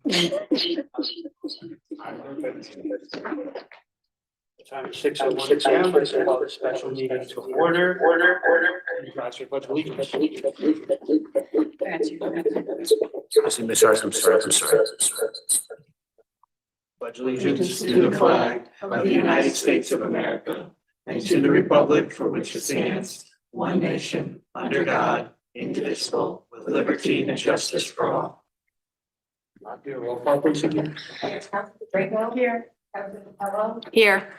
Time is 6:01 p.m. I call the special meeting to order. Rise your pledge of allegiance. I'm sorry. Pledge allegiance to the flag of the United States of America and to the republic for which it stands, one nation, under God, indivisible, with liberty and justice for all. Not here, roll call, please. Here. Here. Here.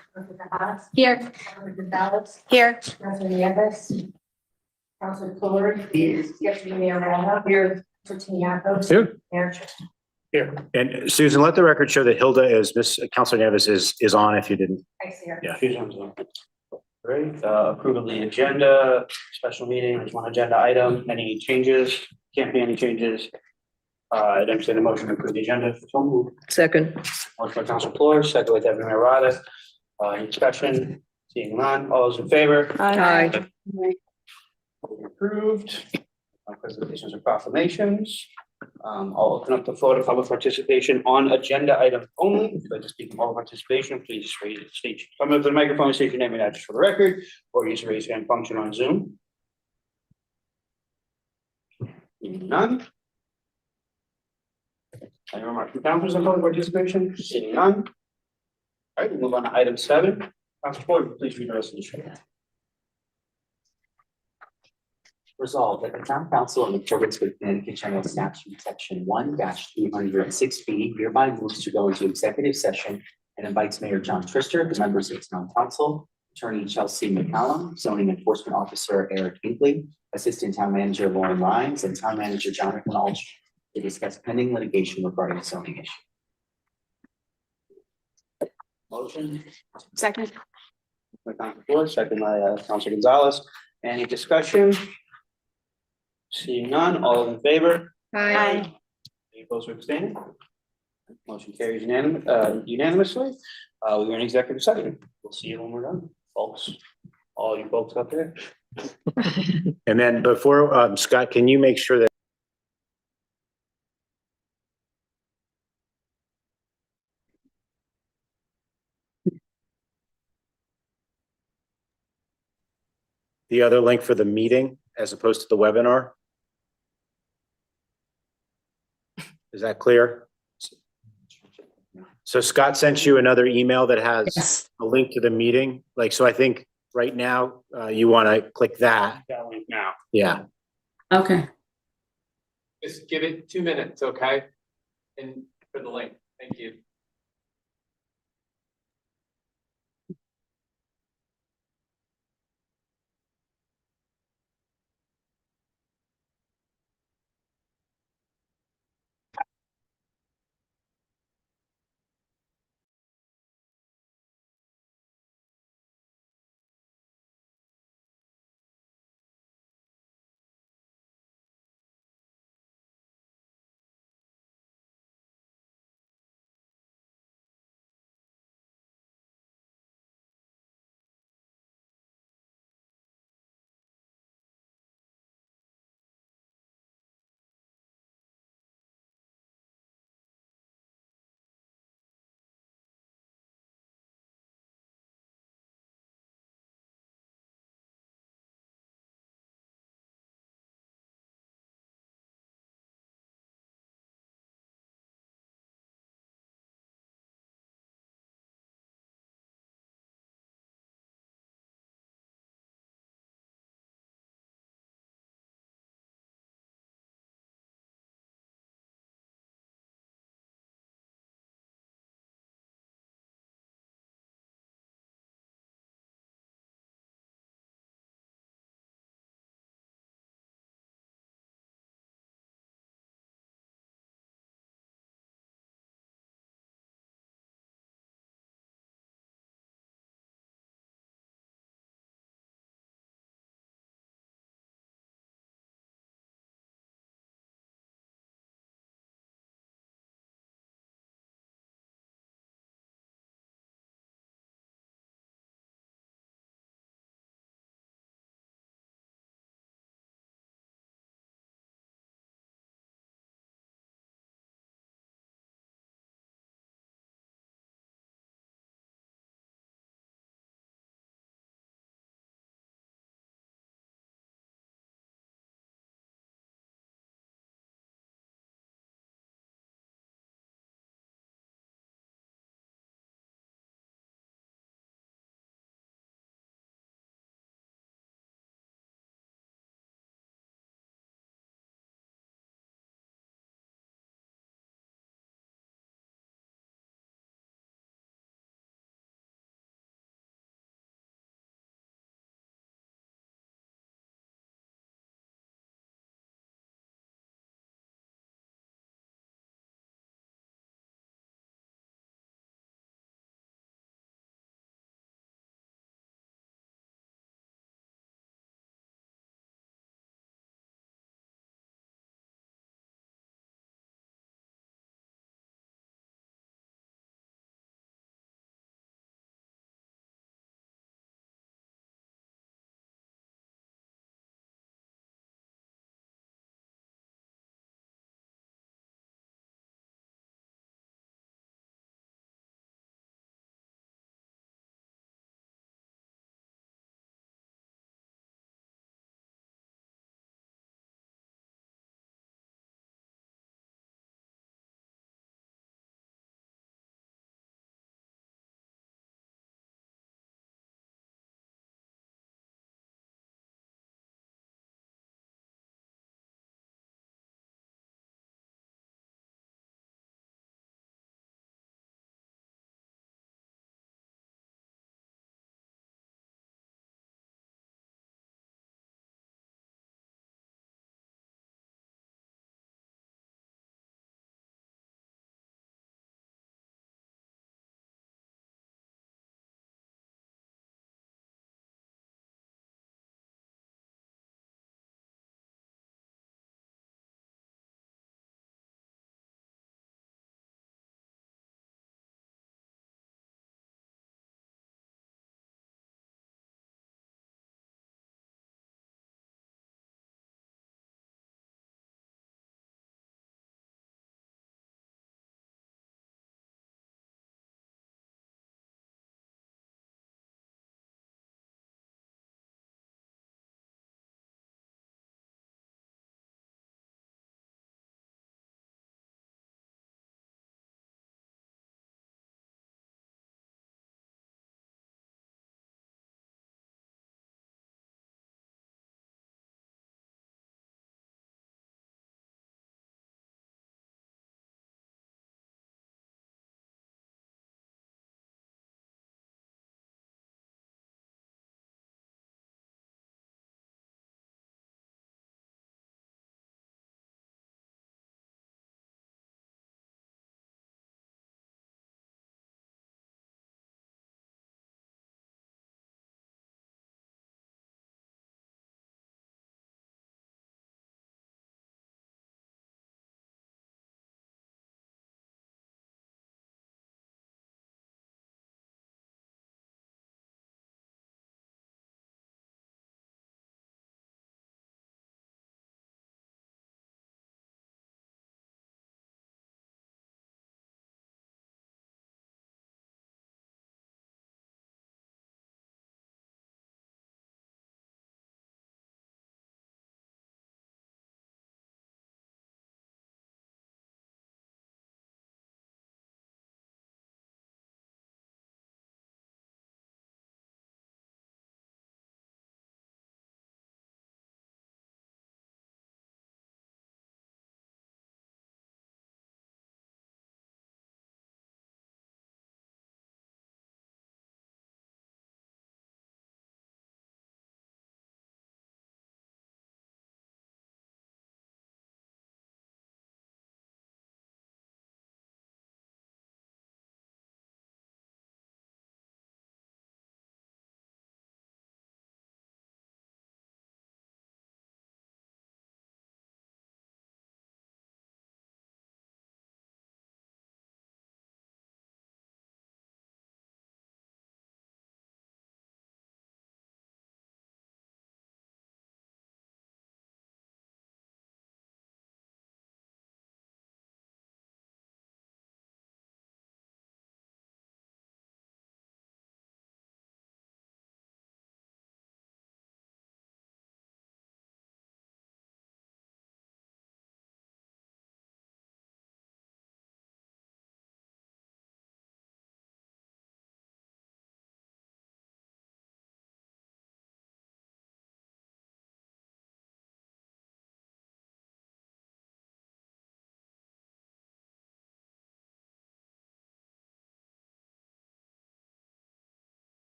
Here. Councilor Nieves. Councilor Fuller. Deputy Mayor Rama. Here. Tiniaco. Here. Mayor Church. Here. And Susan, let the record show that Hilda Councilor Nevis is on if you didn't. I see her. Yeah. She's on Zoom. Great, approval of the agenda, special meeting, there's one agenda item, any changes? Can't be any changes. I'd entertain a motion to approve the agenda. So moved. Second. Motion by Council Flores, second by Deputy Mayor Rada. Any discussion? Seeing none, all those in favor? Aye. Approved. Presentations and proclamations. I'll open up the floor to public participation on agenda item only. If you'd like to speak in public participation, please come up to the microphone and state your name and address for the record, or use the raise hand function on Zoom. None. Any remarks from councilors on public participation? Seeing none. All right, we'll move on to item 7. Council Floyd, please read the resolution. Resolved that the town council in accordance with Connecticut General Statute Section 1-206B hereby moves to go into executive session and invites Mayor John Trister, the members of the town council, Attorney Chelsea McCallum, Zoning Enforcement Officer Eric Hinkley, Assistant Town Manager Lauren Rhines, and Town Manager Jonathan Alch to discuss pending litigation regarding a zoning issue. Motion. Second. By Council Floyd, second by Council Gonzalez. Any discussion? Seeing none, all in favor? Aye. Any opposed or abstaining? Motion carries unanimously. We're in executive session. We'll see you when we're done, folks. All you folks up there. And then before, Scott, can you make sure that the other link for the meeting as opposed to the webinar? Is that clear? So Scott sent you another email that has a link to the meeting. So I think right now you want to click that. That link now. Yeah. Okay. Just give it 2 minutes, okay? And for the link, thank you.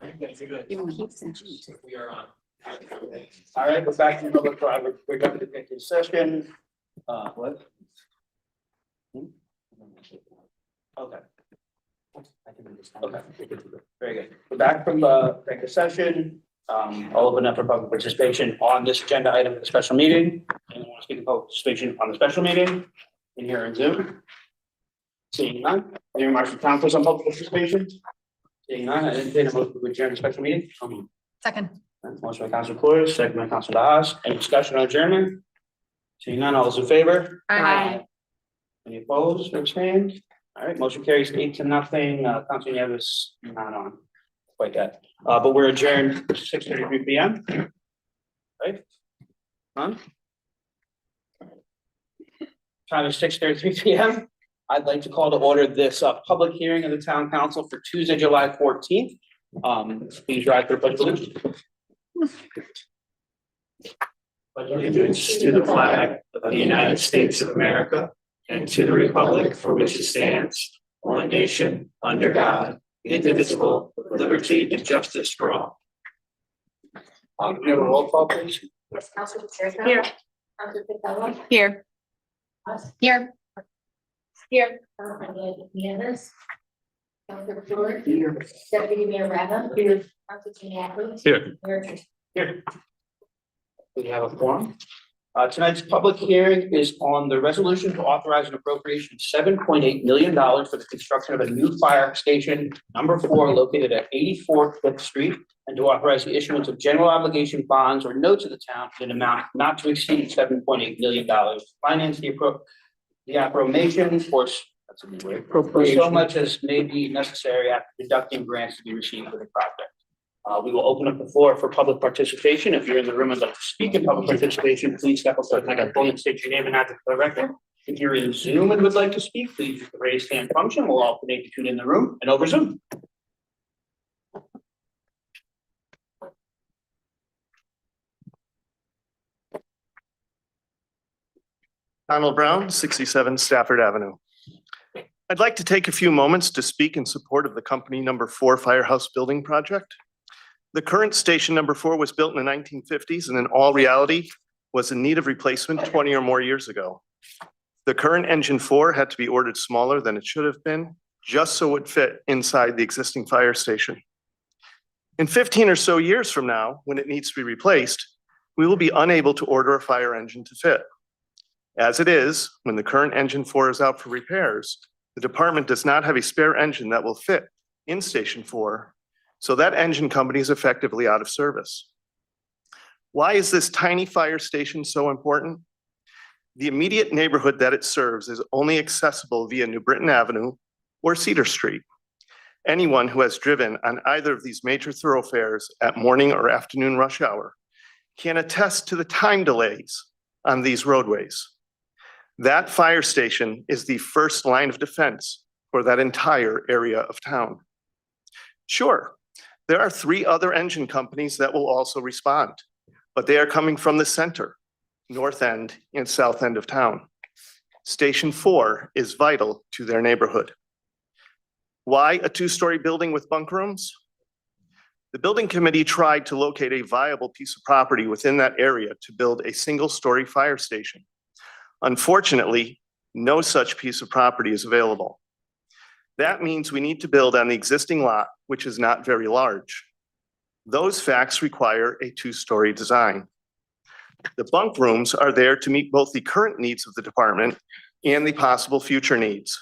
You want to keep that? We are on. All right, we're back to public private, we're going to the executive session. What? Okay, okay, very good. We're back from executive session. I'll open up for public participation on this agenda item of the special meeting. Anyone want to speak about participation on the special meeting? In here in Zoom? Seeing none, any remarks from council on public participation? Seeing none, I entertain a motion to adjourn the special meeting. Second. Motion by Council Flores, second by Council Haas. Any discussion on adjournment? Seeing none, all those in favor? Aye. Any opposed or abstained? All right, motion carries 8-0. Council Nieves not on quite that. But we're adjourned 6:33 p.m. Right? None? Time is 6:33 p.m. I'd like to call to order this public hearing of the town council for Tuesday, July 14th. Please rise for the pledge of allegiance. Allegiance to the flag of the United States of America and to the republic for which it stands, one nation, under God, indivisible, with liberty and justice for all. Can we have a roll call, please? Yes, Council Pacheco. Here. Council Capella. Here. Us. Here. Here. Council Nieves. Council Flores. Here. Deputy Mayor Rama. Here. Council Nieves. Here. Mayor Trujillo. Here. We have a forum. Tonight's public hearing is on the resolution to authorize an appropriation of $7.8 million for the construction of a new fire station number 4 located at 84 Fifth Street, and to authorize the issuance of general obligation bonds or notes of the town in an amount not to exceed $7.8 million. Finance the appropriation for that's a new word, for so much as may be necessary after deducting grants to be received for the project. We will open up the floor for public participation. If you're in the room and like to speak in public participation, please step up to the microphone and state your name and address for the record. If you're in Zoom and would like to speak, please use the raise hand function. We'll alternate between in the room and over Zoom. Donald Brown, 67 Stafford Avenue. I'd like to take a few moments to speak in support of the company number 4 firehouse building project. The current station number 4 was built in the 1950s and in all reality was in need of replacement 20 or more years ago. The current engine 4 had to be ordered smaller than it should have been, just so it would fit inside the existing fire station. In 15 or so years from now, when it needs to be replaced, we will be unable to order a fire engine to fit. As it is, when the current engine 4 is out for repairs, the department does not have a spare engine that will fit in Station 4, so that engine company is effectively out of service. Why is this tiny fire station so important? The immediate neighborhood that it serves is only accessible via New Britain Avenue or Cedar Street. Anyone who has driven on either of these major thoroughfares at morning or afternoon rush hour can attest to the time delays on these roadways. That fire station is the first line of defense for that entire area of town. Sure, there are 3 other engine companies that will also respond, but they are coming from the center, north end and south end of town. Station 4 is vital to their neighborhood. Why a 2-story building with bunk rooms? The building committee tried to locate a viable piece of property within that area to build a single-story fire station. Unfortunately, no such piece of property is available. That means we need to build on the existing lot, which is not very large. Those facts require a 2-story design. The bunk rooms are there to meet both the current needs of the department and the possible future needs.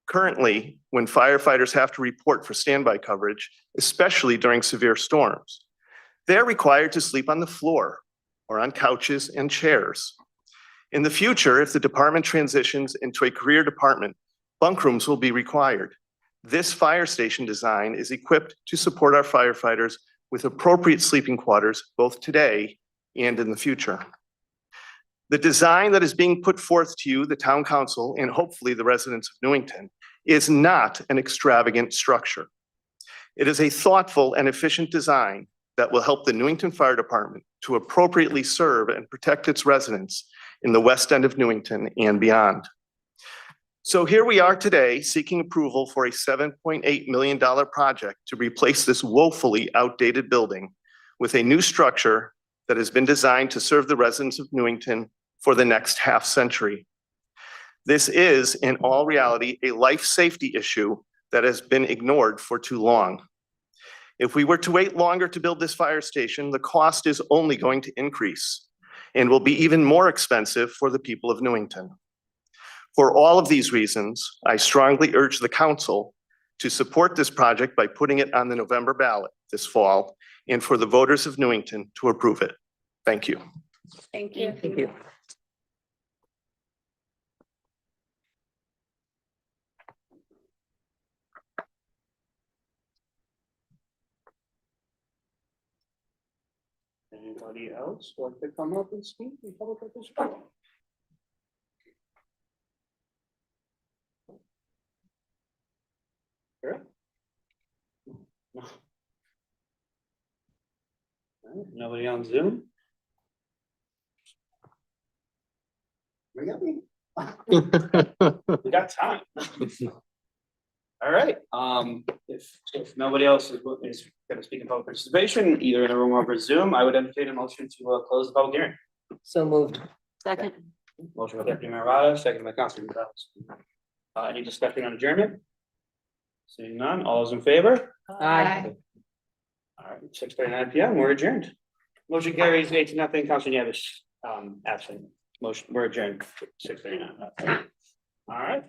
Currently, when firefighters have to report for standby coverage, especially during severe storms, they're required to sleep on the floor or on couches and chairs. In the future, if the department transitions into a career department, bunk rooms will be required. This fire station design is equipped to support our firefighters with appropriate sleeping quarters, both today and in the future. The design that is being put forth to you, the town council, and hopefully the residents of Newington, is not an extravagant structure. It is a thoughtful and efficient design that will help the Newington Fire Department to appropriately serve and protect its residents in the west end of Newington and beyond. So here we are today seeking approval for a $7.8 million project to replace this woefully outdated building with a new structure that has been designed to serve the residents of Newington for the next half century. This is, in all reality, a life safety issue that has been ignored for too long. If we were to wait longer to build this fire station, the cost is only going to increase and will be even more expensive for the people of Newington. For all of these reasons, I strongly urge the council to support this project by putting it on the November ballot this fall and for the voters of Newington to approve it. Thank you. Thank you. Thank you. Anybody else want to come up and speak in public at this point? Sure. No. All right, nobody on Zoom? We got time. All right, if nobody else is gonna speak in public participation, either in the room or over Zoom, I would entertain a motion to close the public hearing. So moved. Second. Motion by Deputy Mayor Rada, second by Councilman Gonzalez. Any discussion on adjournment? Seeing none, all those in favor? Aye. All right, 6:39 PM, we're adjourned. Motion carries 8-0, Councilman Yavish, absent. Motion, we're adjourned, 6:39. All right.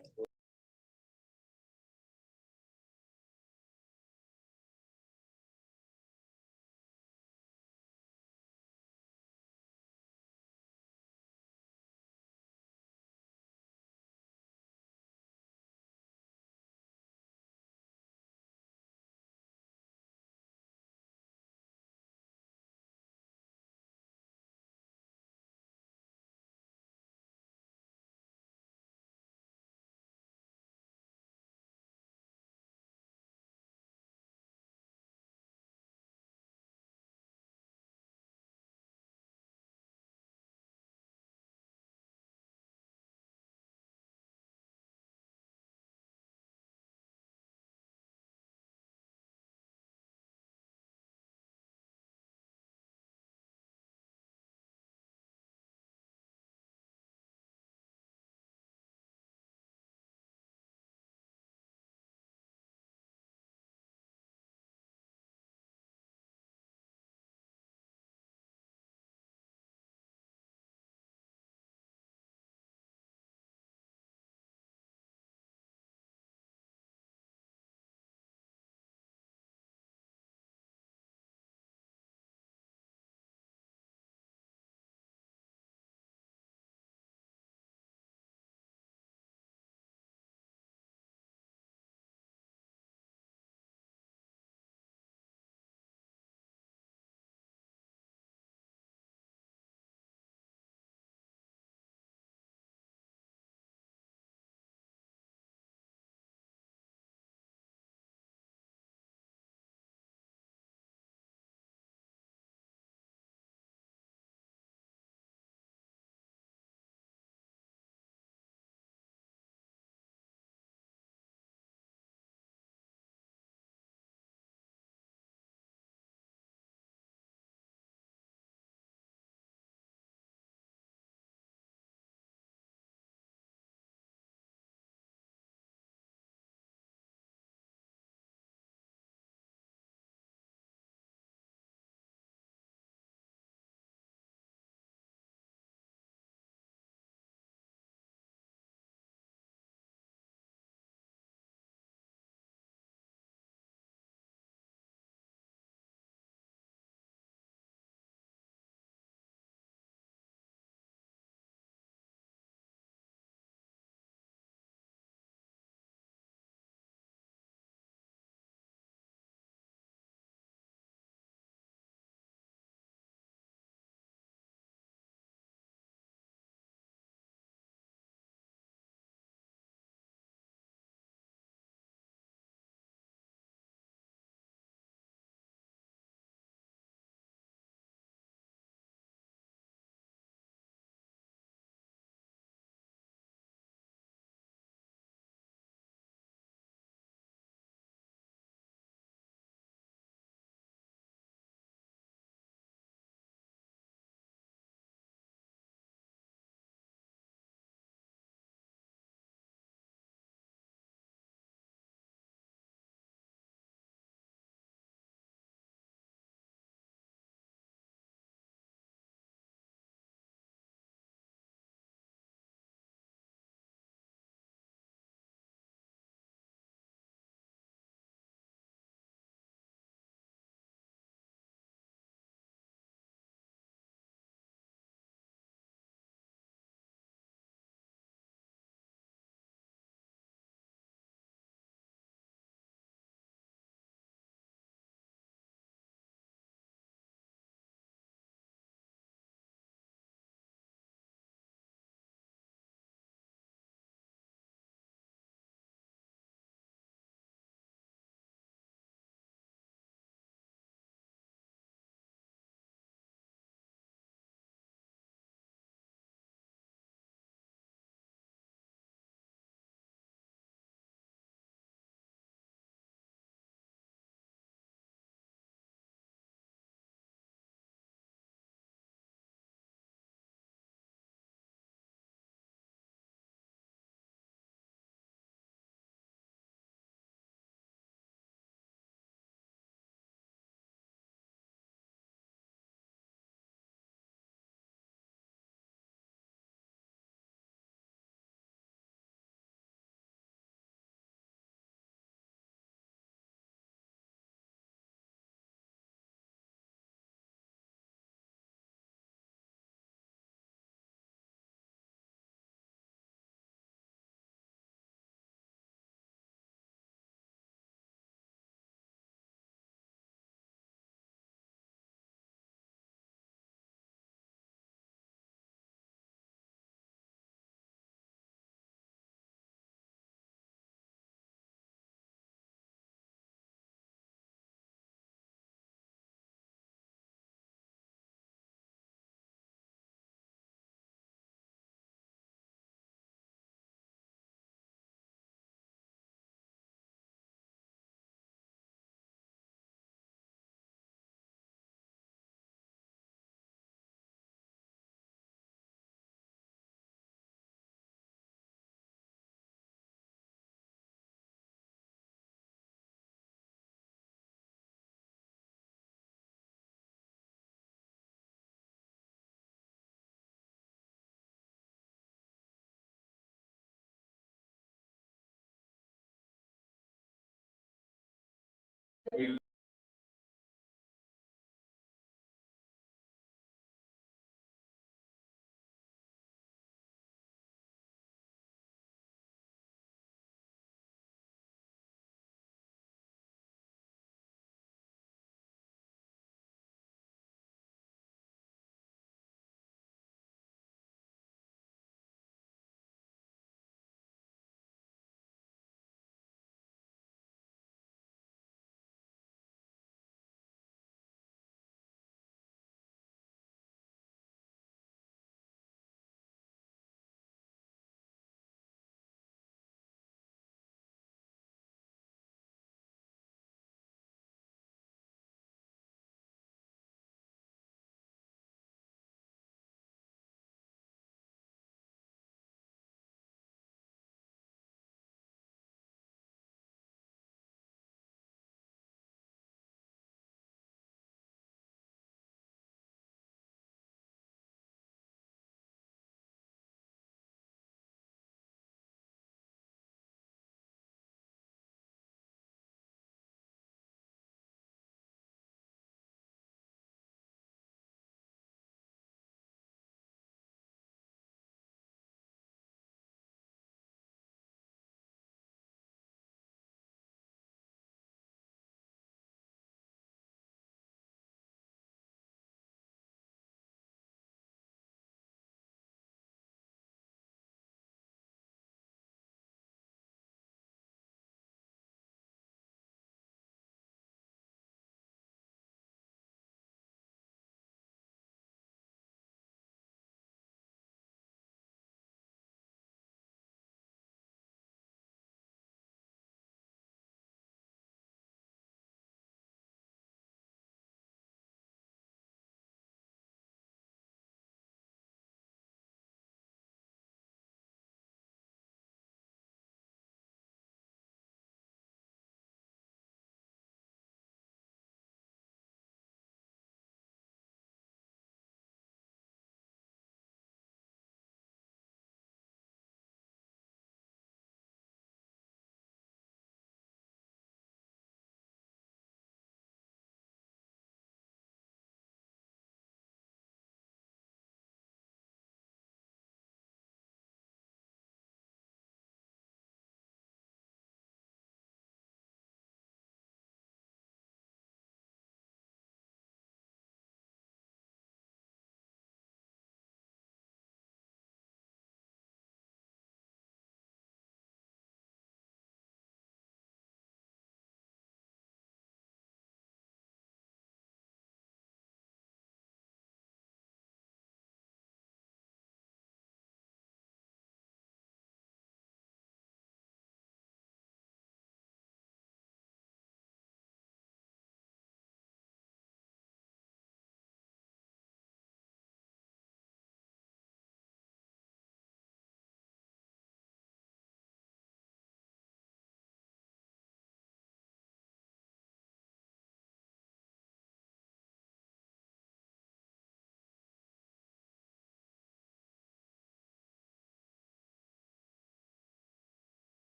You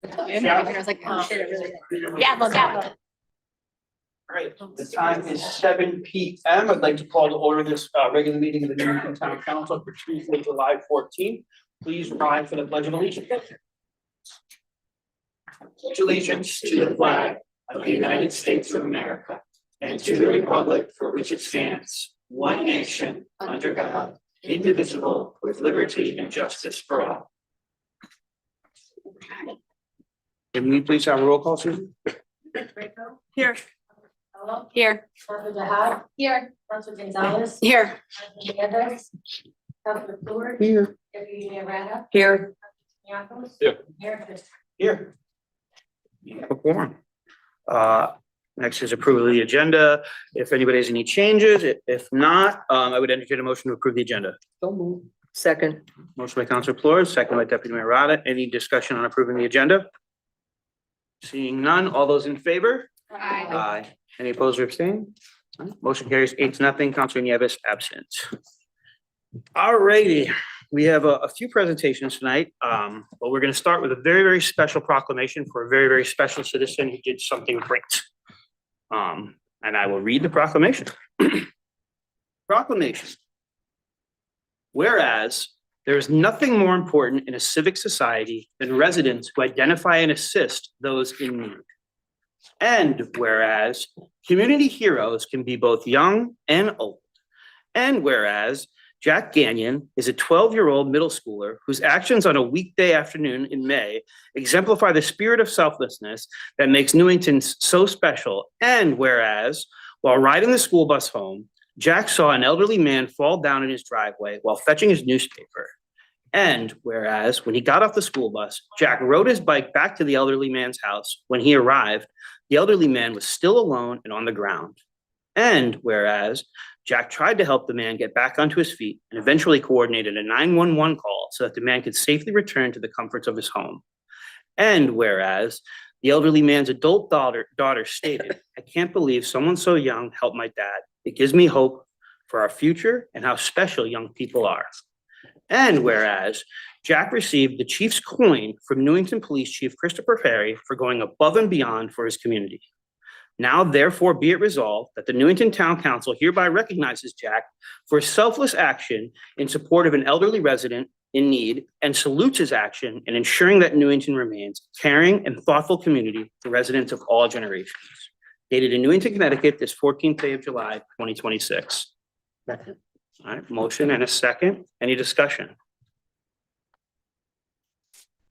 I was like, oh shit, it really. Gavel, gavel. Great, the time is 7 p.m. I'd like to call to order this regular meeting of the Newington Town Council for Tuesday, July 14th. Please rise for the pledge of allegiance. Pledge allegiance to the flag of the United States of America and to the republic for which it stands, one nation, under God, indivisible, with liberty and justice for all. Can we please have a roll call, Susan? Here. Hello, Here. Council Jahab, Here. Council Gonzalez, Here. Council Nieves, Council Stewart, Here. Deputy Mayor Rada, Here. Council Bianco. Here. Mayor Fisher. Here. You have a quorum. Next is approval of the agenda. If anybody has any changes, if not, I would entertain a motion to approve the agenda. So move. Second. Motion by Councilor Flores, second by Deputy Mayor Rada. Any discussion on approving the agenda? Seeing none, all those in favor? Aye. Any opposed or abstained? Motion carries 8-0. Councilor Nieves absent. All righty, we have a few presentations tonight, but we're going to start with a very, very special proclamation for a very, very special citizen who did something great. And I will read the proclamation. Proclamation. Whereas there is nothing more important in a civic society than residents who identify and assist those in need. And whereas community heroes can be both young and old. And whereas Jack Gagnon is a 12-year-old middle schooler whose actions on a weekday afternoon in May exemplify the spirit of selflessness that makes Newington so special. And whereas while riding the school bus home, Jack saw an elderly man fall down in his driveway while fetching his newspaper. And whereas when he got off the school bus, Jack rode his bike back to the elderly man's house. When he arrived, the elderly man was still alone and on the ground. And whereas Jack tried to help the man get back onto his feet and eventually coordinated a 911 call so that the man could safely return to the comforts of his home. And whereas the elderly man's adult daughter stated, "I can't believe someone so young helped my dad. It gives me hope for our future and how special young people are." And whereas Jack received the Chief's coin from Newington Police Chief Christopher Ferry for going above and beyond for his community. Now, therefore, be it resolved that the Newington Town Council hereby recognizes Jack for his selfless action in support of an elderly resident in need and salutes his action in ensuring that Newington remains a caring and thoughtful community for residents of all generations. Dated in Newington, Connecticut, this 14th day of July, 2026. All right, motion and a second. Any discussion?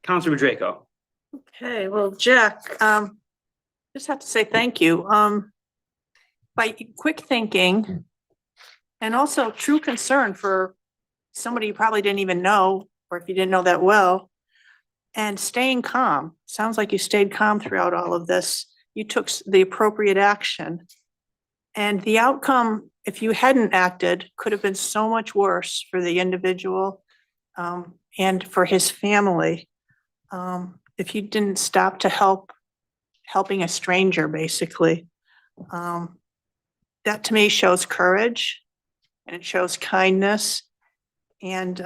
Councilor Draco. Okay, well, Jack, just have to say thank you. By quick thinking and also true concern for somebody you probably didn't even know, or if you didn't know that well, and staying calm. Sounds like you stayed calm throughout all of this. You took the appropriate action. And the outcome, if you hadn't acted, could have been so much worse for the individual and for his family. If you didn't stop to helping a stranger, basically. That to me shows courage and it shows kindness. And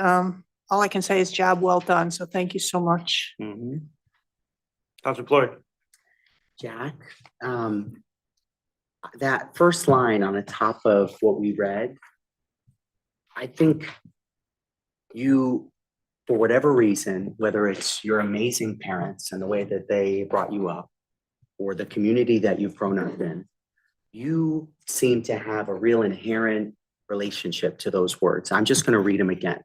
all I can say is job well done. So thank you so much. Councilor Floyd. Jack, that first line on the top of what we read, I think you, for whatever reason, whether it's your amazing parents and the way that they brought you up, or the community that you've grown up in, you seem to have a real inherent relationship to those words. I'm just going to read them again.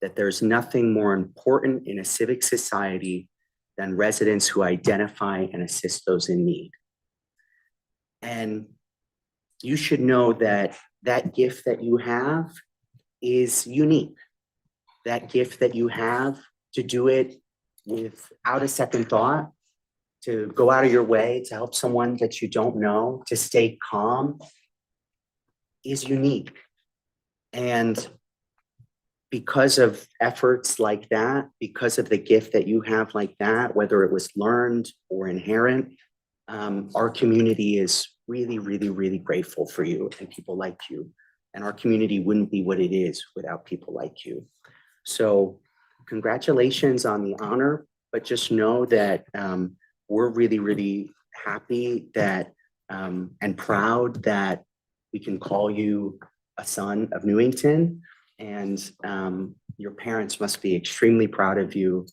That there's nothing more important in a civic society than residents who identify and assist those in need. And you should know that that gift that you have is unique. That gift that you have to do it without a second thought, to go out of your way to help someone that you don't know, to stay calm, is unique. And because of efforts like that, because of the gift that you have like that, whether it was learned or inherent, our community is really, really, really grateful for you and people like you. And our community wouldn't be what it is without people like you. So congratulations on the honor but just know that we're really, really happy that and proud that we can call you a son of Newington. And your parents must be extremely proud of you,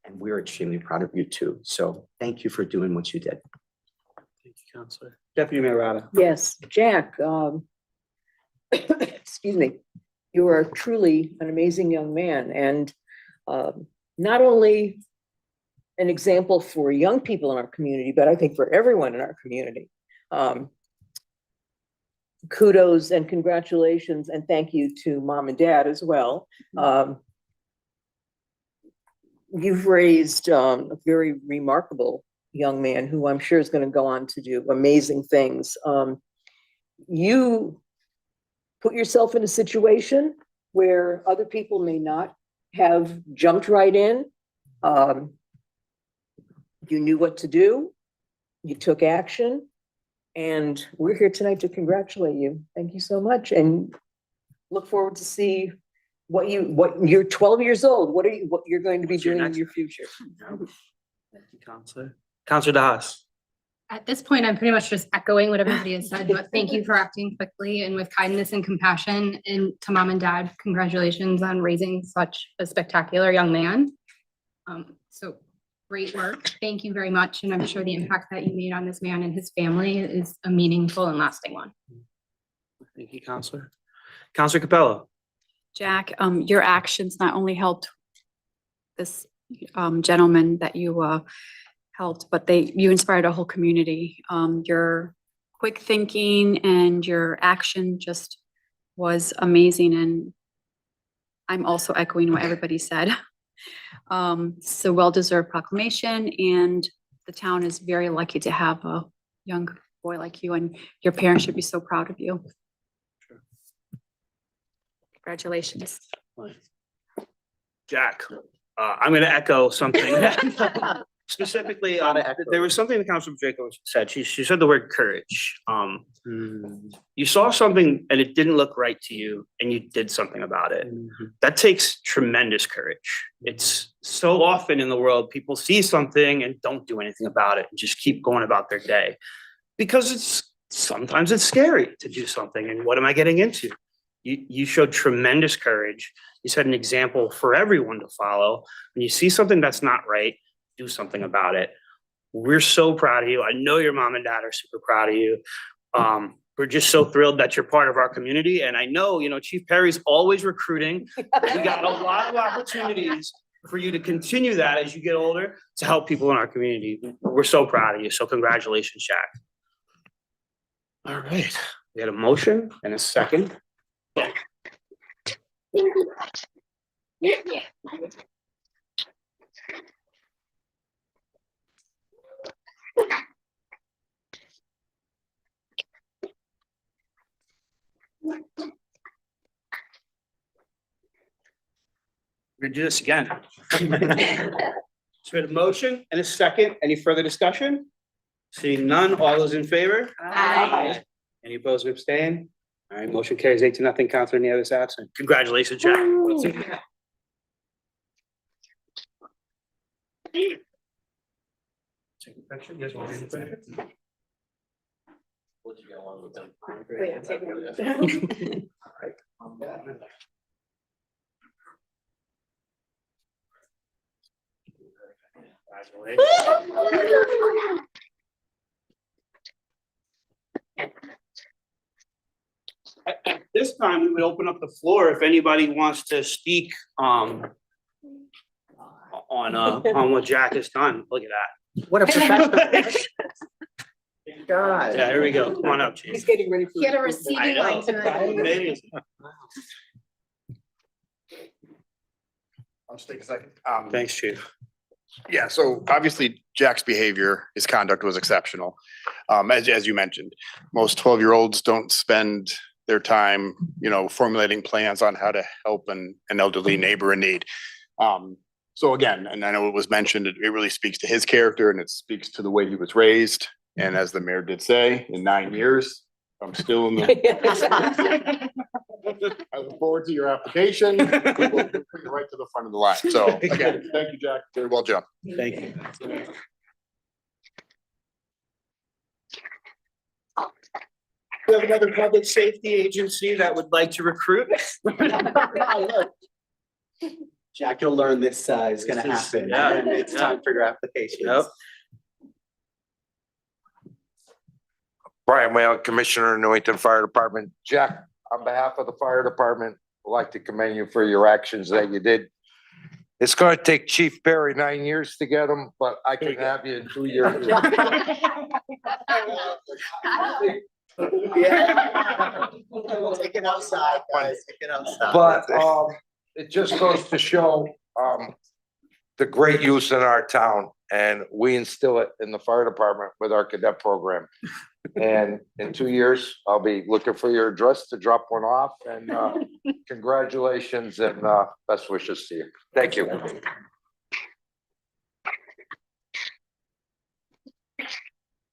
and we're extremely proud of you too. So thank you for doing what you did. Thank you, Counselor. Deputy Mayor Rada. Yes, Jack, excuse me, you are truly an amazing young man, and not only an example for young people in our community, but I think for everyone in our community. Kudos and congratulations, and thank you to mom and dad as well. You've raised a very remarkable young man who I'm sure is going to go on to do amazing things. You put yourself in a situation where other people may not have jumped right in. You knew what to do. You took action. And we're here tonight to congratulate you. Thank you so much. And look forward to see what you're 12 years old. What you're going to be doing in your future. Thank you, Counselor. Counselor DeHaas. At this point, I'm pretty much just echoing what everybody has said, but thank you for acting quickly and with kindness and compassion. And to mom and dad, congratulations on raising such a spectacular young man. So great work. Thank you very much. And I'm sure the impact that you made on this man and his family is a meaningful and lasting one. Thank you, Counselor. Counselor Capello. Jack, your actions not only helped this gentleman that you helped, but you inspired a whole community. Your quick thinking and your action just was amazing. And I'm also echoing what everybody said. It's a well-deserved proclamation, and the town is very lucky to have a young boy like you, and your parents should be so proud of you. Sure. Congratulations. Jack, I'm going to echo something specifically on it. There was something that Councilor Jacobs said. She said the word courage. You saw something and it didn't look right to you, and you did something about it. That takes tremendous courage. It's so often in the world, people see something and don't do anything about it and just keep going about their day because sometimes it's scary to do something. And what am I getting into? You showed tremendous courage. You set an example for everyone to follow. When you see something that's not right, do something about it. We're so proud of you. I know your mom and dad are super proud of you. We're just so thrilled that you're part of our community. And I know, Chief Perry's always recruiting. We got a lot of opportunities for you to continue that as you get older to help people in our community. We're so proud of you. So congratulations, Jack. All right. We had a motion and a second. We're gonna do this again. So we had a motion and a second. Any further discussion? Seeing none, all those in favor? Aye. Any opposed or abstain? All right, motion carries 8-0. Counselor Nieves absent. Congratulations, Jack. Take a picture. You guys want to take a picture? At this time, we would open up the floor if anybody wants to speak on what Jack has done. Look at that. What a professional. God. Yeah, here we go. Come on up, He's Chief. getting ready for. Get a I receiving know. line tonight. Amazing. I'll just take a second. Thanks, Chief. Yeah, so obviously Jack's behavior, his conduct was exceptional. As you mentioned, most 12-year-olds don't spend their time, formulating plans on how to help an elderly neighbor in need. So again, and I know it was mentioned, it really speaks to his character and it speaks to the way he was raised. And as the mayor did say, in 9 years, I'm still in the I look forward to your application. We will put you right to the front of the line. So again, thank you, Jack. Very well, Joe. Thank you. We have another public safety agency that would like to recruit. Jack, you'll learn this is gonna This is- happen. yeah, And it's yeah. time for your applications. Yep. Brian Whalen, Commissioner of Newington Fire Department. Jack, on behalf of the fire department, I'd like to commend you for your actions that you did. It's gonna take Chief Barry 9 years to get him, but I can have you in 2 years. Take it outside, guys, take it outside. But it just goes to show the great use in our town, and we instill it in the fire department with our cadet program. And in 2 years, I'll be looking for your address to drop one off, and congratulations and best wishes to you. Thank you.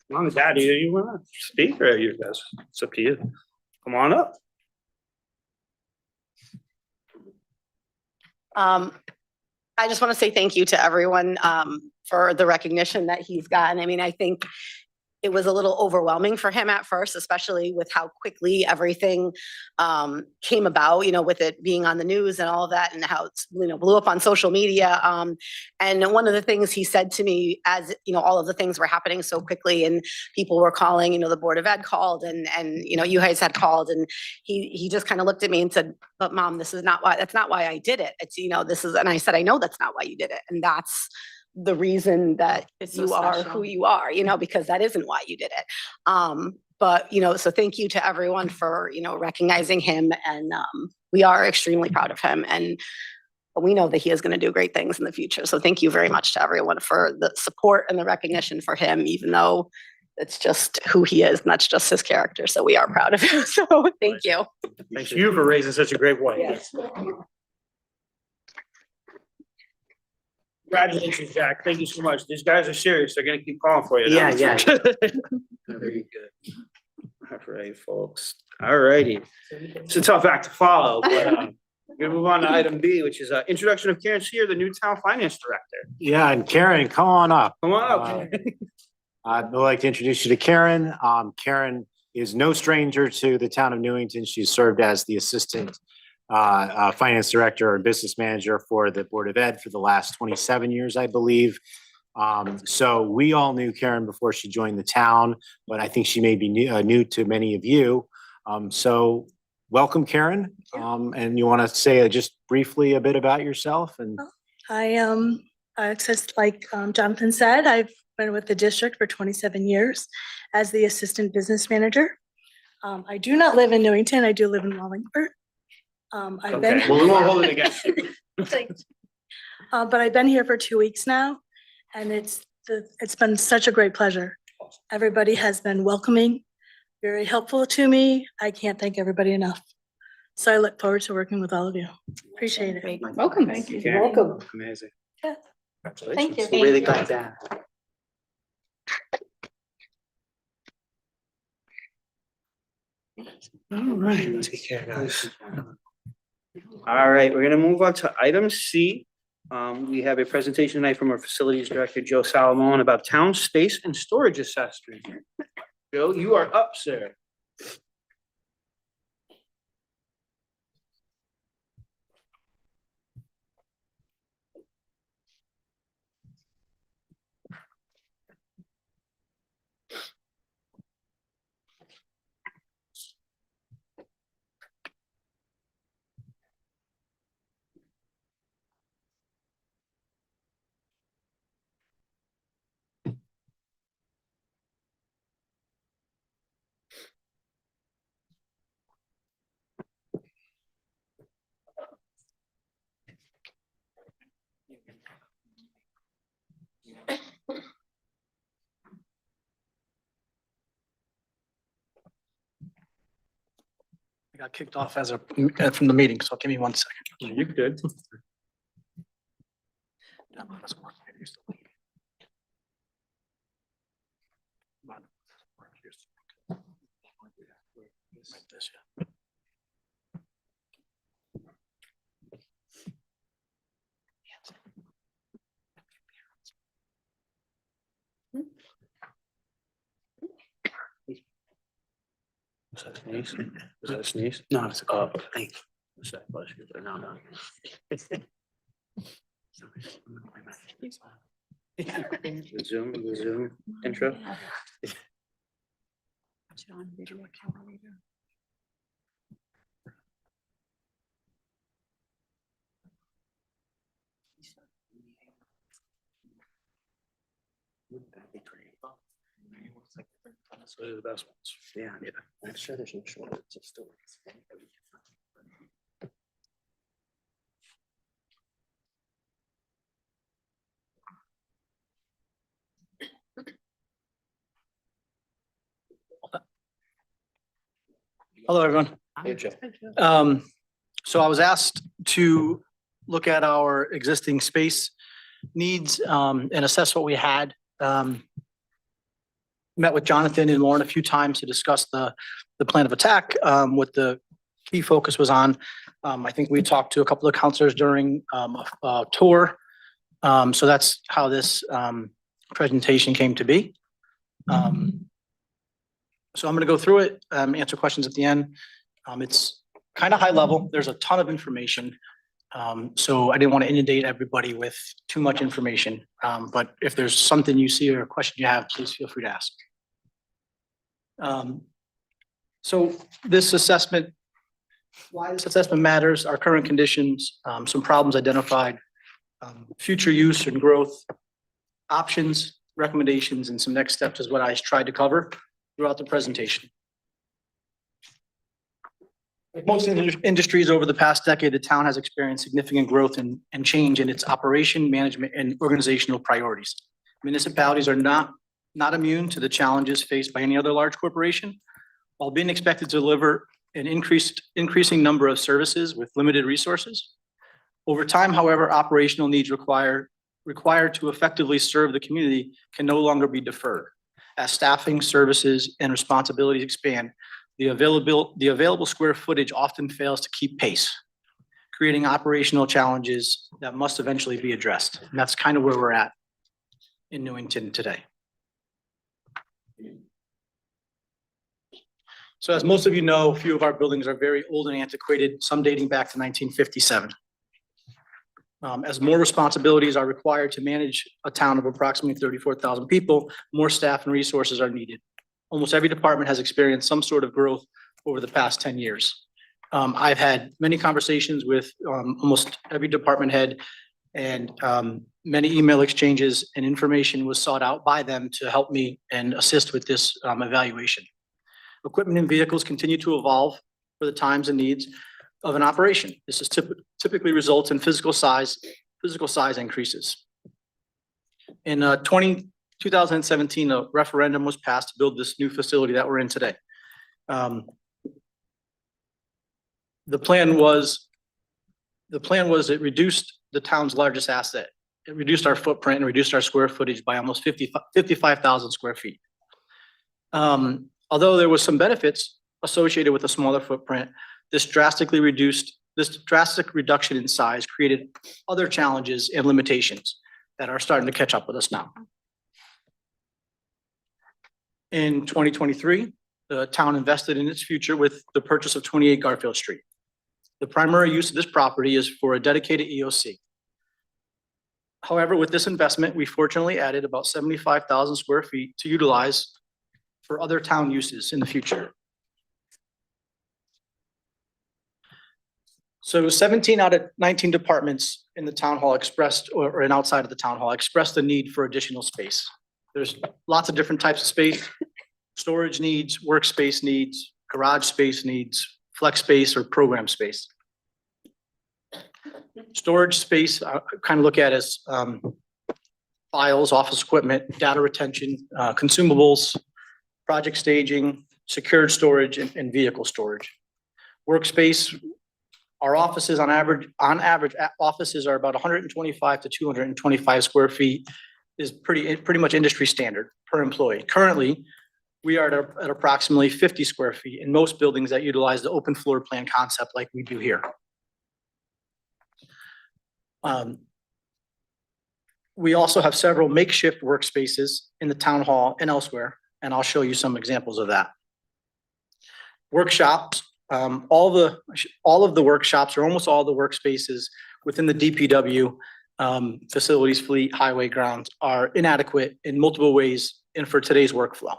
Mom and Dad, you wanna speak or you guys? It's up to you. Come on up. I just want to say thank you to everyone for the recognition that he's gotten. I mean, I think it was a little overwhelming for him at first, especially with how quickly everything came about, you know, with it being on the news and all of that and how it's, you know, blew up on social media. And one of the things he said to me as, you know, all of the things were happening so quickly and people were calling, you know, the Board of Ed called and, you know, you guys had called and he just kind of looked at me and said, but Mom, this is not why, that's not why I did it. It's, you know, this is, and I said, I know that's not why you did it. And that's the reason that It's so you are special. who you are, you know, because that isn't why you did it. But, you know, so thank you to everyone for, you know, recognizing him and we are extremely proud of him and we know that he is going to do great things in the future. So thank you very much to everyone for the support and the recognition for him, even though it's just who he is and that's just his character. So we are proud of him. So thank you. Thanks you for raising such a great boy. Yes. Congratulations, Jack. Thank you so much. These guys are serious. They're gonna keep calling for you. now. Yeah. Very good. All right, folks. All righty. It's a tough act to follow, but we're gonna move on to item B, which is introduction of Karen Sear, the new town finance director. Yeah, and Karen, come on up. Come on up. I'd like to introduce you to Karen. Karen is no stranger to the town of Newington. She's served as the assistant finance director or business manager for the Board of Ed for the last 27 years, I believe. So we all knew Karen before she joined the town, but I think she may be new to many of you. So welcome, Karen. And you want to say just briefly a bit about yourself and Just like Jonathan said, I've been with the district for 27 years as the assistant business manager. I do not live in Newington. I do live in Wallingford. I've been. Okay, well, we won't hold it against you. But I've been here for 2 weeks now and it's been such a great pleasure. Everybody has been welcoming, very helpful to me. I can't thank everybody enough. So I look forward to working with all of you. Appreciate it. Welcome. Thank you, You're Karen. welcome. Amazing. Yeah. Congratulations. Thank you. We're really glad to have. All right, take care, guys. All right, we're gonna move on to item C. We have a presentation tonight from our facilities director, Joe Salamone, about town space and storage assessment. Joe, you are up, sir. I got kicked off from the meeting, so give me 1 second. You're good. Was that a sneeze? Was that a sneeze? No, it's a cough. Thank you. Was that- bless you, but no, no. The Zoom intro. Watch it on video camera later. So they're the best ones. Yeah, yeah. I'm sure there's no shortage of stories. Hello, everyone. Hey, Joe. So I was asked to look at our existing space needs, and assess what we had. Met with Jonathan and Lauren a few times to discuss the plan of attack. What the key focus was on. I think we talked to a couple of counselors during a tour. So that's how this presentation came to be. So I'm going to go through it, answer questions at the end. It's kind of high level. There's a ton of information. So I didn't want to inundate everybody with too much information. But if there's something you see or a question you have, please feel free to ask. So this assessment, why this assessment matters, our current conditions, some problems identified, future use and growth, options, recommendations, and some next steps is what I tried to cover throughout the presentation. Like most industries over the past decade, the town has experienced significant growth and change in its operation, management, and organizational priorities. Municipalities are not immune to the challenges faced by any other large corporation, while being expected to deliver an increasing number of services with limited resources. Over time, however, operational needs required to effectively serve the community can no longer be deferred. As staffing, services, and responsibilities expand, the available square footage often fails to keep pace, creating operational challenges that must eventually be addressed. And that's kind of where we're at in Newington today. So as most of you know, a few of our buildings are very old and antiquated, some dating back to 1957. As more responsibilities are required to manage a town of approximately 34,000 people, more staff and resources are needed. Almost every department has experienced some sort of growth over the past 10 years. I've had many conversations with almost every department head, and many email exchanges, and information was sought out by them to help me and assist with this evaluation. Equipment and vehicles continue to evolve for the times and needs of an operation. This is typically results in physical size increases. In 2017, a referendum was passed to build this new facility that we're in today. The plan was it reduced the town's largest asset. It reduced our footprint and reduced our square footage by almost 55,000 square feet. Although there was some benefits associated with a smaller footprint, this drastic reduction in size created other challenges and limitations that are starting to catch up with us now. In 2023, the town invested in its future with the purchase of 28 Garfield Street. The primary use of this property is for a dedicated EOC. However, with this investment, we fortunately added about 75,000 square feet to utilize for other town uses in the future. So 17 out of 19 departments in the town hall expressed, or outside of the town hall, expressed the need for additional space. There's lots of different types of space: storage needs, workspace needs, garage space needs, flex space, or program space. Storage space, I kind of look at as files, office equipment, data retention, consumables, project staging, secured storage, and vehicle storage. Workspace, our offices on average, offices are about 125 to 225 square feet, is pretty much industry standard per employee. Currently, we are at approximately 50 square feet in most buildings that utilize the open floor plan concept like we do here. We also have several makeshift workspaces in the town hall and elsewhere, and I'll show you some examples of that. Workshops, all of the workshops or almost all the workspaces within the DPW facilities, fleet, highway, grounds are inadequate in multiple ways and for today's workflow.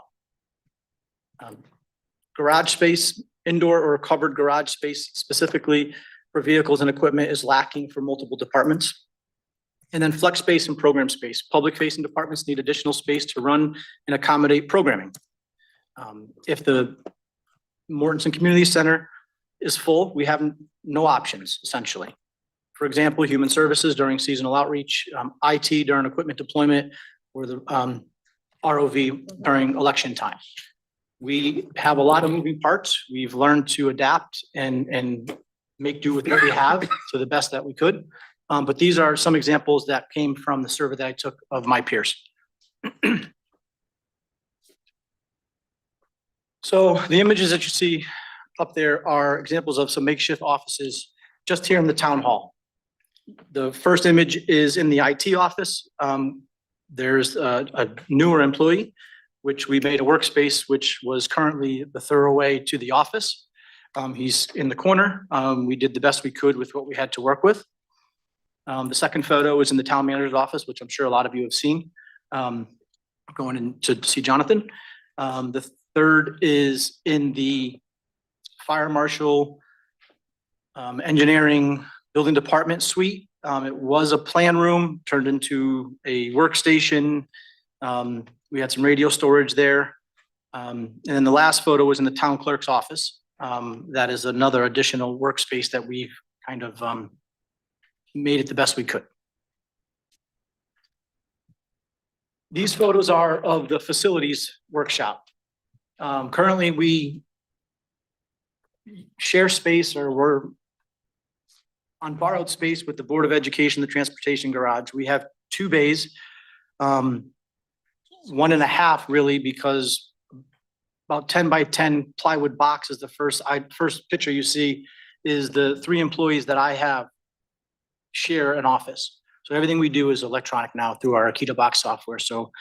Garage space, indoor or covered garage space specifically for vehicles and equipment is lacking for multiple departments. And then flex space and program space. Public facing departments need additional space to run and accommodate programming. If the Mortenson Community Center is full, we have no options essentially. For example, human services during seasonal outreach, IT during equipment deployment, or the ROV during election time. We have a lot of moving parts. We've learned to adapt and make do with what we have to the best that we could. But these are some examples that came from the survey that I took of my peers. So the images that you see up there are examples of some makeshift offices just here in the town hall. The first image is in the IT office. There's a newer employee, which we made a workspace, which was currently the thoroughway to the office. He's in the corner. We did the best we could with what we had to work with. The second photo is in the town manager's office, which I'm sure a lot of you have seen, going in to see Jonathan. The third is in the fire marshal, engineering, building department suite. It was a plan room, turned into a workstation. We had some radio storage there. And then the last photo was in the town clerk's office. That is another additional workspace that we've kind of made it the best we could. These photos are of the facilities workshop. Currently, we share space, or we're on borrowed space with the Board of Education, the Transportation Garage. We have 2 bays, 1.5 really, because about 10 by 10 plywood box is the first picture you see is the 3 employees that I have share an office. So everything we do is electronic now through our Akita box software. So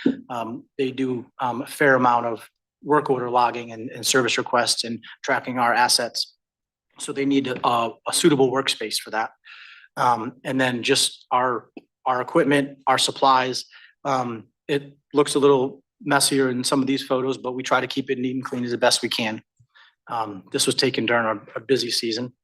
they do a fair amount of work order logging and service requests and tracking our assets. So they need a suitable workspace for that. And then just our equipment, our supplies. It looks a little messier in some of these photos, but we try to keep it neat and clean as the best we can. This was taken during a busy season.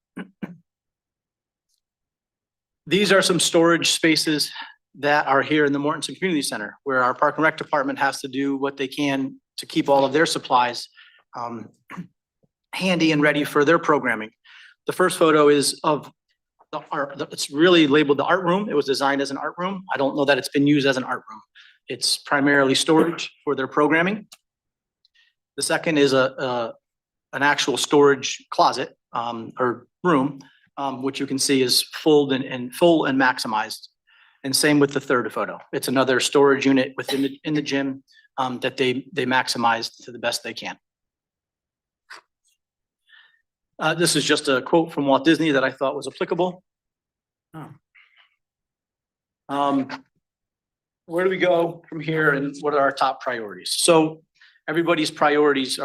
These are some storage spaces that are here in the Mortenson Community Center, where our Park and Rec Department has to do what they can to keep all of their supplies handy and ready for their programming. The first photo is of the art. It's really labeled the art room. It was designed as an art room. I don't know that it's been used as an art room. It's primarily storage for their programming. The second is an actual storage closet or room, which you can see is full and maximized. And same with the third photo. It's another storage unit within the gym that they maximize to the best they can. This is just a quote from Walt Disney that I thought was applicable. Where do we go from here and what are our top priorities? So everybody has priorities,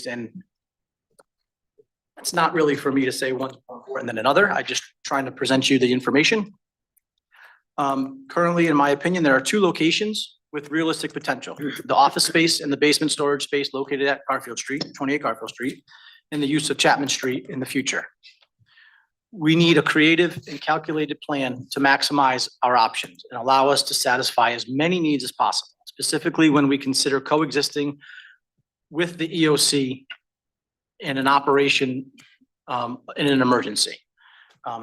and it's not really for me to say one's more important than another. I just trying to present you the information. Currently, in my opinion, there are 2 locations with realistic potential. The office space and the basement storage space located at Garfield Street, 28 Garfield Street, and the use of Chapman Street in the future. We need a creative and calculated plan to maximize our options and allow us to satisfy as many needs as possible, specifically when we consider coexisting with the EOC in an operation in an emergency.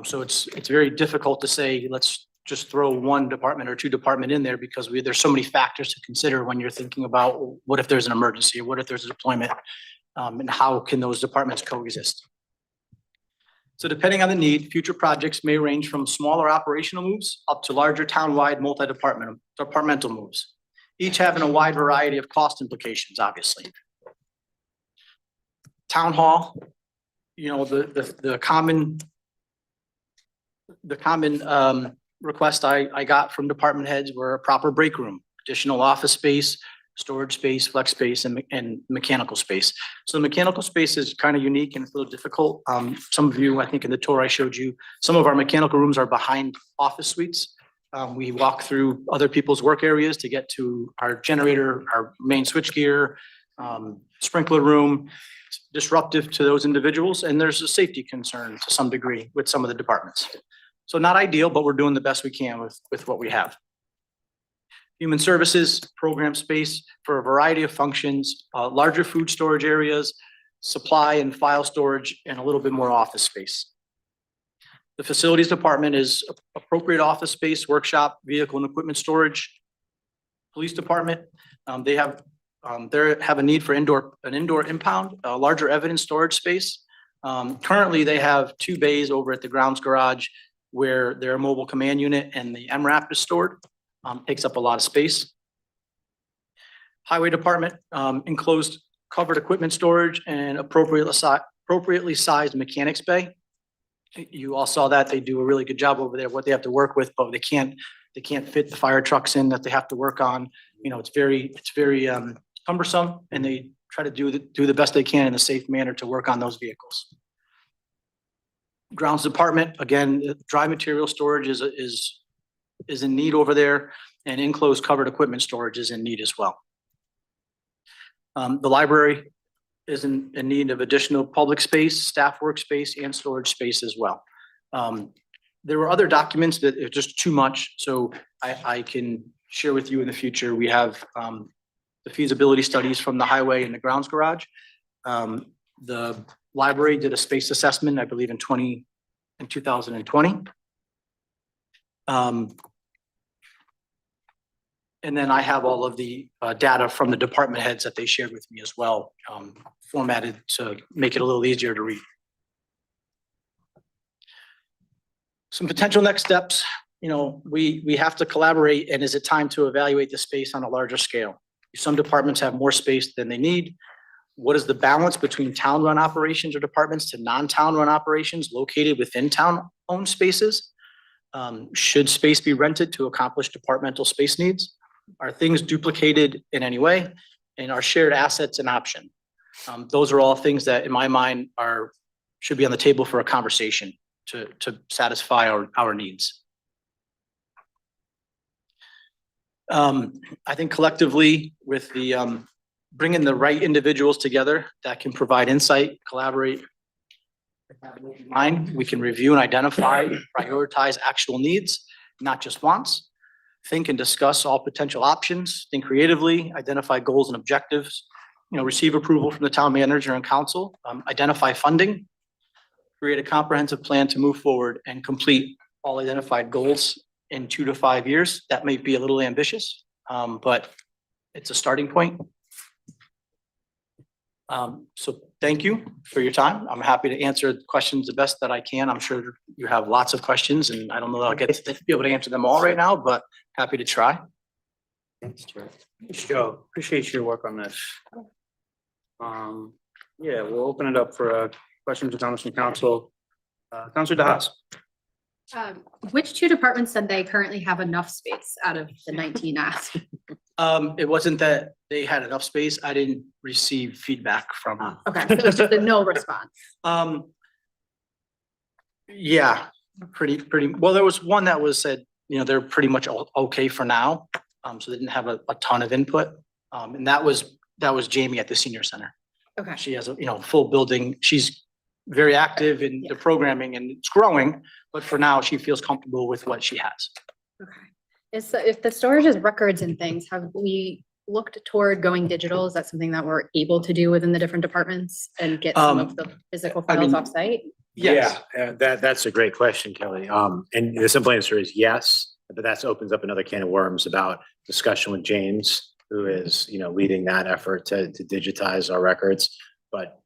So it's very difficult to say, let's just throw 1 department or 2 department in there, because there's so many factors to consider when you're thinking about what if there's an emergency, what if there's a deployment, and how can those departments coexist. So depending on the need, future projects may range from smaller operational moves up to larger townwide departmental moves, each having a wide variety of cost implications, obviously. Town hall, the common request I got from department heads were a proper break room, additional office space, storage space, flex space, and mechanical space. So the mechanical space is kind of unique and it's a little difficult. Some of you, I think in the tour I showed you, some of our mechanical rooms are behind office suites. We walk through other people's work areas to get to our generator, our main switchgear, sprinkler room. It's disruptive to those individuals, and there's a safety concern to some degree with some of the departments. So not ideal, but we're doing the best we can with what we have. Human services program space for a variety of functions, larger food storage areas, supply and file storage, and a little bit more office space. The facilities department is appropriate office space, workshop, vehicle and equipment storage. Police department, they have a need for an indoor impound, a larger evidence storage space. Currently, they have 2 bays over at the grounds garage where their mobile command unit and the MRAP is stored. Takes up a lot of space. Highway department, enclosed covered equipment storage and appropriately sized mechanics bay. You all saw that. They do a really good job over there, what they have to work with, but they can't fit the fire trucks in that they have to work on. You know, it's very cumbersome, and they try to do the best they can in a safe manner to work on those vehicles. Grounds department, again, dry material storage is in need over there, and enclosed covered equipment storage is in need as well. The library is in need of additional public space, staff workspace, and storage space as well. There were other documents that are just too much, so I can share with you in the future. We have the feasibility studies from the highway and the grounds garage. The library did a space assessment, I believe in 2020. And then I have all of the data from the department heads that they shared with me as well, formatted to make it a little easier to read. Some potential next steps, you know, we have to collaborate, and is it time to evaluate the space on a larger scale? Some departments have more space than they need. What is the balance between town-run operations or departments to non-town-run operations located within town-owned spaces? Should space be rented to accomplish departmental space needs? Are things duplicated in any way? And are shared assets an option? Those are all things that, in my mind, should be on the table for a conversation to satisfy our needs. I think collectively, with the bringing the right individuals together that can provide insight, collaborate, we can review and identify, prioritize actual needs, not just wants. Think and discuss all potential options, think creatively, identify goals and objectives, you know, receive approval from the town manager and council, identify funding, create a comprehensive plan to move forward and complete all identified goals in 2 to 5 years. That may be a little ambitious, but it's a starting point. So thank you for your time. I'm happy to answer questions the best that I can. I'm sure you have lots of questions, and I don't know that I'll get to be able to answer them all right now, but happy to try. Thanks, Joe. Thanks, Joe. Appreciate your work on this. Yeah, we'll open it up for questions to comments from council. Councilor DeHaas. Which 2 departments said they currently have enough space out of the 19 asked? It wasn't that they had enough space. I didn't receive feedback from. Okay, so it's just a no response. Yeah, pretty, well, there was one that was said, you know, they're pretty much okay for now. So they didn't have a ton of input. And that was Jamie at the senior center. Okay. She has a, you know, full building. She's very active in the programming and it's growing, but for now she feels comfortable with what she has. Okay. If the storage is records and things, have we looked toward going digital? Is that something that we're able to do within the different departments and get some of the physical files off site? Yes. Yeah, that's a great question, Kelly. And the simple answer is yes, but that opens up another can of worms about discussion with James, who is, you know, leading that effort to digitize our records. But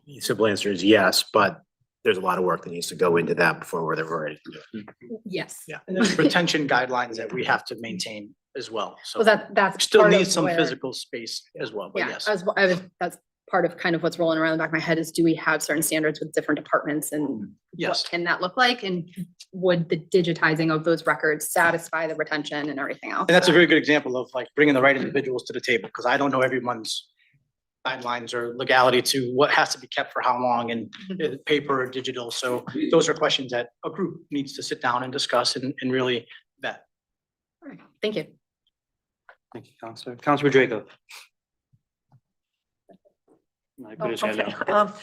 the simple answer is yes, but there's a lot of work that needs to go into that before we're ready to do it. Yes. Yeah. And there's retention guidelines that we have to maintain as well. So Well, that's still part of needs some where- physical space as well, but Yeah, yes. that's part of kind of what's rolling around the back of my head is, do we have certain standards with different departments and Yes. what can that look like? And would the digitizing of those records satisfy the retention and everything else? And that's a very good example of like bringing the right individuals to the table, because I don't know everyone's guidelines or legality to what has to be kept for how long and paper or digital. So those are questions that a group needs to sit down and discuss and really vet. All right, thank you. Thank you, Counselor Draco. I put his hand Okay, up.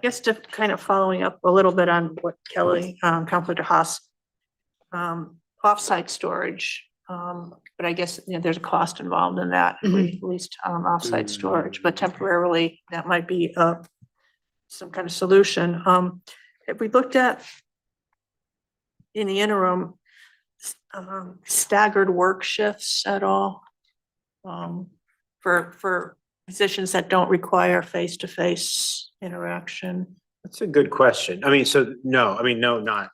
just to kind of following up a little bit on what Kelly, Counselor DeHaas, offsite storage, but I guess, you know, there's a cost involved in that, at least, offsite storage, but temporarily, that might be, some kind of solution. Have we looked at in the interim, staggered work shifts at all? For positions that don't require face-to-face interaction? That's a good question. I mean, so no, I mean, no, not.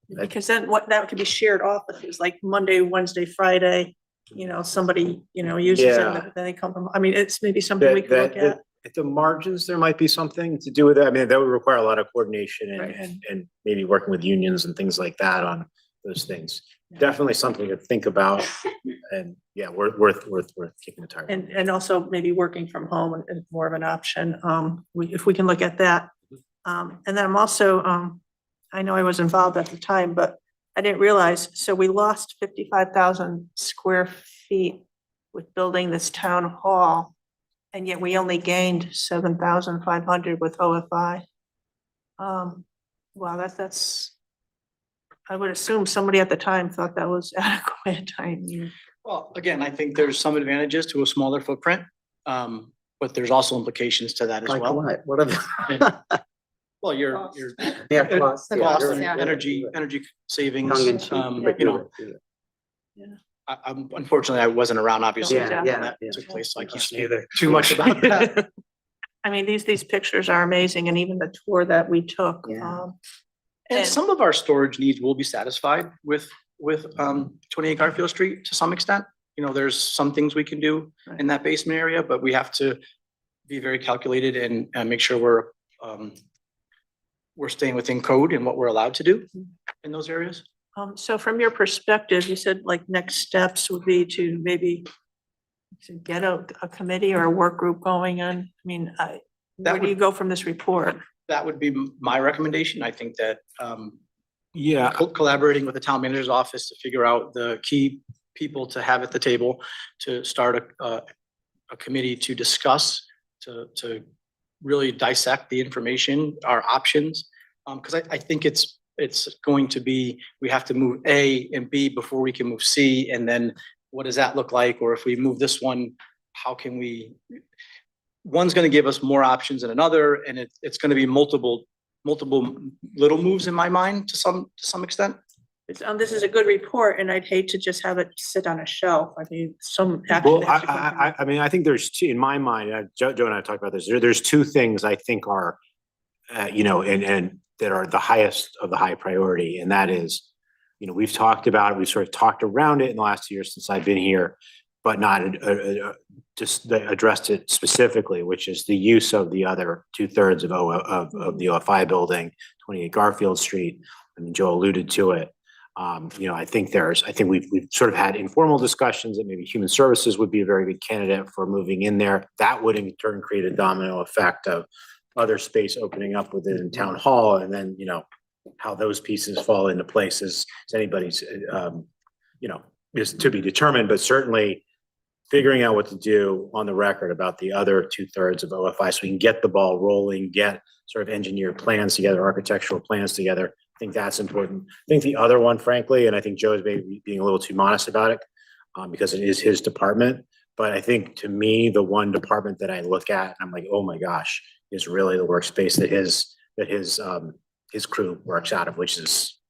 Because then what, that could be shared offices, like Monday, Wednesday, Friday, you know, somebody, you know, uses it, Yeah. then they come from, I mean, it's maybe something we could look at. At the margins, there might be something to do with that. I mean, that would require a lot of coordination and, Right. and maybe working with unions and things like that on those things. Definitely something to think about, and yeah, worth kicking the tire. And also maybe working from home is more of an option, if we can look at that. And then I'm also, I know I was involved at the time, but I didn't realize, so we lost 55,000 square feet with building this town hall, and yet we only gained 7,500 with OFI. Wow, that's, I would assume somebody at the time thought that was adequate. I mean, Well, again, I think there's some advantages to a smaller footprint, but there's also implications to that as Like well. what are the? Well, your Yeah, cost, The yeah, cost, you're- yeah. energy savings, Tongue in cheek. you know, unfortunately, I wasn't around, obviously. Yeah, when yeah, that yeah. took place, like you say too much about that. I mean, these pictures are amazing, and even the tour that we took. Yeah. And some of our storage needs will be satisfied with 28 Garfield Street to some extent. You know, there's some things we can do in that basement area, but we have to be very calculated and make sure we're staying within code and what we're allowed to do in those areas. So from your perspective, you said like next steps would be to maybe to get a committee or a work group going on. I mean, where do you go from this report? That would be my recommendation. I think that Yeah, collaborating with the town manager's office to figure out the key people to have at the table, to start a committee to discuss, to really dissect the information, our options. Because I think it's going to be, we have to move A and B before we can move C, and then what does that look like? Or if we move this one, how can we, one's gonna give us more options than another, and it's gonna be multiple little moves in my mind to some extent. This is a good report, and I'd hate to just have it sit on a shelf. I mean, some action. well, has to come from it. I mean, I think there's two, in my mind, Joe and I talked about this, there's two things I think are, you know, and that are the highest of the high priority, and that is, you know, we've talked about it, we've sort of talked around it in the last 2 years since I've been here, but not just addressed it specifically, which is the use of the other 2/3 of the OFI building, 28 Garfield Street. I mean, Joe alluded to it. You know, I think we've sort of had informal discussions that maybe Human Services would be a very good candidate for moving in there. That would in turn create a domino effect of other space opening up within town hall, and then, you know, how those pieces fall into place is anybody's, you know, is to be determined, but certainly figuring out what to do on the record about the other 2/3 of OFI, so we can get the ball rolling, get sort of engineered plans together, architectural plans together. I think that's important. I think the other one, frankly, and I think Joe is maybe being a little too modest about it, because it is his department. But I think, to me, the one department that I look at, and I'm like, oh my gosh, is really the workspace that his crew works out of, which is,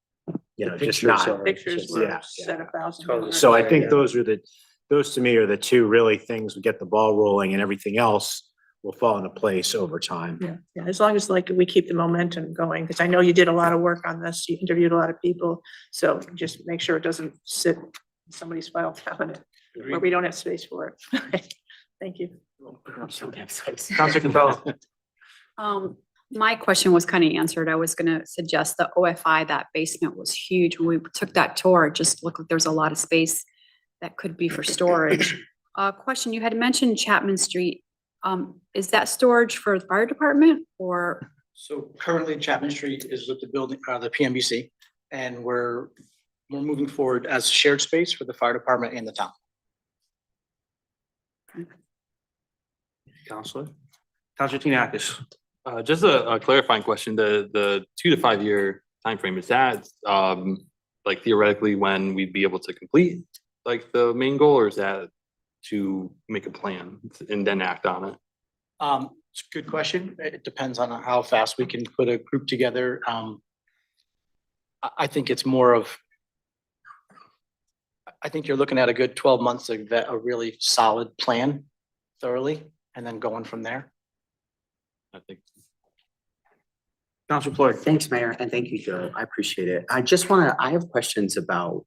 you know, just not. Pictures were Yeah, set 1,000. yeah. So I think those to me are the two really things, we get the ball rolling, and everything else will fall into place over time. Yeah, as long as like we keep the momentum going, because I know you did a lot of work on this, you interviewed a lot of people, so just make sure it doesn't sit in somebody's file cabinet where we don't have space for it. Thank you. Counselor Capella. My question was kind of answered. I was gonna suggest the OFI, that basement was huge. When we took that tour, it just looked like there's a lot of space that could be for storage. Question, you had mentioned Chapman Street. Is that storage for the fire department or? So currently Chapman Street is with the building, the PMBC, and we're moving forward as shared space for the fire department and the town. Counselor? Counselor Tinakis. Just a clarifying question, the 2 to 5 year timeframe, is that like theoretically when we'd be able to complete like the main goal, or is that to make a plan and then act on it? It's a good question. It depends on how fast we can put a group together. I think it's more of, I think you're looking at a good 12 months to vet a really solid plan thoroughly, and then going from there. I think. Counselor Floyd. Thanks, Mayor, and thank you, Joe. I appreciate it. I have questions about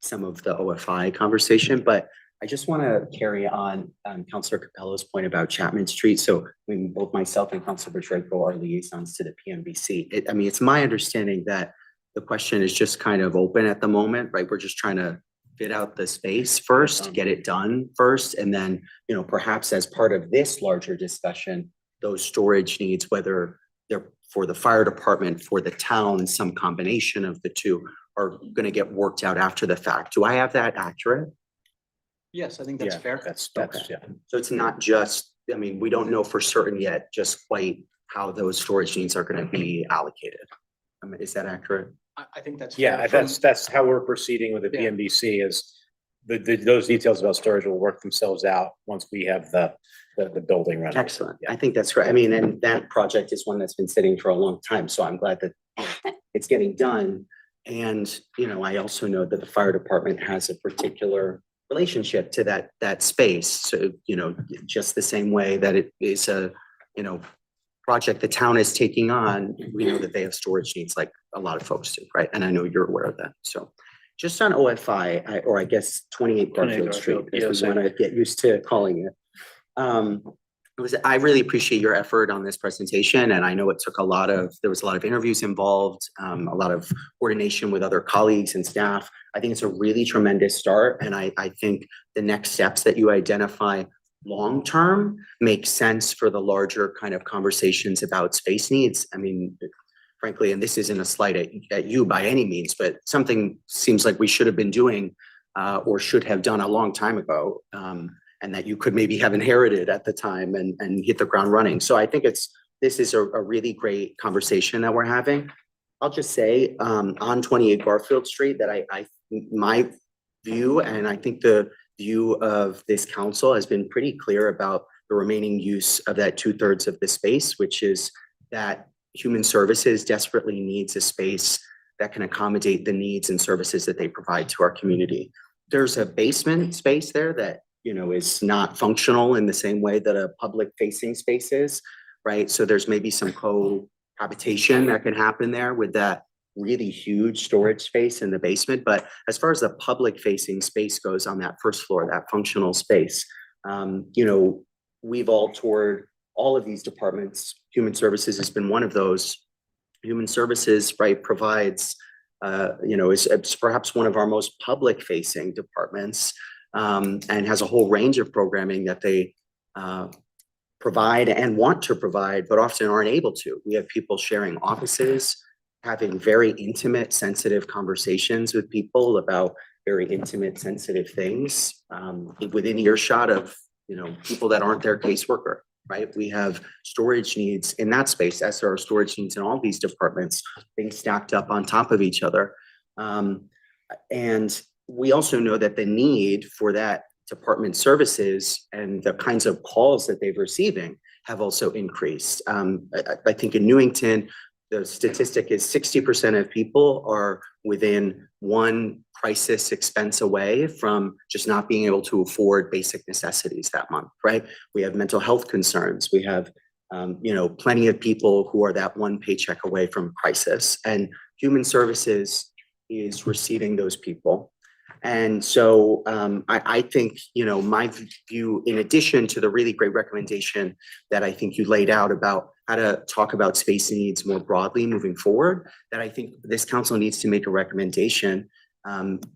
some of the OFI conversation, but I just want to carry on Counselor Capello's point about Chapman Street. So I mean, both myself and Counselor Bertrego are liaisons to the PMBC. It's my understanding that the question is just kind of open at the moment, right? We're just trying to fit out the space first, get it done first, and then, you know, perhaps as part of this larger discussion, those storage needs, whether they're for the fire department, for the town, some combination of the two, are going to get worked out after the fact. Do I have that accurate? Yes, I think that's fair. That's, yeah. So it's not just, I mean, we don't know for certain yet just quite how those storage needs are going to be allocated. I mean, is that accurate? I think that's. Yeah, fair. that's how we're proceeding with the Yeah. PMBC is those details about storage will work themselves out once we have the building running. Excellent. I think that's right. I mean, and that project is one that's been sitting for a long time, so I'm glad that it's getting done. And, you know, I also know that the fire department has a particular relationship to that space. So, you know, just the same way that it is a, you know, project the town is taking on, we know that they have storage needs like a lot of folks do, right? And I know you're aware of that. So just on OFI, or I guess 28 Garfield Street is the one I get used to calling it. I really appreciate your effort on this presentation, and I know it took there was a lot of interviews involved, a lot of coordination with other colleagues and staff. I think it's a really tremendous start, and I think the next steps that you identify long-term make sense for the larger kind of conversations about space needs. I mean, frankly, and this isn't a slight at you by any means, but something seems like we should have been doing or should have done a long time ago. And that you could maybe have inherited at the time and hit the ground running. So I think this is a really great conversation that we're having. I'll just say on 28 Garfield Street that my view, and I think the view of this council has been pretty clear about the remaining use of that 2/3 of the space, which is that human services desperately needs a space that can accommodate the needs and services that they provide to our community. There's a basement space there that, you know, is not functional in the same way that a public facing space is, right? So there's maybe some cohabitation that can happen there with that really huge storage space in the basement. But as far as the public facing space goes on that first floor, that functional space, you know, we've all toured all of these departments. Human Services has been one of those. Human Services, right, provides, you know, is perhaps one of our most public facing departments. And has a whole range of programming that they provide and want to provide, but often aren't able to. We have people sharing offices, having very intimate, sensitive conversations with people about very intimate, sensitive things within earshot of, you know, people that aren't their caseworker, right? We have storage needs in that space, as there are storage needs in all these departments, things stacked up on top of each other. And we also know that the need for that department services and the kinds of calls that they're receiving have also increased. I think in Newington, the statistic is 60% of people are within one crisis expense away from just not being able to afford basic necessities that month, right? We have mental health concerns. We have, you know, plenty of people who are that one paycheck away from crisis, and Human Services is receiving those people. And so I think, you know, my view, in addition to the really great recommendation that I think you laid out about how to talk about space needs more broadly moving forward, that I think this council needs to make a recommendation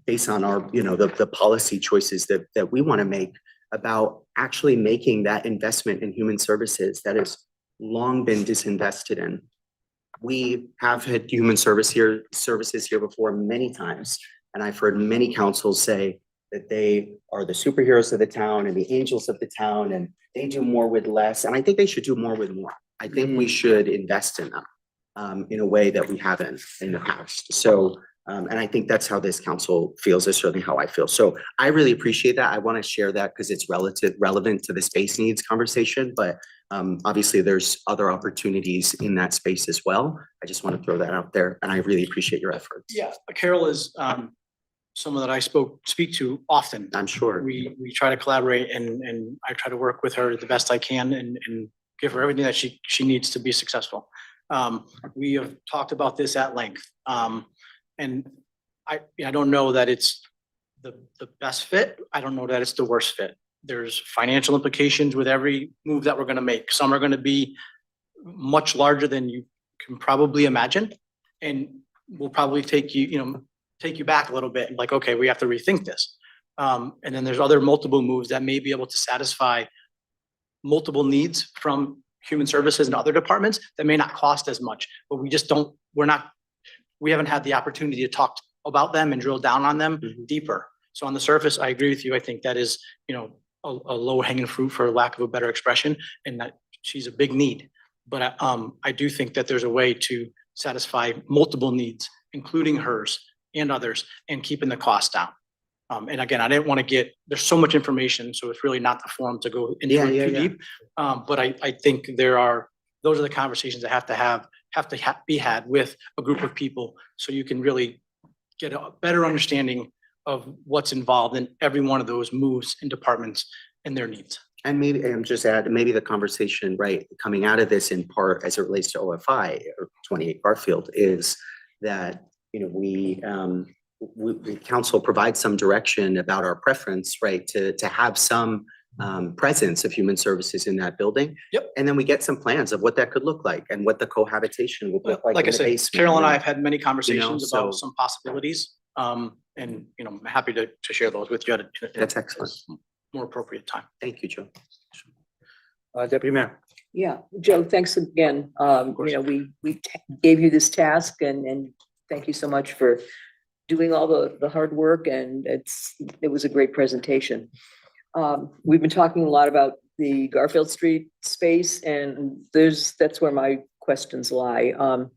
based on our, the policy choices that we want to make about actually making that investment in human services that has long been disinvested in. We have had services here before many times, and I've heard many councils say that they are the superheroes of the town and the angels of the town, and they do more with less. And I think they should do more with more. I think we should invest in them in a way that we haven't in the past. So, and I think that's how this council feels, is certainly how I feel. So I really appreciate that. I want to share that because it's relevant to the space needs conversation, but obviously there's other opportunities in that space as well. I just want to throw that out there, and I really appreciate your efforts. Yeah, Carol is someone that I speak to often. I'm sure. We try to collaborate, and I try to work with her the best I can and give her everything that she needs to be successful. We have talked about this at length. And I don't know that it's the best fit. I don't know that it's the worst fit. There's financial implications with every move that we're going to make. Some are going to be much larger than you can probably imagine, and will probably take you back a little bit. Like, okay, we have to rethink this. And then there's other multiple moves that may be able to satisfy multiple needs from human services and other departments that may not cost as much, but we haven't had the opportunity to talk about them and drill down on them deeper. So on the surface, I agree with you. I think that is, a low hanging fruit, for lack of a better expression, and that she's a big need. But I do think that there's a way to satisfy multiple needs, including hers and others, and keeping the cost down. And again, I didn't want to there's so much information, so it's really not the forum to go into it too deep. But I think those are the conversations that have to be had with a group of people, so you can really get a better understanding of what's involved in every one of those moves in departments and their needs. And maybe, I'm just add, maybe the conversation, right, coming out of this in part as it relates to OFI or 28 Garfield is that, we council provides some direction about our preference, right, to have some presence of human services in that building. Yep. And then we get some plans of what that could look like and what the cohabitation would look like. Like I in the said, basement. Carol and I have had many conversations so- about some possibilities. And, I'm happy to share those with you at That's excellent. more appropriate time. Thank you, Joe. Deputy Mayor. Yeah, Joe, thanks again. We gave you this task, and thank you so much for doing all the hard work, and it was a great presentation. We've been talking a lot about the Garfield Street space, and that's where my questions lie. Can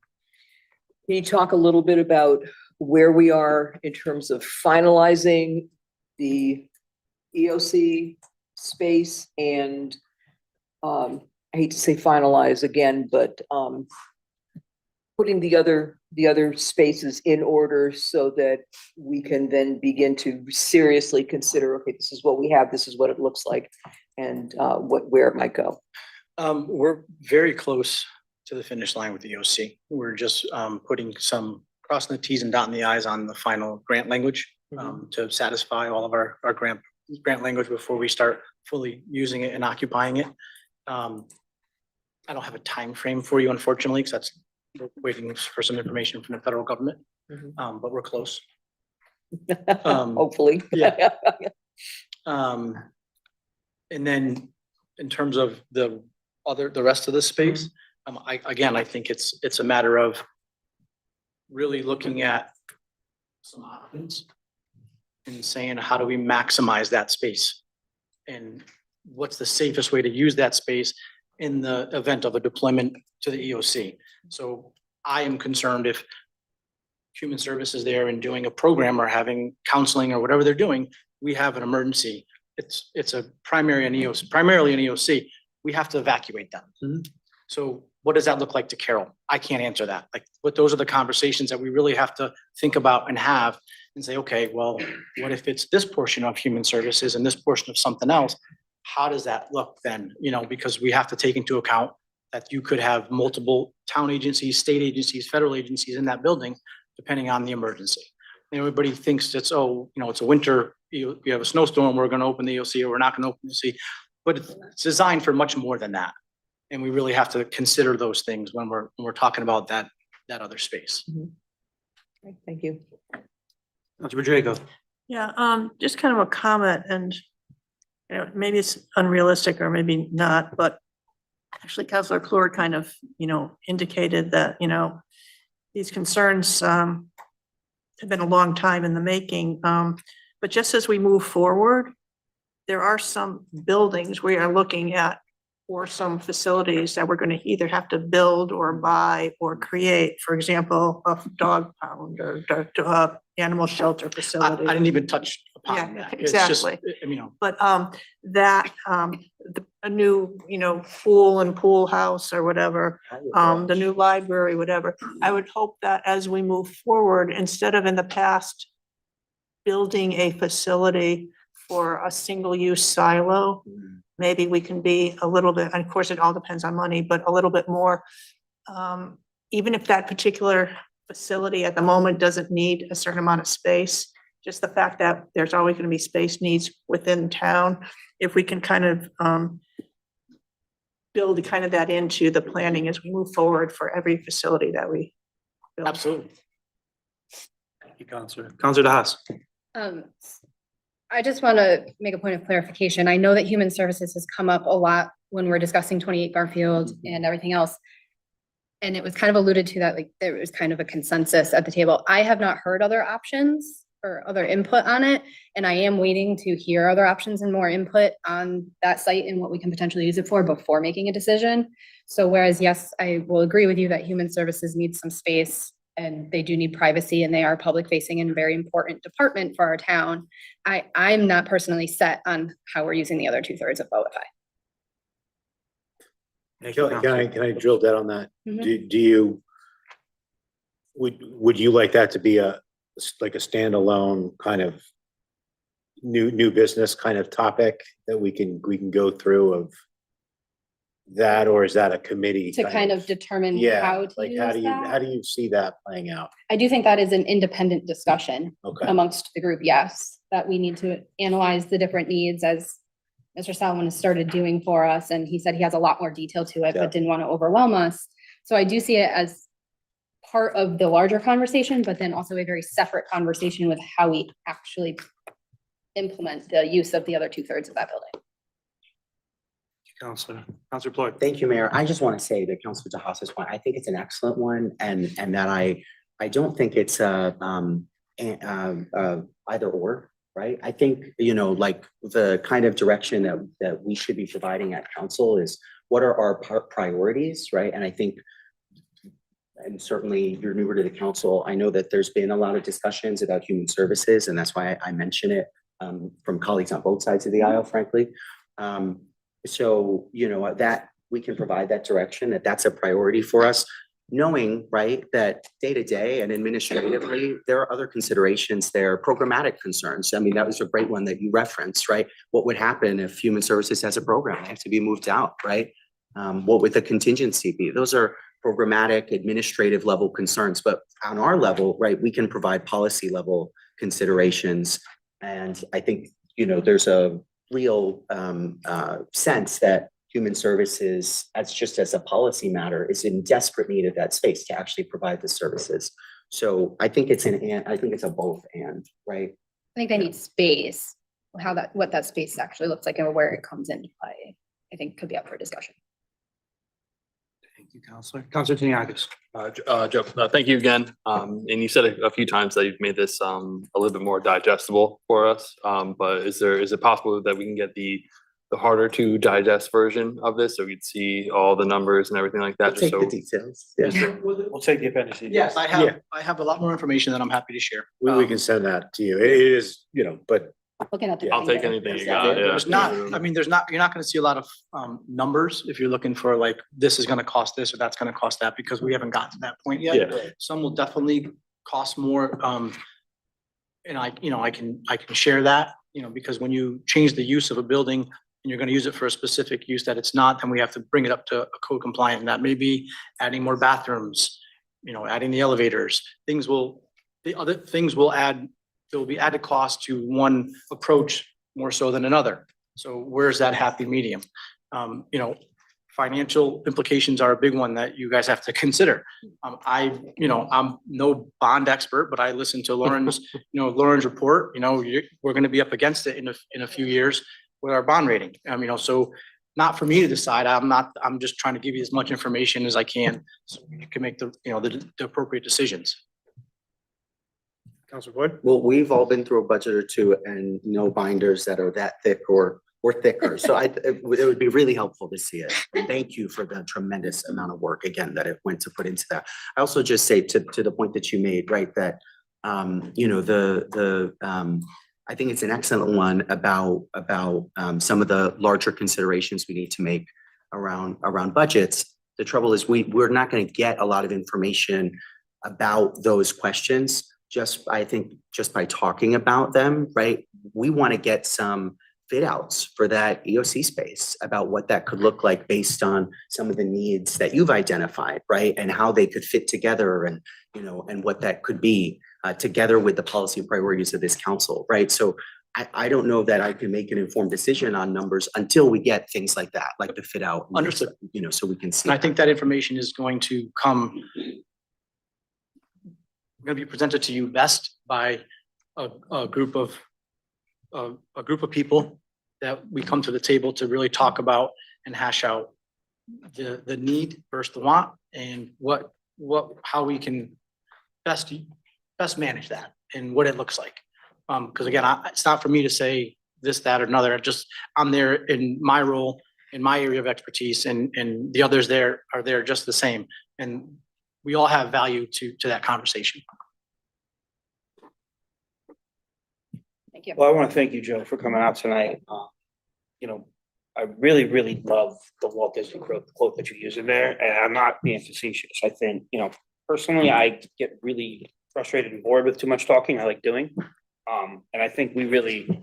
you talk a little bit about where we are in terms of finalizing the EOC space and I hate to say finalize again, but putting the other spaces in order so that we can then begin to seriously consider, okay, this is what we have, this is what it looks like, and where it might go. We're very close to the finish line with the EOC. We're just crossing the Ts and dotting the Is on the final grant language to satisfy all of our grant language before we start fully using it and occupying it. I don't have a time frame for you, unfortunately, because we're waiting for some information from the federal government, but we're close. Hopefully. Yeah. And then in terms of the rest of the space, I think it's a matter of really looking at some options and saying, how do we maximize that space? And what's the safest way to use that space in the event of a deployment to the EOC? So I am concerned if human services there and doing a program or having counseling or whatever they're doing, we have an emergency. It's a primarily an EOC. We have to evacuate them. So what does that look like to Carol? I can't answer that. But those are the conversations that we really have to think about and have and say, okay, well, what if it's this portion of human services and this portion of something else? How does that look then? Because we have to take into account that you could have multiple town agencies, state agencies, federal agencies in that building, depending on the emergency. And everybody thinks it's a winter, you have a snowstorm, we're going to open the EOC or we're not going to open the EOC, but it's designed for much more than that. And we really have to consider those things when we're talking about that other space. Thank you. Councilor Draco. Yeah, just kind of a comment and, you know, maybe it's unrealistic or maybe not, but actually Councilor Clure kind of, you know, indicated that, you know, these concerns, have been a long time in the making. But just as we move forward, there are some buildings we are looking at or some facilities that we're gonna either have to build or buy or create, for example, a dog pound or animal shelter I facility. didn't even touch Yeah, upon that. It's just, exactly. you know, But a new, you know, pool and pool house or whatever, the new library, whatever. I would hope that as we move forward, instead of in the past building a facility for a single-use silo, maybe we can be a little bit, and of course, it all depends on money, but a little bit more. Even if that particular facility at the moment doesn't need a certain amount of space, just the fact that there's always gonna be space needs within town, if we can kind of build kind of that into the planning as we move forward for every facility that we build. absolutely. Thank you, Counselor. Counselor DeHaas. I just want to make a point of clarification. I know that human services has come up a lot when we're discussing 28 Garfield and everything else. And it was kind of alluded to that, like, there was kind of a consensus at the table. I have not heard other options or other input on it. And I am waiting to hear other options and more input on that site and what we can potentially use it for before making a decision. So whereas, yes, I will agree with you that human services needs some space and they do need privacy and they are public facing and very important department for our town. I'm not personally set on how we're using the other 2/3 of OFI. Can I drill down on that? Mhm. Do you, would you like that to be like a standalone kind of new business kind of topic that we can go through of that, or is that a committee? To kind of determine Yeah, how to like use how that. do you see that playing out? I do think that is an independent discussion Okay. amongst the group, yes, that we need to analyze the different needs as Mr. Salomon has started doing for us, and he said he has a lot more detail to it, Yeah. but didn't want to overwhelm us. So I do see it as part of the larger conversation, but then also a very separate conversation with how we actually implement the use of the other 2/3 of that building. Counselor Floyd. Thank you, Mayor. I just want to say that Councilor DeHaas's point, I think it's an excellent one, and that I don't think it's either or, right? I think, you know, like the kind of direction that we should be providing at council is what are our priorities, right? And I think, and certainly you're newer to the council, I know that there's been a lot of discussions about human services, and that's why I mention it from colleagues on both sides of the aisle, frankly. So, you know, that we can provide that direction, that's a priority for us, knowing, right, that day to day and administratively, there are other considerations there, programmatic concerns. I mean, that was a great one that you referenced, right? What would happen if human services has a program? They have to be moved out, right? What would the contingency be? Those are programmatic, administrative level concerns, but on our level, right, we can provide policy level considerations. And I think, you know, there's a real sense that human services, as a policy matter, is in desperate need of that space to actually provide the services. So I think it's a both and, right? I think they need space, what that space actually looks like and where it comes into play, I think could be up for discussion. Thank you, Counselor. Counselor Tiniakis. Joe, thank you again. And you said a few times that you've made this a little bit more digestible for us. But is it possible that we can get the harder to digest version of this so we could see all the numbers and everything like that? Take the details. Yeah. We'll take the appendices. Yes, I have a lot more information that I'm happy to share. We can send that to you. It is, you know, but Looking at the. I'll take anything you got. Yeah. There's not, I mean, you're not gonna see a lot of numbers if you're looking for like, this is gonna cost this or that's gonna cost that, because we haven't gotten to that point yet. Yeah. Some will definitely cost more. And I can share that, you know, because when you change the use of a building and you're gonna use it for a specific use that it's not, then we have to bring it up to a code compliant, and that may be adding more bathrooms, you know, adding the elevators. The other things will add. There will be added cost to one approach more so than another. So where's that happy medium? You know, financial implications are a big one that you guys have to consider. I'm no bond expert, but I listened to Lauren's report, we're gonna be up against it in a few years with our bond rating. So not for me to decide. I'm just trying to give you as much information as I can so you can make the appropriate decisions. Council Boyd? Well, we've all been through a budget or two and no binders that are that thick or thicker. So it would be really helpful to see it. Thank you for the tremendous amount of work again that it went to put into that. I also just say to the point that you made, right, that I think it's an excellent one about some of the larger considerations we need to make around budgets. The trouble is we're not going to get a lot of information about those questions I think just by talking about them, right? We want to get some fit outs for that EOC space about what that could look like based on some of the needs that you've identified, right? And how they could fit together and, and what that could be together with the policy priorities of this council, right? So I don't know that I can make an informed decision on numbers until we get things like that, like the fit out. Understood. So we can see. And I think that information is going to be presented to you best by a group of people that we come to the table to really talk about and hash out the need versus the want and how we can best manage that and what it looks like. Because again, it's not for me to say this, that, or another. I'm there in my role, in my area of expertise, and the others there are there just the same. And we all have value to that conversation. Thank you. Well, I want to thank you, Joe, for coming out tonight. I really, really love the Walt Disney quote that you use in there, and I'm not being facetious. I think, personally, I get really frustrated and bored with too much talking. I like doing. And I think we really,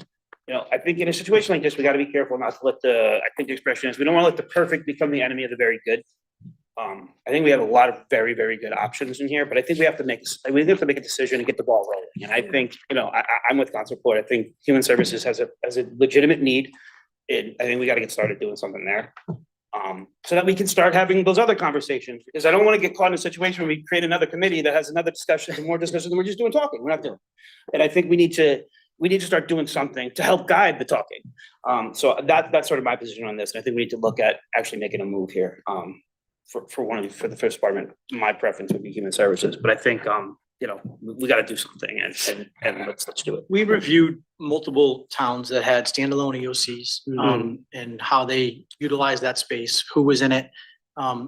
I think in a situation like this, we got to be careful not to let I think the expression is, we don't want to let the perfect become the enemy of the very good. I think we have a lot of very, very good options in here, but I think we have to make a decision and get the ball rolling. And I think, I'm with Council Floyd. I think Human Services has a legitimate need. And I think we got to get started doing something there. So that we can start having those other conversations, because I don't want to get caught in a situation where we create another committee that has another discussion and more discussion, and we're just doing talking. We're not doing. And I think we need to start doing something to help guide the talking. So that's sort of my position on this. And I think we need to look at actually making a move here. For the first department, my preference would be Human Services, but I think we got to do something and let's do it. We reviewed multiple towns that had standalone EOCs, and how they utilize that space, who was in it. We're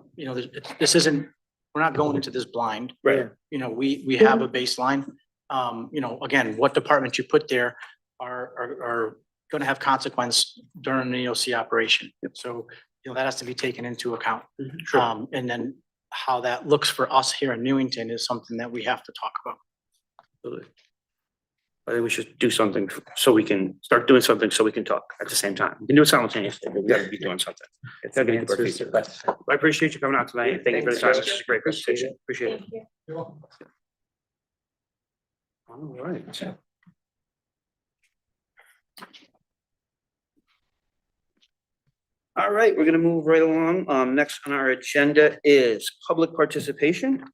not going into this blind. Right. We have a baseline. Again, what departments you put there are going to have consequence during the EOC operation. So, that has to be taken into account. Sure. And then how that looks for us here in Newington is something that we have to talk about. Absolutely. I think we should do something so we can start doing something so we can talk at the same time. We can do it simultaneously, but we gotta be doing something. I appreciate you coming out tonight. Thank you for the time. This is a great presentation. Appreciate it. All right. All right, we're gonna move right along. Next on our agenda is public participation.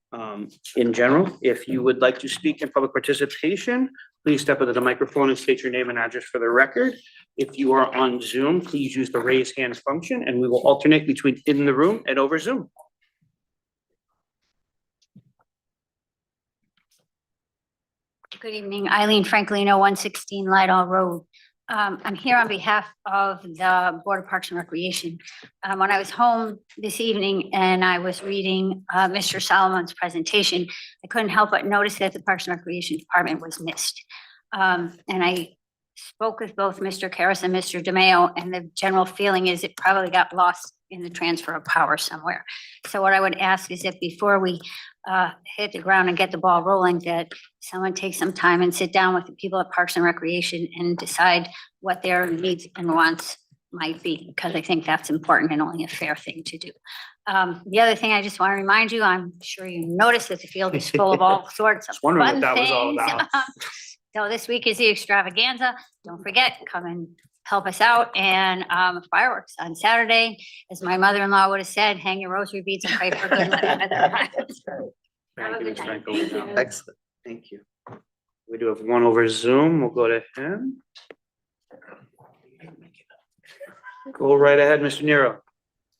In general, if you would like to speak in public participation, please step up to the microphone and state your name and address for the record. If you are on Zoom, please use the raise hand function and we will alternate between in the room and over Zoom. Good evening, Eileen Franklino, 116 Lightown Road. I'm here on behalf of the Board of Parks and Recreation. When I was home this evening and I was reading Mr. Solomon's presentation, I couldn't help but notice that the Parks and Recreation Department was missed. And I spoke with both Mr. Karras and Mr. DeMayo, and the general feeling is it probably got lost in the transfer of power somewhere. So what I would ask is that before we hit the ground and get the ball rolling, that someone take some time and sit down with the people at Parks and Recreation and decide what their needs and wants might be, because I think that's important and only a fair thing to do. The other thing I just want to remind you, I'm sure you noticed that the field is full of all sorts of fun things. So this week is the extravaganza. Don't forget, come and help us out. And fireworks on Saturday, as my mother-in-law would have said, hang your rosary beads and pray for good luck. Have a good night. Thank you. Excellent, thank you. We do have one over Zoom, we'll go to him. Go right ahead, Mr. Nero.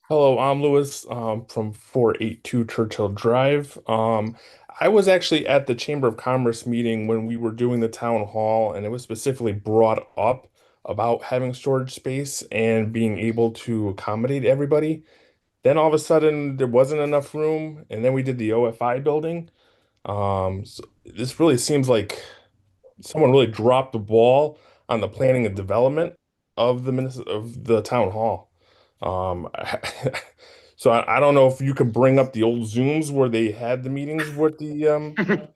Hello, I'm Louis from 482 Churchill Drive. I was actually at the Chamber of Commerce meeting when we were doing the town hall, and it was specifically brought up about having storage space and being able to accommodate everybody. Then all of a sudden, there wasn't enough room, and then we did the OFI building. So this really seems like someone really dropped the ball on the planning and development of the town hall. Um, so I don't know if you could bring up the old Zooms where they had the meetings with the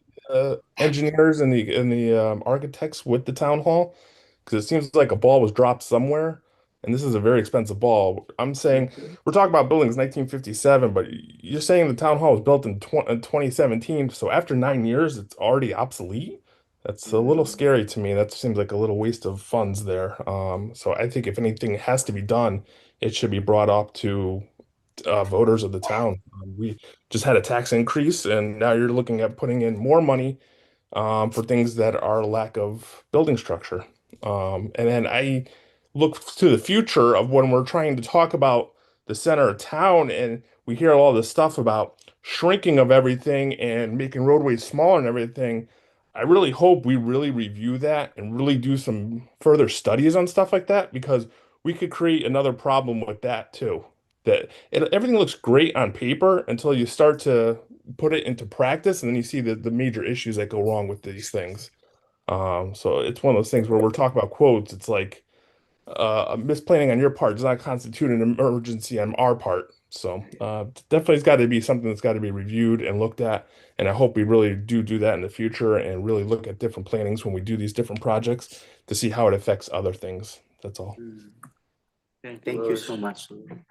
engineers and the architects with the town hall, because it seems like a ball was dropped somewhere, and this is a very expensive ball. I'm saying we're talking about buildings 1957, but you're saying the town hall was built in 2017, so after 9 years, it's already obsolete. That's a little scary to me. That seems like a little waste of funds there. So I think if anything has to be done, it should be brought up to voters of the town. We just had a tax increase, and now you're looking at putting in more money for things that are lack of building structure. And then I look to the future of when we're trying to talk about the center of town, and we hear all this stuff about shrinking of everything and making roadways smaller and everything. I really hope we really review that and really do some further studies on stuff like that, because we could create another problem with that too. Everything looks great on paper until you start to put it into practice, and then you see the major issues that go wrong with these things. So it's one of those things where we're talking about quotes. It's like a misplanning on your part does not constitute an emergency on our part. So definitely it's got to be something that's got to be reviewed and looked at. And I hope we really do that in the future and really look at different plannings when we do these different projects to see how it affects other things. That's all. Okay, thank you so much. Come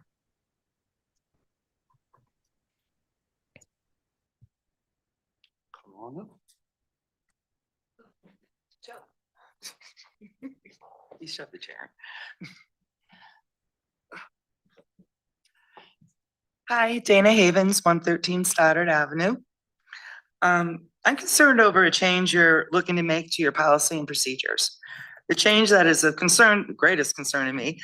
on up. You shut the chair. Hi, Dana Havens, 113 Stoddard Avenue. I'm concerned over a change you're looking to make to your policy and procedures. The change that is of concern, the greatest concern to me,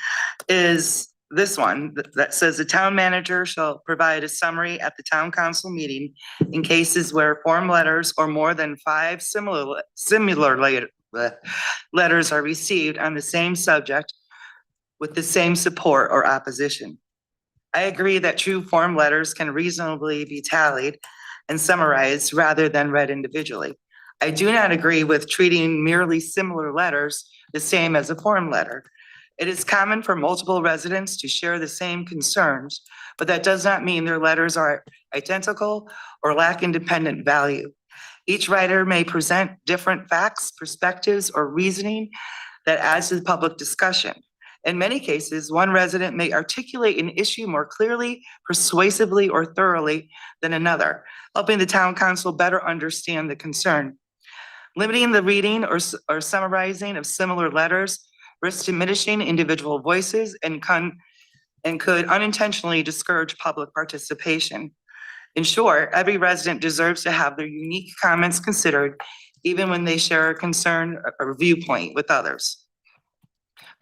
is this one that says the town manager shall provide a summary at the town council meeting in cases where form letters or more than 5 similar letters are received on the same subject with the same support or opposition. I agree that true form letters can reasonably be tallied and summarized rather than read individually. I do not agree with treating merely similar letters the same as a form letter. It is common for multiple residents to share the same concerns, but that does not mean their letters are identical or lack independent value. Each writer may present different facts, perspectives, or reasoning that adds to the public discussion. In many cases, one resident may articulate an issue more clearly, persuasively, or thoroughly than another, helping the town council better understand the concern. Limiting the reading or summarizing of similar letters risks diminishing individual voices and could unintentionally discourage public participation. In short, every resident deserves to have their unique comments considered, even when they share a concern or viewpoint with others.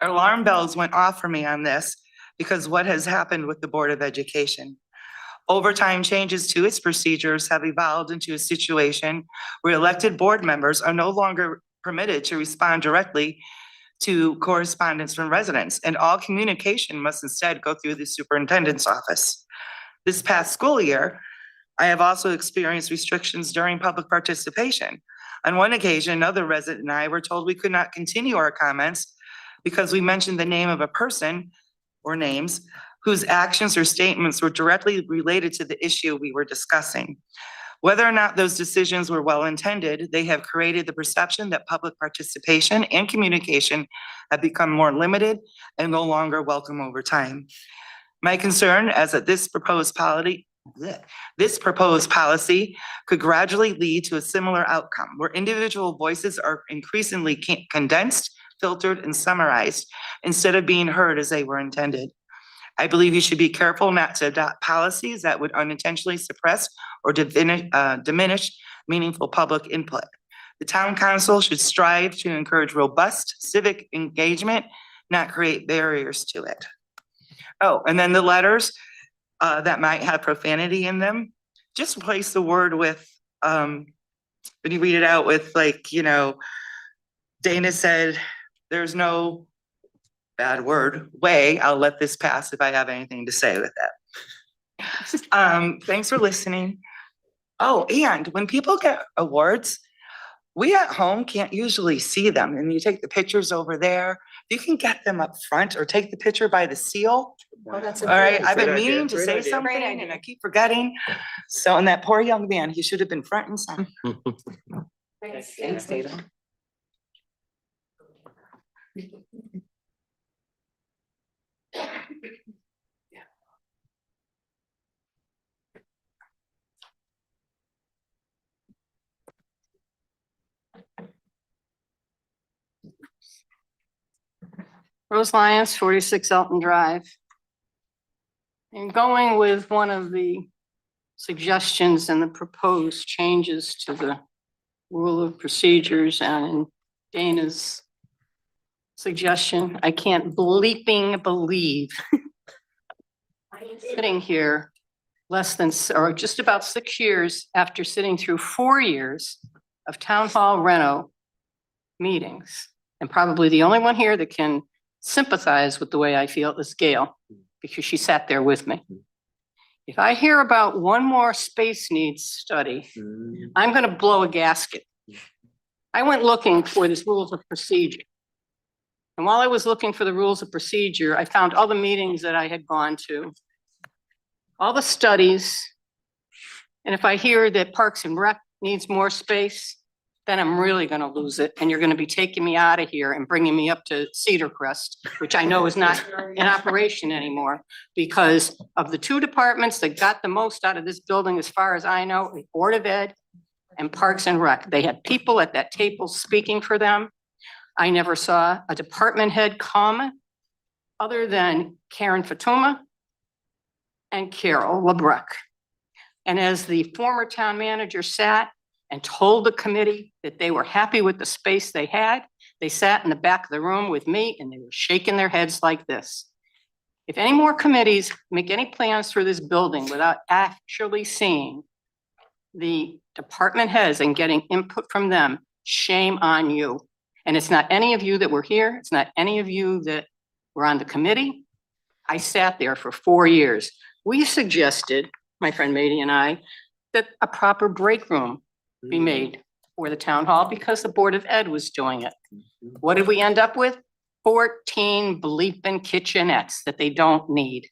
Alarm bells went off for me on this because what has happened with the Board of Education. Over time, changes to its procedures have evolved into a situation where elected board members are no longer permitted to respond directly to correspondence from residents, and all communication must instead go through the superintendent's office. This past school year, I have also experienced restrictions during public participation. On one occasion, another resident and I were told we could not continue our comments because we mentioned the name of a person or names whose actions or statements were directly related to the issue we were discussing. Whether or not those decisions were well-intended, they have created the perception that public participation and communication have become more limited and no longer welcome over time. My concern is that this proposed policy could gradually lead to a similar outcome where individual voices are increasingly condensed, filtered, and summarized instead of being heard as they were intended. I believe you should be careful not to adopt policies that would unintentionally suppress or diminish meaningful public input. The town council should strive to encourage robust civic engagement, not create barriers to it. Oh, and then the letters that might have profanity in them, just replace the word with, when you read it out with like, you know, Dana said, there's no bad word, way, I'll let this pass if I have anything to say with that. Thanks for listening. Oh, and when people get awards, we at home can't usually see them, and you take the pictures over there. You can get them up front or take the picture by the seal. Oh, that's All right, I've been Great idea. meaning to Great say idea. something Great and idea. I keep forgetting. So, and that poor young man, he should have been front and center. Thanks, Dana. Rose Lyons, 46 Elton Drive. And going with one of the suggestions and the proposed changes to the rule of procedures and in Dana's suggestion, I can't bleeping believe I'm sitting here less than, or just about 6 years after sitting through 4 years of town hall reno meetings. And probably the only one here that can sympathize with the way I feel is Gail, because she sat there with me. If I hear about one more space needs study, I'm gonna blow a gasket. I went looking for this rules of procedure. And while I was looking for the rules of procedure, I found all the meetings that I had gone to, all the studies. And if I hear that Parks and Rec needs more space, then I'm really gonna lose it, and you're gonna be taking me out of here and bringing me up to Cedar Crest, which I know is not in operation anymore, because of the two departments that got the most out of this building, as far as I know, the Board of Ed and Parks and Rec. They had people at that table speaking for them. I never saw a department head come other than Karen Fatuma and Carol LeBrecq. And as the former town manager sat and told the committee that they were happy with the space they had, they sat in the back of the room with me and they were shaking their heads like this. If any more committees make any plans for this building without actually seeing the department heads and getting input from them, shame on you. And it's not any of you that were here. It's not any of you that were on the committee. I sat there for 4 years. We suggested, my friend Mady and I, that a proper break room be made for the town hall because the Board of Ed was doing it. What did we end up with? 14 bleeping kitchenettes that they don't need.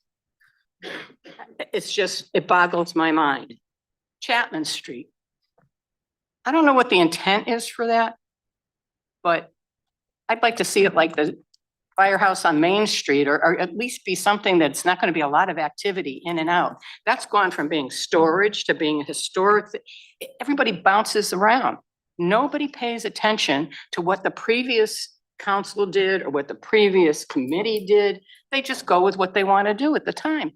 It's just, it boggles my mind. Chapman Street. I don't know what the intent is for that, but I'd like to see it like the firehouse on Main Street, or at least be something that's not gonna be a lot of activity in and out. That's gone from being storage to being a historic. Everybody bounces around. Nobody pays attention to what the previous council did or what the previous committee did. They just go with what they want to do at the time.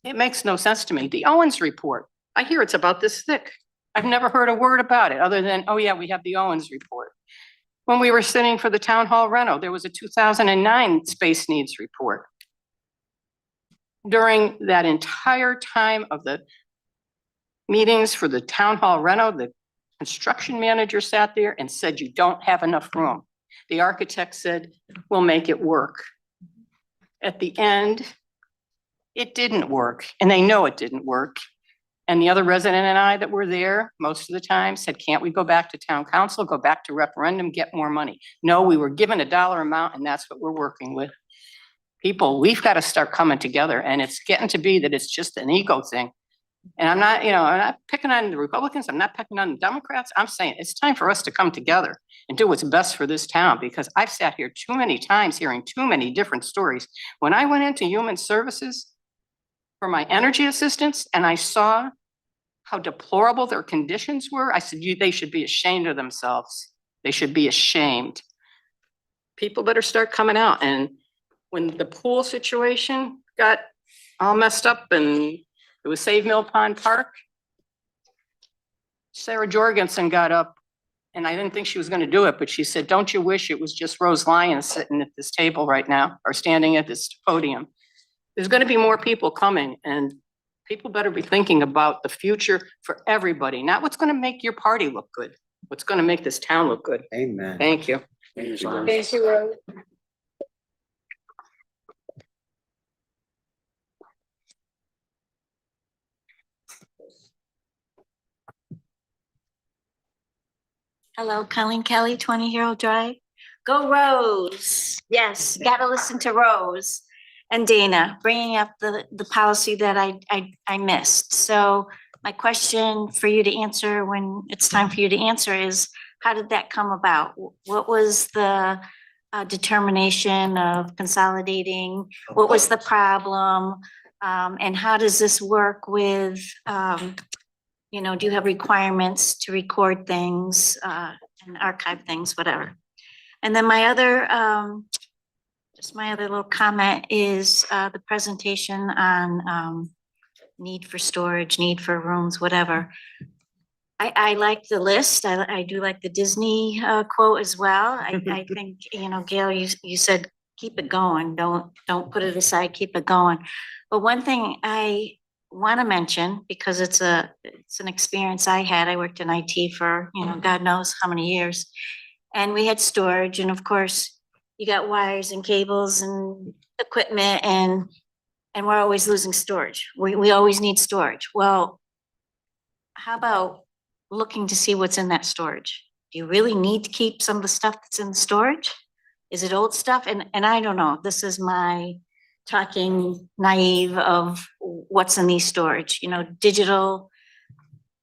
It makes no sense to me. The Owens report, I hear it's about this thick. I've never heard a word about it other than, oh yeah, we have the Owens report. When we were sitting for the town hall reno, there was a 2009 space needs report. During that entire time of the meetings for the town hall reno, the construction manager sat there and said, you don't have enough room. The architect said, we'll make it work. At the end, it didn't work, and they know it didn't work. And the other resident and I that were there most of the time said, can't we go back to town council, go back to referendum, get more money? No, we were given a dollar amount and that's what we're working with. People, we've got to start coming together, and it's getting to be that it's just an ego thing. And I'm not, I'm not picking on the Republicans. I'm not picking on the Democrats. I'm saying it's time for us to come together and do what's best for this town, because I've sat here too many times hearing too many different stories. When I went into human services for my energy assistance and I saw how deplorable their conditions were, I said, they should be ashamed of themselves. They should be ashamed. People better start coming out. And when the pool situation got all messed up and it was Save Mill Pond Park, Sarah Jorgensen got up, and I didn't think she was gonna do it, but she said, don't you wish it was just Rose Lyons sitting at this table right now or standing at this podium? There's gonna be more people coming, and people better be thinking about the future for everybody, not what's gonna make your party look good, what's gonna make this town look good. Amen. Thank you. Thank you, Rose. Hello, Colleen Kelly, 20 Hero Drive. Go Rose. Yes, gotta listen to Rose and Dana, bringing up the policy that I missed. So my question for you to answer when it's time for you to answer is, how did that come about? What was the determination of consolidating? What was the problem? And how does this work with, you know, do you have requirements to record things and archive things, whatever? And then my other, just my other little comment is the presentation on need for storage, need for rooms, whatever. I like the list. I do like the Disney quote as well. I think, you know, Gail, you said, keep it going. Don't put it aside, keep it going. But one thing I want to mention, because it's an experience I had. I worked in IT for, you know, God knows how many years. And we had storage, and of course, you got wires and cables and equipment, and we're always losing storage. We always need storage. Well, how about looking to see what's in that storage? Do you really need to keep some of the stuff that's in the storage? Is it old stuff? And I don't know. This is my talking naive of what's in these storage, you know, digital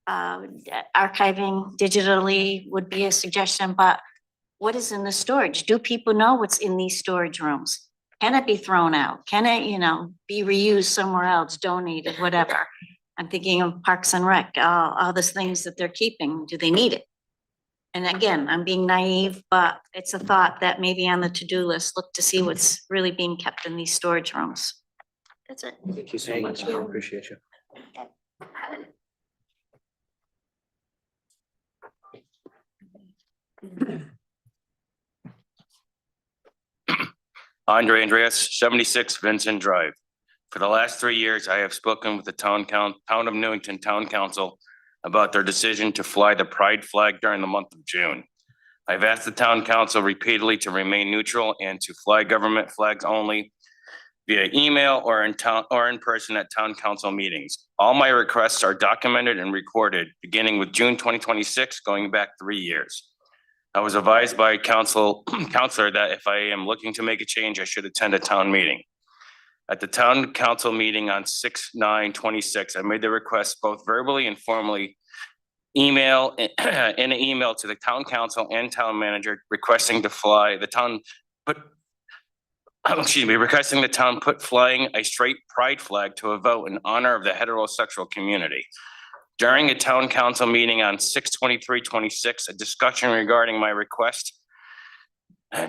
archiving digitally would be a suggestion, but what is in the storage? Do people know what's in these storage rooms? Can it be thrown out? Can it, you know, be reused somewhere else, donated, whatever? I'm thinking of Parks and Rec, all these things that they're keeping. Do they need it? And again, I'm being naive, but it's a thought that maybe on the to-do list, look to see what's really being kept in these storage rooms. That's it. Thank you so much. I appreciate you. Andre Andreas, 76 Vincent Drive. For the last 3 years, I have spoken with the Town of Newington Town Council about their decision to fly the pride flag during the month of June. I've asked the Town Council repeatedly to remain neutral and to fly government flags only via email or in person at Town Council meetings. All my requests are documented and recorded, beginning with June 2026, going back 3 years. I was advised by counselor that if I am looking to make a change, I should attend a town meeting. At the town council meeting on 6/9/26, I made the request both verbally and formally in an email to the town council and town manager requesting to fly the town requesting the town put flying a straight pride flag to a vote in honor of the heterosexual community. During a town council meeting on 6/23/26, a discussion regarding my request, a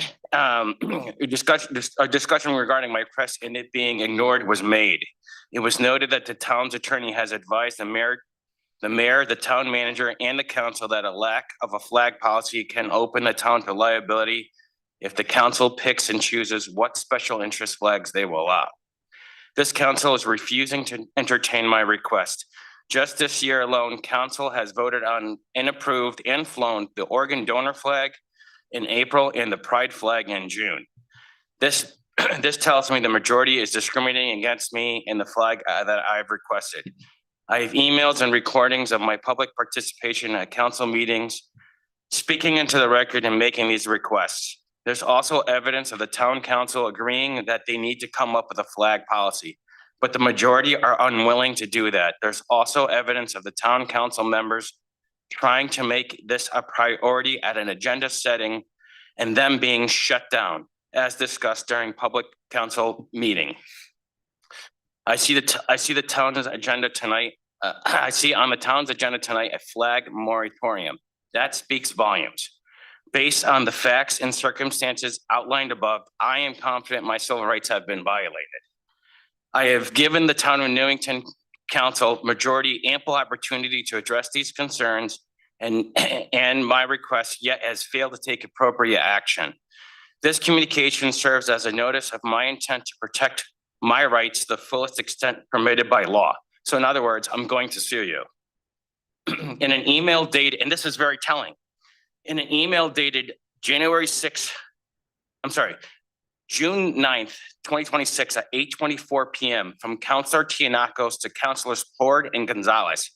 discussion regarding my request and it being ignored was made. It was noted that the town's attorney has advised the mayor, the town manager, and the council that a lack of a flag policy can open the town to liability if the council picks and chooses what special interest flags they will allow. This council is refusing to entertain my request. Just this year alone, council has voted on and approved and flown the Oregon donor flag in April and the pride flag in June. This tells me the majority is discriminating against me and the flag that I've requested. I have emails and recordings of my public participation at council meetings, speaking into the record and making these requests. There's also evidence of the town council agreeing that they need to come up with a flag policy, but the majority are unwilling to do that. There's also evidence of the town council members trying to make this a priority at an agenda setting and them being shut down, as discussed during public council meeting. I see the town's agenda tonight. I see on the town's agenda tonight a flag moratorium. That speaks volumes. Based on the facts and circumstances outlined above, I am confident my civil rights have been violated. I have given the town of Newington Council majority ample opportunity to address these concerns and my request yet has failed to take appropriate action. This communication serves as a notice of my intent to protect my rights to the fullest extent permitted by law. So in other words, I'm going to sue you. In an email dated, and this is very telling, in an email dated June 9th, 2026 at 8:24 PM from Councilor Tianakos to Councilors Ford and Gonzalez.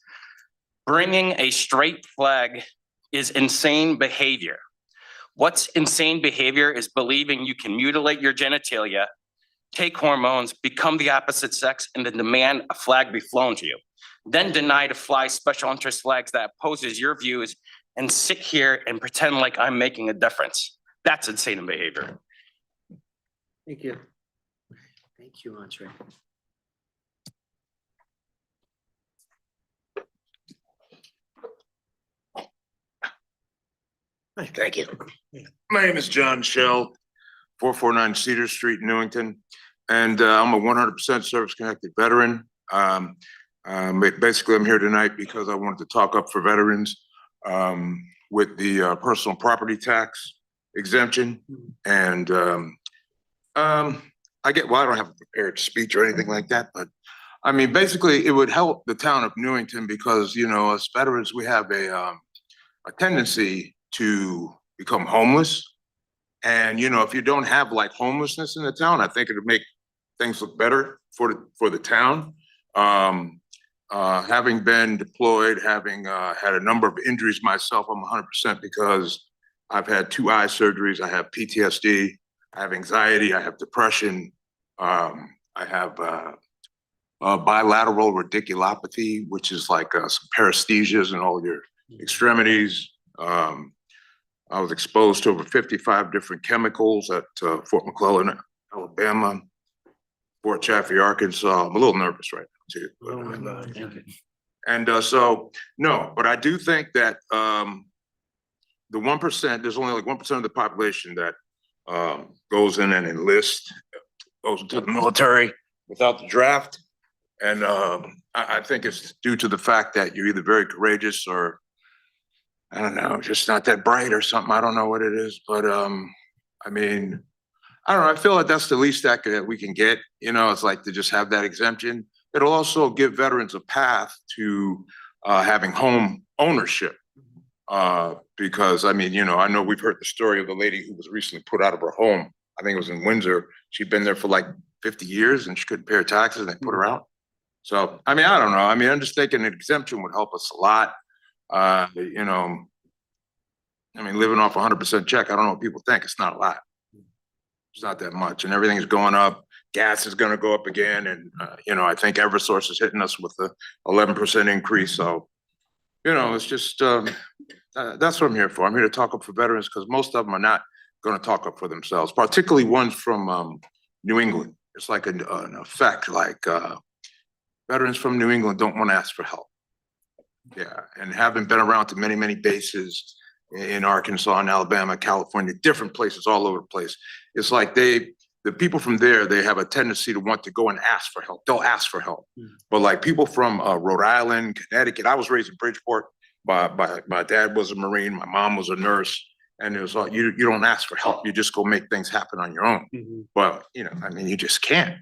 Bringing a straight flag is insane behavior. What's insane behavior is believing you can mutilate your genitalia, take hormones, become the opposite sex, and then demand a flag be flown to you. Then deny to fly special interest flags that opposes your views and sit here and pretend like I'm making a difference. That's insane behavior. Thank you. Thank you, Andre. Thank you. My name is John Shell, 449 Cedar Street, Newington, and I'm a 100% service-connected veteran. Basically, I'm here tonight because I wanted to talk up for veterans with the personal property tax exemption. And I don't have a prepared speech or anything like that, but I mean, basically, it would help the town of Newington because, you know, as veterans, we have a tendency to become homeless. And, you know, if you don't have like homelessness in the town, I think it would make things look better for the town. Having been deployed, having had a number of injuries myself, I'm 100% because I've had 2 eye surgeries. I have PTSD, I have anxiety, I have depression. I have bilateral radiculopathy, which is like some paresthesias in all your extremities. I was exposed to over 55 different chemicals at Fort McClellan, Alabama, Fort Chaffee, Arkansas. I'm a little nervous right now too. And so, no, but I do think that the 1%, there's only like 1% of the population that goes in and enlists, goes into the military without the draft. And I think it's due to the fact that you're either very courageous or I don't know, just not that bright or something. I don't know what it is, but I mean, I don't know. I feel like that's the least that we can get. You know, it's like to just have that exemption. It'll also give veterans a path to having home ownership. Because I mean, you know, I know we've heard the story of the lady who was recently put out of her home. I think it was in Windsor. She'd been there for like 50 years and she couldn't pay her taxes and they put her out. So, I mean, I don't know. I mean, I'm just thinking an exemption would help us a lot. You know, I mean, living off 100% check, I don't know what people think. It's not a lot. It's not that much and everything's going up. Gas is going to go up again. And, you know, I think Eversource is hitting us with the 11% increase. So, you know, it's just, that's what I'm here for. I'm here to talk up for veterans because most of them are not going to talk up for themselves, particularly ones from New England. It's like an effect, like veterans from New England don't want to ask for help. Yeah, and having been around to many, many bases in Arkansas and Alabama, California, different places all over the place. It's like the people from there, they have a tendency to want to go and ask for help. They'll ask for help. But like people from Rhode Island, Connecticut, I was raised in Bridgeport. My dad was a Marine, my mom was a nurse. And it was like, you don't ask for help. You just go make things happen on your own. But, you know, I mean, you just can't.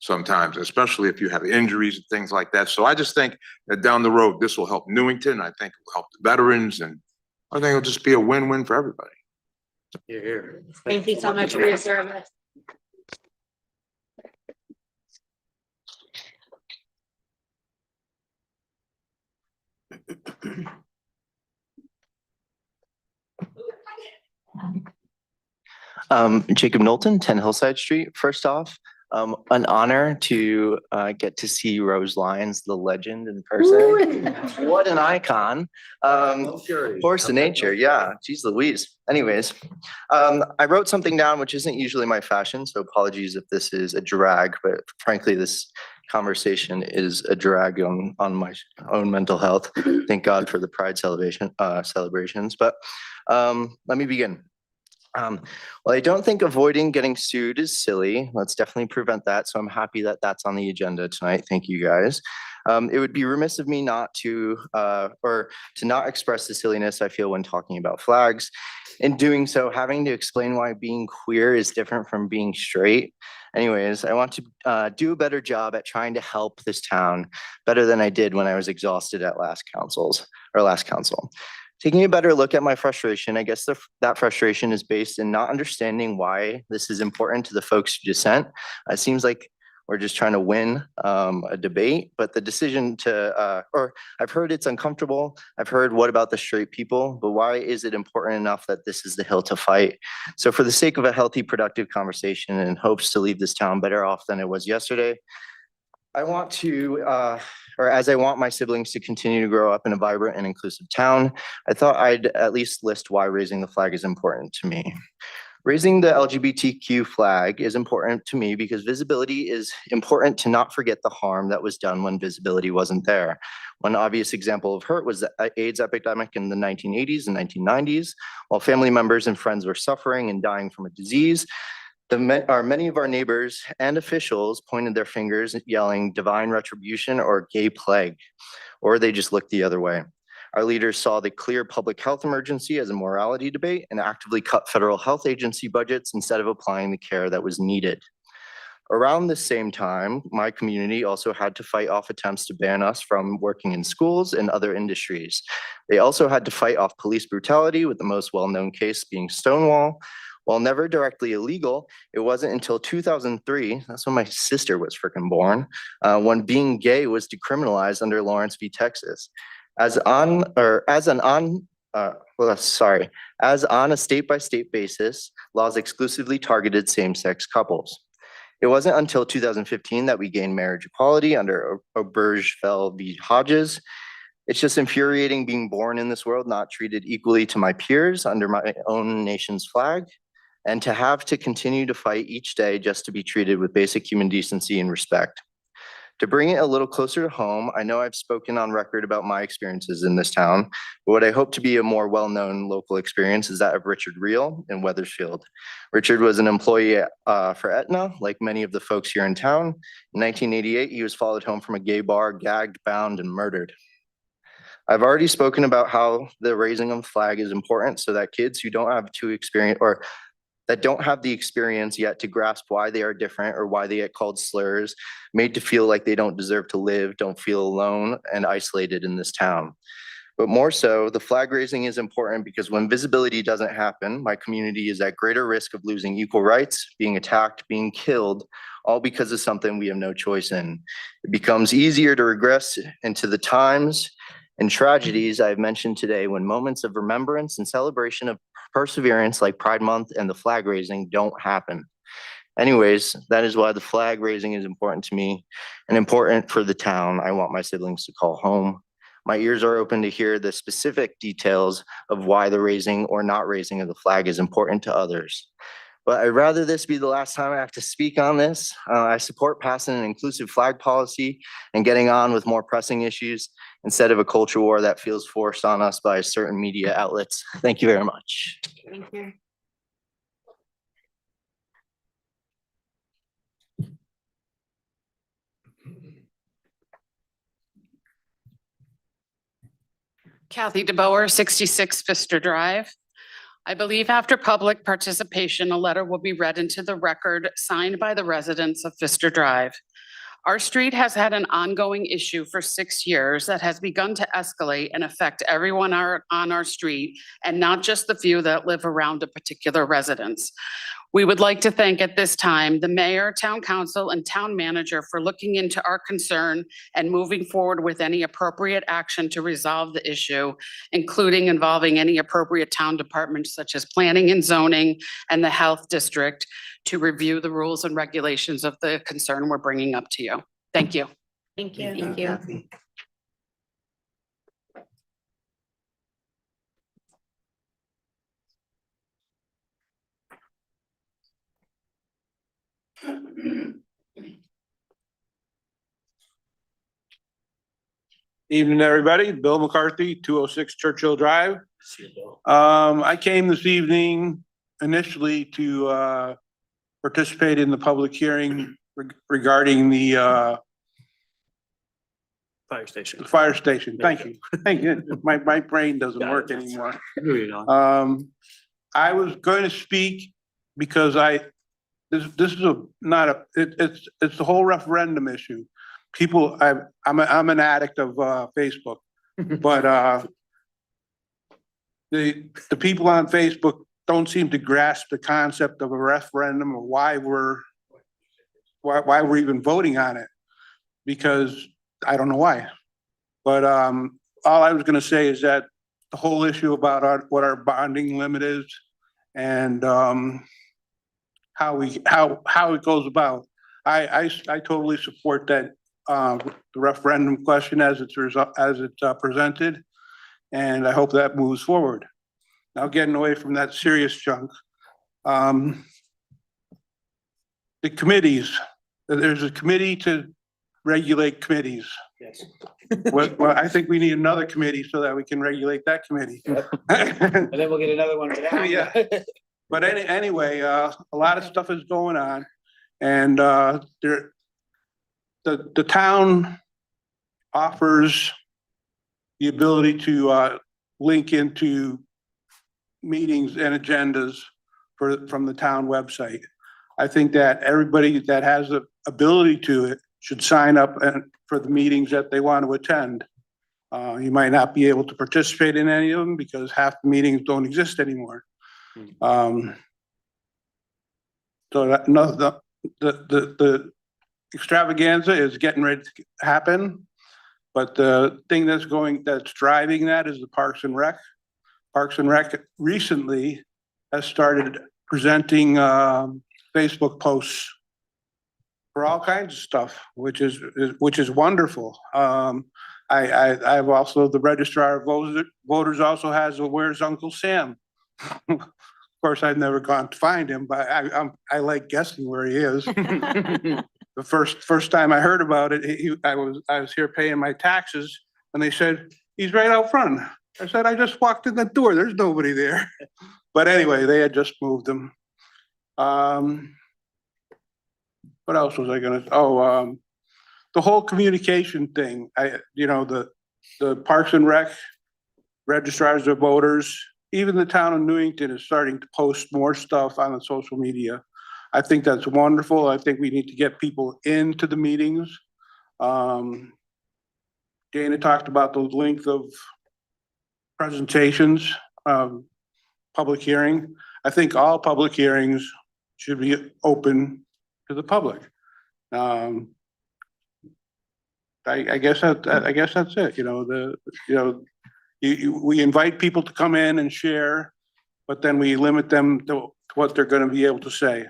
Sometimes, especially if you have injuries and things like that. So I just think that down the road, this will help Newington. I think it will help the veterans and I think it'll just be a win-win for everybody. Here. Thank you so much for your service. Jacob Knowlton, 10 Hillside Street. First off, an honor to get to see Rose Lyons, the legend, in person. What an icon. Force of nature, yeah, geez Louise. Anyways, I wrote something down which isn't usually my fashion, so apologies if this is a drag, but frankly, this conversation is a drag on my own mental health. Thank God for the Pride celebrations, but let me begin. Well, I don't think avoiding getting sued is silly. Let's definitely prevent that. So I'm happy that that's on the agenda tonight. Thank you, guys. It would be remiss of me not to, or to not express the silliness I feel when talking about flags. In doing so, having to explain why being queer is different from being straight. Anyways, I want to do a better job at trying to help this town better than I did when I was exhausted at last council. Taking a better look at my frustration, I guess that frustration is based in not understanding why this is important to the folks who dissent. It seems like we're just trying to win a debate, but the decision to, or I've heard it's uncomfortable. I've heard what about the straight people, but why is it important enough that this is the hill to fight? So for the sake of a healthy, productive conversation and hopes to leave this town better off than it was yesterday, I want to, or as I want my siblings to continue to grow up in a vibrant and inclusive town, I thought I'd at least list why raising the flag is important to me. Raising the LGBTQ flag is important to me because visibility is important to not forget the harm that was done when visibility wasn't there. One obvious example of hurt was the AIDS epidemic in the 1980s and 1990s. While family members and friends were suffering and dying from a disease, many of our neighbors and officials pointed their fingers yelling divine retribution or gay plague, or they just looked the other way. Our leaders saw the clear public health emergency as a morality debate and actively cut federal health agency budgets instead of applying the care that was needed. Around the same time, my community also had to fight off attempts to ban us from working in schools and other industries. They also had to fight off police brutality, with the most well-known case being Stonewall. While never directly illegal, it wasn't until 2003, that's when my sister was freaking born, when being gay was decriminalized under Lawrence v. Texas. As on a state-by-state basis, laws exclusively targeted same-sex couples. It wasn't until 2015 that we gained marriage equality under Obergefell v. Hodges. It's just infuriating being born in this world, not treated equally to my peers under my own nation's flag, and to have to continue to fight each day just to be treated with basic human decency and respect. To bring it a little closer to home, I know I've spoken on record about my experiences in this town, but what I hope to be a more well-known local experience is that of Richard Reel in Wethersfield. Richard was an employee for Aetna, like many of the folks here in town. In 1988, he was followed home from a gay bar, gagged, bound, and murdered. I've already spoken about how the raising of a flag is important so that kids who don't have to experience, or that don't have the experience yet to grasp why they are different or why they get called slurs, made to feel like they don't deserve to live, don't feel alone and isolated in this town. But more so, the flag raising is important because when visibility doesn't happen, my community is at greater risk of losing equal rights, being attacked, being killed, all because of something we have no choice in. It becomes easier to regress into the times and tragedies I've mentioned today when moments of remembrance and celebration of perseverance like Pride Month and the flag raising don't happen. Anyways, that is why the flag raising is important to me and important for the town I want my siblings to call home. My ears are open to hear the specific details of why the raising or not raising of the flag is important to others. But I'd rather this be the last time I have to speak on this. I support passing an inclusive flag policy and getting on with more pressing issues instead of a culture war that feels forced on us by certain media outlets. Thank you very much. Thank you. Kathy DeBoer, 66 Pfister Drive. I believe after public participation, a letter will be read into the record signed by the residents of Pfister Drive. Our street has had an ongoing issue for 6 years that has begun to escalate and affect everyone on our street and not just the few that live around a particular residence. We would like to thank at this time the mayor, town council, and town manager for looking into our concern and moving forward with any appropriate action to resolve the issue, including involving any appropriate town departments such as planning and zoning and the health district to review the rules and regulations of the concern we're bringing up to you. Thank you. Thank you. Thank you. Evening, everybody. Bill McCarthy, 206 Churchill Drive. I came this evening initially to participate in the public hearing regarding the Fire station. fire station. Thank you. Thank you. My brain doesn't work anymore. I was going to speak because this is it's the whole referendum issue. People, I'm an addict of Facebook, but the people on Facebook don't seem to grasp the concept of a referendum or why we're even voting on it, because I don't know why. But all I was gonna say is that the whole issue about what our bonding limit is and how it goes about. I totally support that the referendum question as it's presented, and I hope that moves forward. Now, getting away from that serious chunk, the committees. There's a committee to regulate committees. Yes. Well, I think we need another committee so that we can regulate that committee. And then we'll get another one for that. Yeah. But anyway, a lot of stuff is going on, and the town offers the ability to link into meetings and agendas from the town website. I think that everybody that has the ability to it should sign up for the meetings that they want to attend. You might not be able to participate in any of them because half the meetings don't exist anymore. So that, no, the extravaganza is getting ready to happen, but the thing that's driving that is the Parks and Rec. Parks and Rec recently has started presenting Facebook posts for all kinds of stuff, which is wonderful. I've also, the registrar of voters also has a "Where's Uncle Sam?" Of course, I've never gone to find him, but I like guessing where he is. The first time I heard about it, I was here paying my taxes, and they said he's right out front. I said, I just walked in the door. There's nobody there. But anyway, they had just moved him. What else was I gonna? Oh, the whole communication thing. The Parks and Rec registrars of voters, even the town of Newington is starting to post more stuff on the social media. I think that's wonderful. I think we need to get people into the meetings. Dana talked about the length of presentations, public hearing. I think all public hearings should be open to the public. I guess that's it. We invite people to come in and share, but then we limit them to what they're going to be able to say.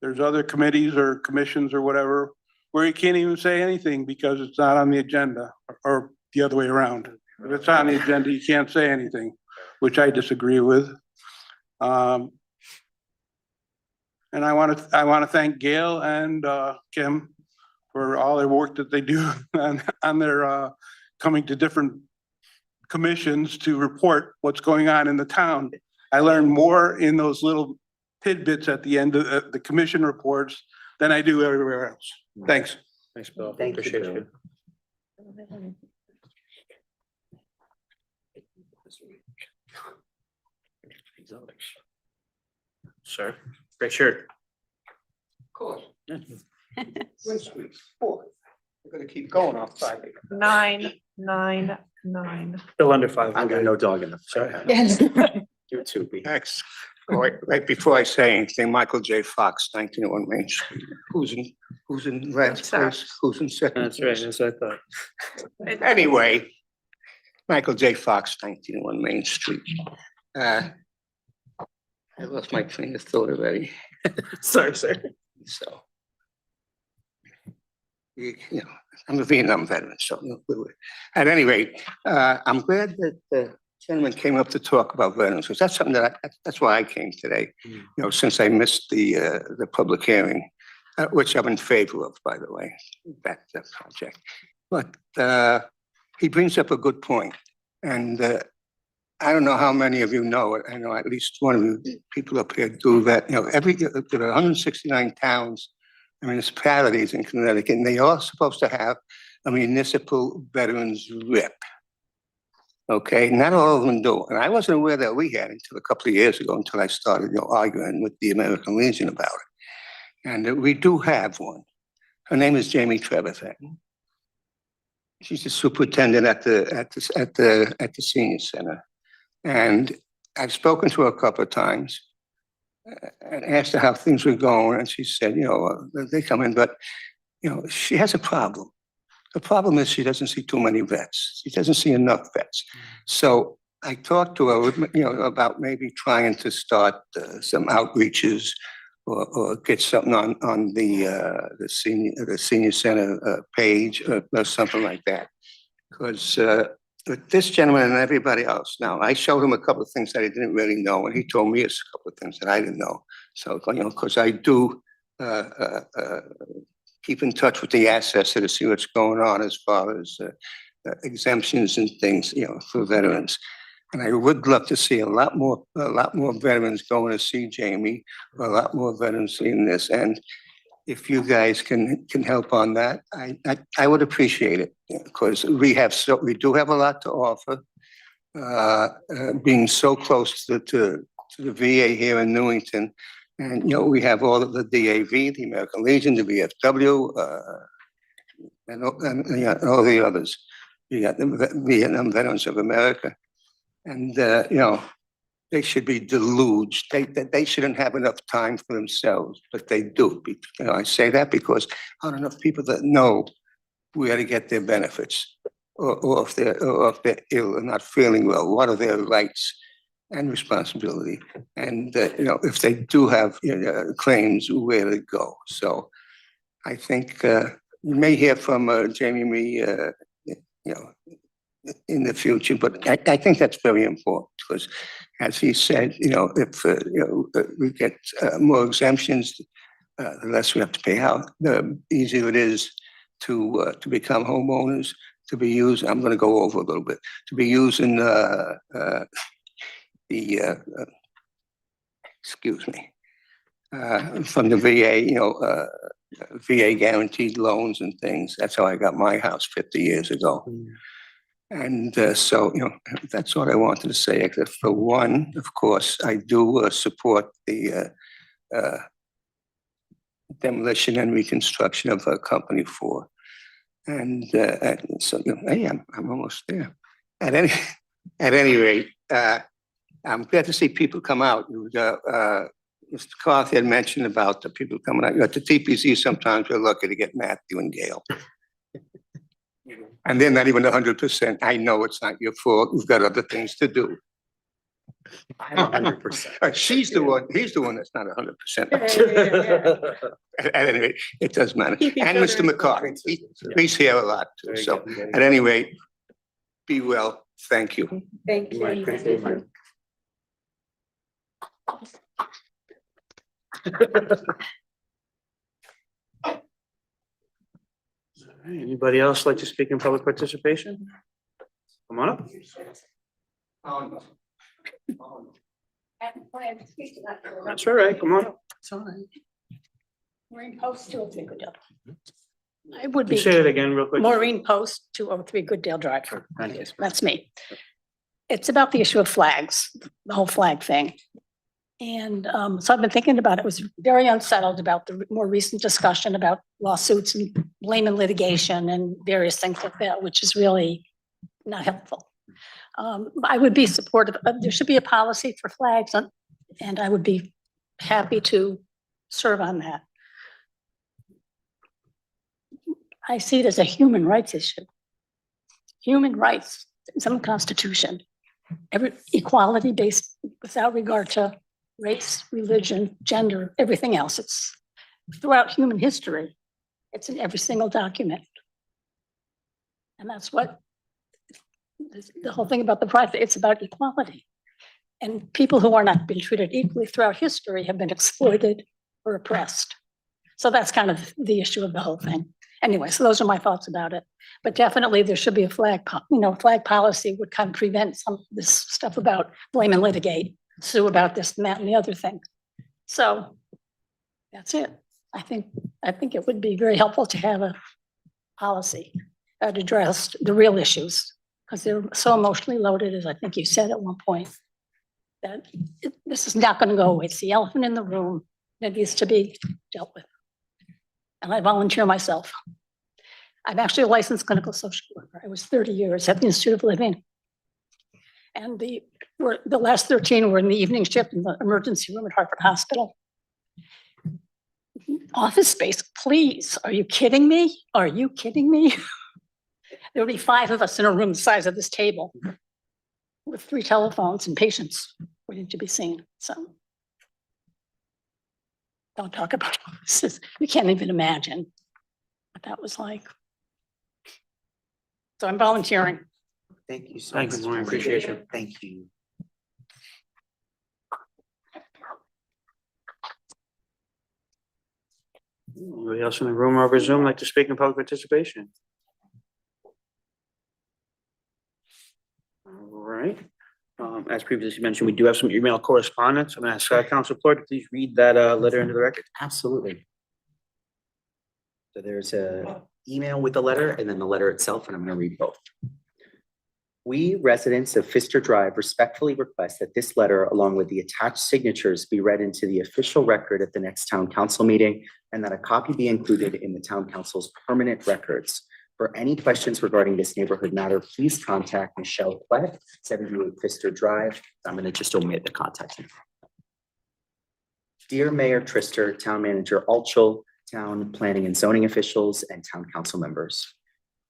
There's other committees or commissions or whatever where you can't even say anything because it's not on the agenda, or the other way around. If it's on the agenda, you can't say anything, which I disagree with. And I want to thank Gail and Kim for all their work that they do on their coming to different commissions to report what's going on in the town. I learned more in those little tidbits at the end of the commission reports than I do everywhere else. Thanks. Thanks, Bill. Thank you, Appreciate Bill. you. Sir, great shirt. Of course. We're gonna keep going off Friday. 999. Still under 500. I got no dog in the fight. You too, B. Next, right before I say anything, Michael J. Fox, 1901 Main Street. Who's in last place? Who's in second? That's right, that's what I thought. Anyway, Michael J. Fox, 1901 Main Street. I lost my train of thought already. Sorry, sir. So, I'm a Vietnam veteran, so at any rate, I'm glad that the gentleman came up to talk about veterans, because that's something that's why I came today. Since I missed the public hearing, which I'm in favor of, by the way, that project. But he brings up a good point. And I don't know how many of you know it. I know at least one of you people up here do that. You know, there are 169 towns and municipalities in Connecticut, and they are supposed to have a municipal veterans rep. Okay, not all of them do. And I wasn't aware that we had until a couple of years ago, until I started, arguing with the American Legion about it. And we do have one. Her name is Jamie Trevethan. She's the superintendent at the senior center. And I've spoken to her a couple of times and asked her how things were going. And she said, they come in, but, she has a problem. The problem is she doesn't see too many vets. She doesn't see enough vets. So I talked to her, about maybe trying to start some outreaches or get something on the senior center page or something like that. Because with this gentleman and everybody else, now I showed him a couple of things that I didn't really know, and he told me a couple of things that I didn't know. So because I do keep in touch with the assessor to see what's going on as far as exemptions and things, for veterans. And I would love to see a lot more veterans going to see Jamie, a lot more veterans seeing this. And if you guys can help on that, I would appreciate it, because we do have a lot to offer. Being so close to the VA here in Newington, and we have all of the DAV, the American Legion, the VFW, and all the others. You got the Vietnam Veterans of America, and they should be deluged. They shouldn't have enough time for themselves, but they do. I say that because not enough people that know where to get their benefits, or if they're ill and not feeling well, what are their rights and responsibility, and if they do have claims, where to go. So I think you may hear from Jamie me, in the future, but I think that's very important, because as he said, if we get more exemptions, the less we have to pay out, the easier it is to become homeowners, to be used. I'm going to go over a little bit, to be using excuse me, from the VA, VA guaranteed loans and things. That's how I got my house 50 years ago. And so, that's what I wanted to say. Except for one, of course, I do support the demolition and reconstruction of Company 4. And so, hey, I'm almost there. At any rate, I'm glad to see people come out. Mr. Carthy had mentioned about the people coming out. At the TPC, sometimes we're lucky to get Matthew and Gail. And they're not even 100%. I know it's not your fault. You've got other things to do. I'm 100%. He's the one that's not 100%. At any rate, it does matter. And Mr. McCarthy, he's here a lot too. So at any rate, be well. Thank you. Thank you. Anybody else like to speak in public participation? Come on up. That's all right, come on up. Maureen Post, 203 Gooddale. I would Can be. you say it again real quick? Maureen Post, 203 Gooddale Drive. That's me. It's about the issue of flags, the whole flag thing. And so I've been thinking about it. I was very unsettled about the more recent discussion about lawsuits and blame and litigation and various things like that, which is really not helpful. I would be supportive. There should be a policy for flags, and I would be happy to serve on that. I see it as a human rights issue. Human rights, some constitution, every equality based without regard to race, religion, gender, everything else. It's throughout human history. It's in every single document. And that's what the whole thing about the pride, it's about equality. And people who are not being treated equally throughout history have been exploited or oppressed. So that's kind of the issue of the whole thing. Anyway, so those are my thoughts about it. But definitely there should be a flag policy would kind of prevent some of this stuff about blame and litigate, sue about this and that and the other thing. So that's it. I think it would be very helpful to have a policy that addressed the real issues, because they're so emotionally loaded, as I think you said at one point, that this is not going to go away. It's the elephant in the room that needs to be dealt with. And I volunteer myself. I'm actually a licensed clinical social worker. I was 30 years at the Institute of Living. And the last 13 were in the evening shift in the emergency room at Hartford Hospital. Office space, please. Are you kidding me? Are you kidding me? There would be 5 of us in a room the size of this table with 3 telephones and patients waiting to be seen. So don't talk about this. You can't even imagine what that was like. So I'm volunteering. Thank you so Thank much. you, Maureen. Appreciate you. Thank you. Anybody else in the room or over Zoom like to speak in public participation? All right. As previously mentioned, we do have some email correspondence. I'm going to ask Council Clerk to please read that letter into the record. Absolutely. So there's a email with the letter and then the letter itself, and I'm going to read both. We, residents of Pfister Drive, respectfully request that this letter, along with the attached signatures, be read into the official record at the next town council meeting, and that a copy be included in the town council's permanent records. For any questions regarding this neighborhood matter, please contact Michelle Platt, 78 Pfister Drive. I'm going to just omit the contact info. Dear Mayor Trister, Town Manager Altschul, Town Planning and Zoning officials, and Town Council members.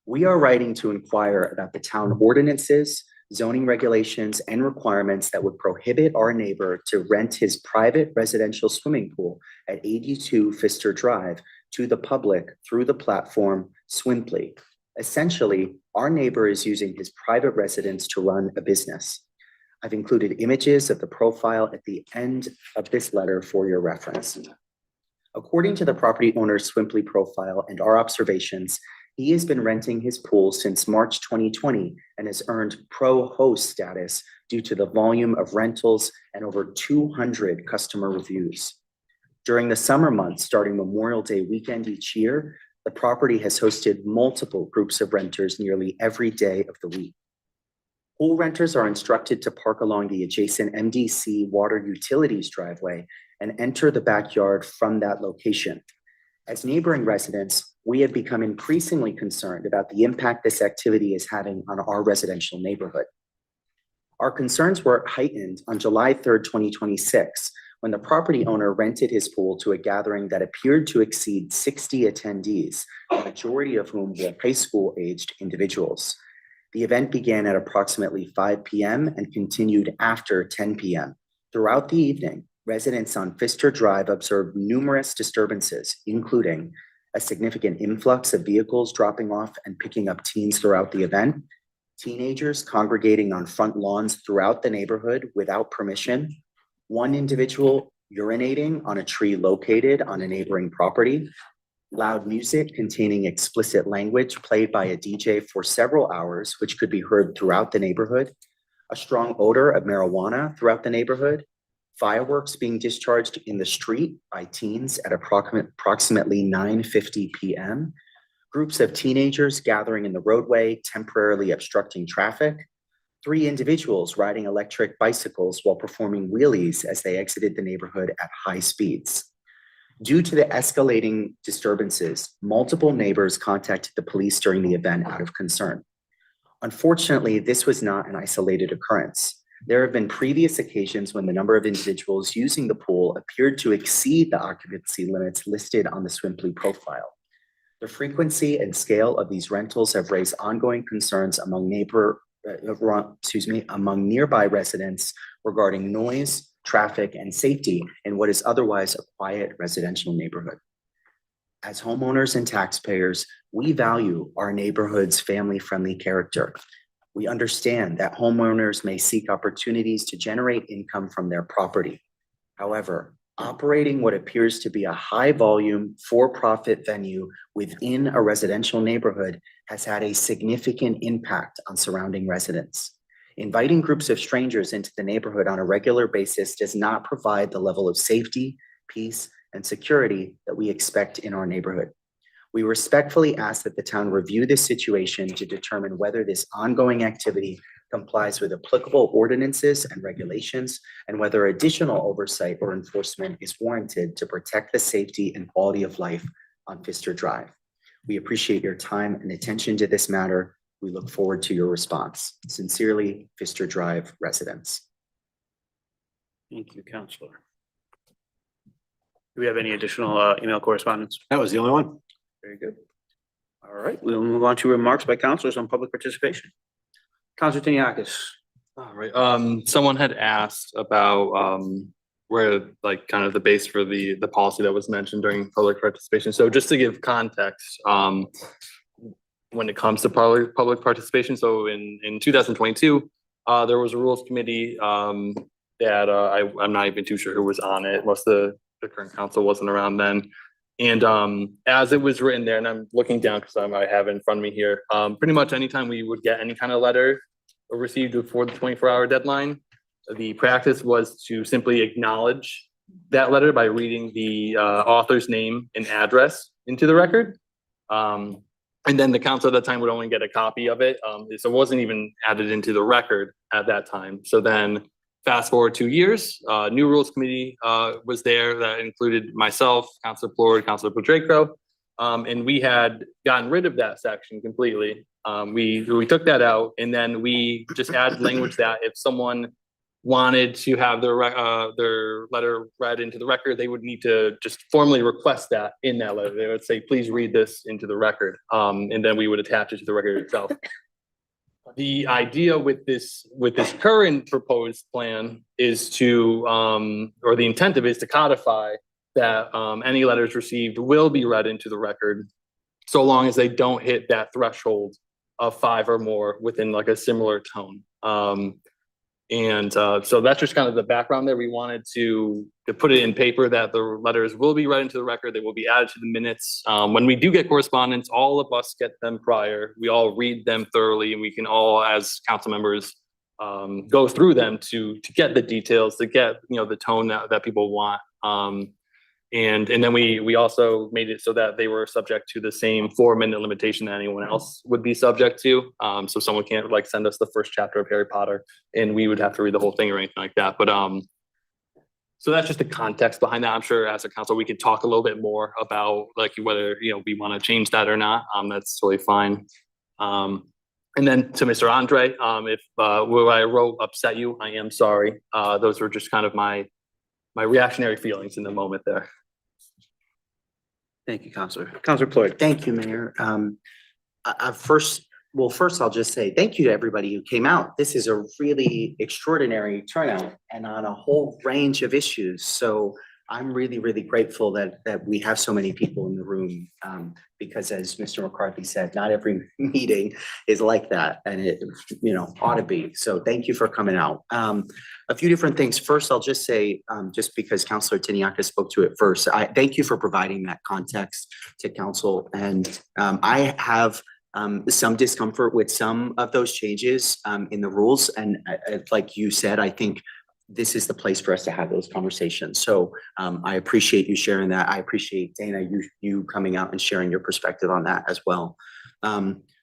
We are writing to inquire about the town ordinances, zoning regulations, and requirements that would prohibit our neighbor to rent his private residential swimming pool at 82 Pfister Drive to the public through the platform Swimply. Essentially, our neighbor is using his private residence to run a business. I've included images of the profile at the end of this letter for your reference. According to the property owner's Swimply profile and our observations, he has been renting his pool since March 2020 and has earned pro host status due to the volume of rentals and over 200 customer reviews. During the summer months, starting Memorial Day weekend each year, the property has hosted multiple groups of renters nearly every day of the week. Pool renters are instructed to park along the adjacent MDC water utilities driveway and enter the backyard from that location. As neighboring residents, we have become increasingly concerned about the impact this activity is having on our residential neighborhood. Our concerns were heightened on July 3rd, 2026, when the property owner rented his pool to a gathering that appeared to exceed 60 attendees, the majority of whom were high school-aged individuals. The event began at approximately 5 p.m. and continued after 10 p.m. Throughout the evening, residents on Pfister Drive observed numerous disturbances, including a significant influx of vehicles dropping off and picking up teens throughout the event, teenagers congregating on front lawns throughout the neighborhood without permission, one individual urinating on a tree located on a neighboring property, loud music containing explicit language played by a DJ for several hours, which could be heard throughout the neighborhood, a strong odor of marijuana throughout the neighborhood, fireworks being discharged in the street by teens at approximately 9:50 p.m., groups of teenagers gathering in the roadway, temporarily obstructing traffic, 3 individuals riding electric bicycles while performing wheelies as they exited the neighborhood at high speeds. Due to the escalating disturbances, multiple neighbors contacted the police during the event out of concern. Unfortunately, this was not an isolated occurrence. There have been previous occasions when the number of individuals using the pool appeared to exceed the occupancy limits listed on the Swimply profile. The frequency and scale of these rentals have raised ongoing concerns among nearby residents regarding noise, traffic, and safety in what is otherwise a quiet residential neighborhood. As homeowners and taxpayers, we value our neighborhood's family-friendly character. We understand that homeowners may seek opportunities to generate income from their property. However, Operating what appears to be a high-volume, for-profit venue within a residential neighborhood has had a significant impact on surrounding residents. Inviting groups of strangers into the neighborhood on a regular basis does not provide the level of safety, peace, and security that we expect in our neighborhood. We respectfully ask that the town review this situation to determine whether this ongoing activity complies with applicable ordinances and regulations, and whether additional oversight or enforcement is warranted to protect the safety and quality of life on Pfister Drive. We appreciate your time and attention to this matter. We look forward to your response. Sincerely, Pfister Drive residents. Thank you, Counselor. Do we have any additional email correspondence? That was the only one. Very good. All right, we'll move on to remarks by counselors on public participation. Counselor Tiniakis. All right, someone had asked about where like kind of the base for the policy that was mentioned during public participation. So just to give context, when it comes to public participation, so in 2022, there was a rules committee that I'm not even too sure who was on it. Most of the current council wasn't around then. And as it was written there, and I'm looking down because I have it in front of me here, pretty much anytime we would get any kind of letter received before the 24-hour deadline, the practice was to simply acknowledge that letter by reading the author's name and address into the record. And then the council at that time would only get a copy of it. So it wasn't even added into the record at that time. So then fast forward 2 years, new rules committee was there that included myself, Councilor Plord, Councilor Pedreco, and we had gotten rid of that section completely. We took that out, and then we just added language that if someone wanted to have their letter read into the record, they would need to just formally request that in that letter. They would say, please read this into the record, and then we would attach it to the record itself. The idea with this current proposed plan is to, or the intent of it is to codify that any letters received will be read into the record, so long as they don't hit that threshold of 5 or more within like a similar tone. So that's just kind of the background there. We wanted to put it in paper that the letters will be read into the record. They will be added to the minutes. When we do get correspondence, all of us get them prior. We all read them thoroughly, and we can all, as council members, go through them to get the details, to get the tone that people want. And then we also made it so that they were subject to the same 4-minute limitation that anyone else would be subject to. So someone can't like send us the first chapter of Harry Potter and we would have to read the whole thing or anything like that. But so that's just the context behind that. I'm sure as a council, we could talk a little bit more about like whether, we want to change that or not. That's totally fine. And then to Mr. Andre, if what I wrote upset you, I am sorry. Those were just kind of my reactionary feelings in the moment there. Thank you, Counselor. Counselor Plord. Thank you, Mayor. First, I'll just say thank you to everybody who came out. This is a really extraordinary turnout and on a whole range of issues. So I'm really, really grateful that we have so many people in the room because as Mr. McCarthy said, not every meeting is like that and it, ought to be. So thank you for coming out. A few different things. First, I'll just say, just because Councilor Tiniakis spoke to it first, I thank you for providing that context to council. And I have some discomfort with some of those changes in the rules. And like you said, I think this is the place for us to have those conversations. So I appreciate you sharing that. I appreciate Dana, you coming out and sharing your perspective on that as well.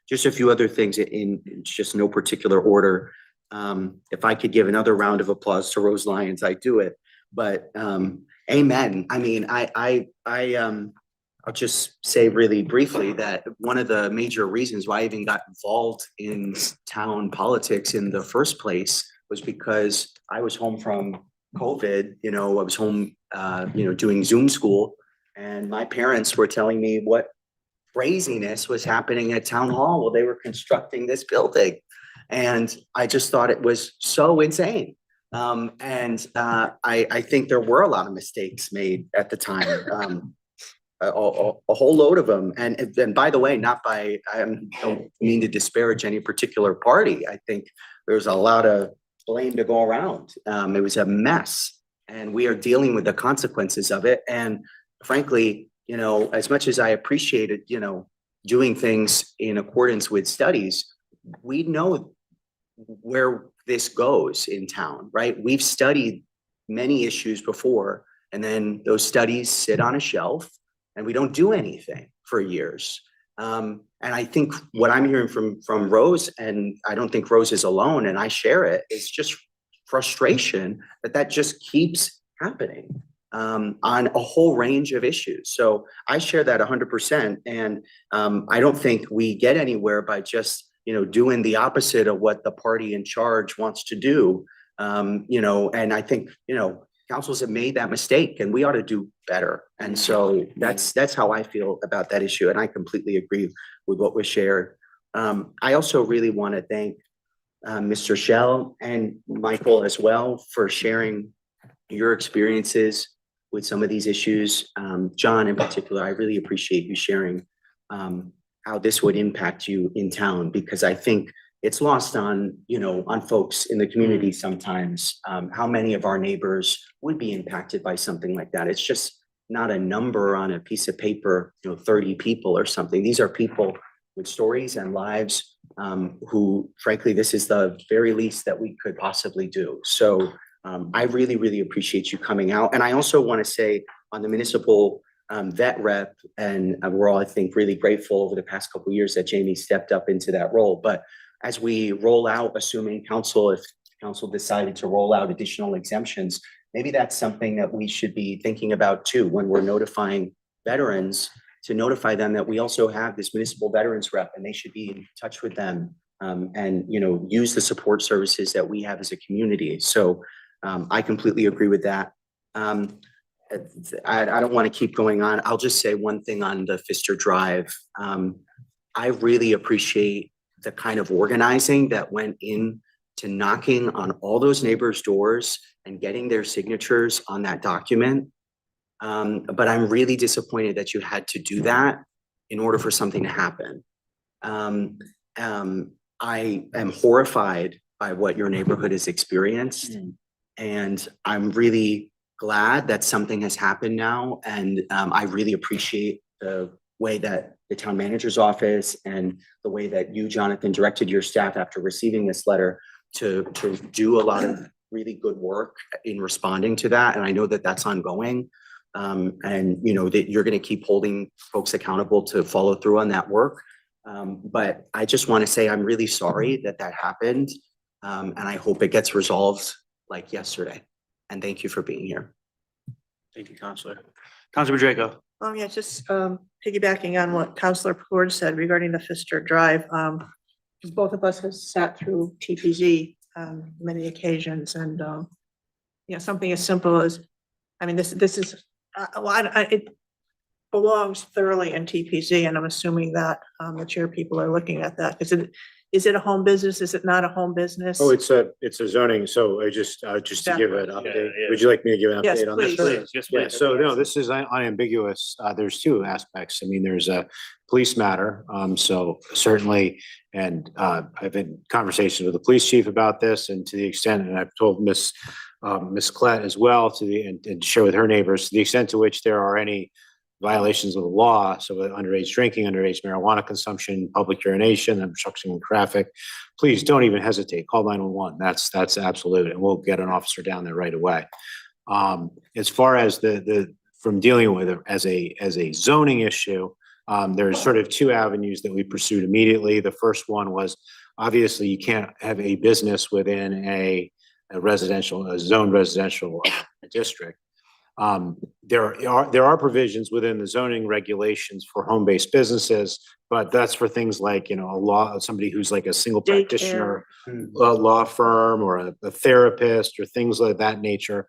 Just a few other things in just no particular order. If I could give another round of applause to Rose Lyons, I do it. But amen. I mean, I'll just say really briefly that one of the major reasons why I even got involved in town politics in the first place was because I was home from COVID. I was home, doing Zoom school, and my parents were telling me what craziness was happening at town hall while they were constructing this building. And I just thought it was so insane. I think there were a lot of mistakes made at the time, a whole load of them. And by the way, I don't mean to disparage any particular party. I think there's a lot of blame to go around. It was a mess. And we are dealing with the consequences of it. And frankly, you know, as much as I appreciated, you know, doing things in accordance with studies, we know where this goes in town, right? We've studied many issues before, and then those studies sit on a shelf and we don't do anything for years. And I think what I'm hearing from Rose, and I don't think Rose is alone, and I share it, is just frustration that just keeps happening on a whole range of issues. So I share that 100%. And I don't think we get anywhere by just, you know, doing the opposite of what the party in charge wants to do. You know, and I think, you know, councils have made that mistake and we ought to do better. And so that's how I feel about that issue. And I completely agree with what was shared. I also really want to thank Mr. Shell and Michael as well for sharing your experiences with some of these issues. John in particular, I really appreciate you sharing how this would impact you in town, because I think it's lost on, you know, on folks in the community sometimes, how many of our neighbors would be impacted by something like that. It's just not a number on a piece of paper, you know, 30 people or something. These are people with stories and lives who, frankly, this is the very least that we could possibly do. So I really, really appreciate you coming out. And I also want to say on the municipal vet rep, and we're all, I think, really grateful over the past couple of years that Jamie stepped up into that role. But as we roll out, assuming council, if council decided to roll out additional exemptions, maybe that's something that we should be thinking about too, when we're notifying veterans, to notify them that we also have this municipal veterans rep and they should be in touch with them and, you know, use the support services that we have as a community. So I completely agree with that. I don't want to keep going on. I'll just say one thing on the Pfister Drive. I really appreciate the kind of organizing that went in to knocking on all those neighbors' doors and getting their signatures on that document. But I'm really disappointed that you had to do that in order for something to happen. I am horrified by what your neighborhood has experienced. And I'm really glad that something has happened now. And I really appreciate the way that the town manager's office and the way that you, Jonathan, directed your staff after receiving this letter to do a lot of really good work in responding to that. And I know that that's ongoing. And you know that you're going to keep holding folks accountable to follow through on that work. But I just want to say I'm really sorry that that happened. And I hope it gets resolved like yesterday. And thank you for being here. Thank you, Counselor. Counselor Draco. Yeah, just piggybacking on what Counselor Ford said regarding the Pfister Drive. Because both of us have sat through TPZ many occasions, and you know, something as simple as, I mean, this is it belongs thoroughly in TPZ, and I'm assuming that the chair people are looking at that. Is it a home business? Is it not a home business? Oh, it's a zoning. So I just to give an update, would you like me to give an Yes, update on this? please. Yes, Yeah, please. so no, this is unambiguous. There's two aspects. I mean, there's a police matter. So certainly, and I've had conversations with the police chief about this, and to the extent, and I've told Miss Klett as well, and share with her neighbors, to the extent to which there are any violations of the law, so underage drinking, underage marijuana consumption, public urination, obstruction of traffic, please don't even hesitate. Call 911. That's absolute, and we'll get an officer down there right away. As far as from dealing with it as a zoning issue, there's sort of two avenues that we pursued immediately. The first one was, obviously you can't have a business within a zoned residential district. There are provisions within the zoning regulations for home-based businesses, but that's for things like, you know, somebody who's like a single practitioner, a law firm, or a therapist, or things of that nature.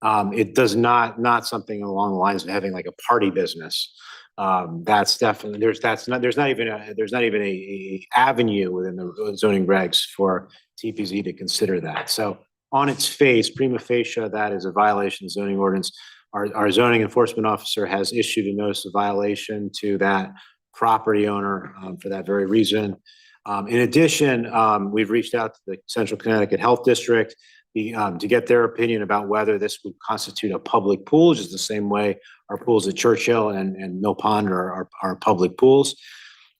It does not something along the lines of having like a party business. That's definitely, there's not even a avenue within the zoning regs for TPZ to consider that. So on its face, prima facie, that is a violation of zoning ordinance. Our zoning enforcement officer has issued a notice of violation to that property owner for that very reason. In addition, we've reached out to the Central Connecticut Health District to get their opinion about whether this would constitute a public pool, just the same way our pools at Churchill and Mill Pond are public pools.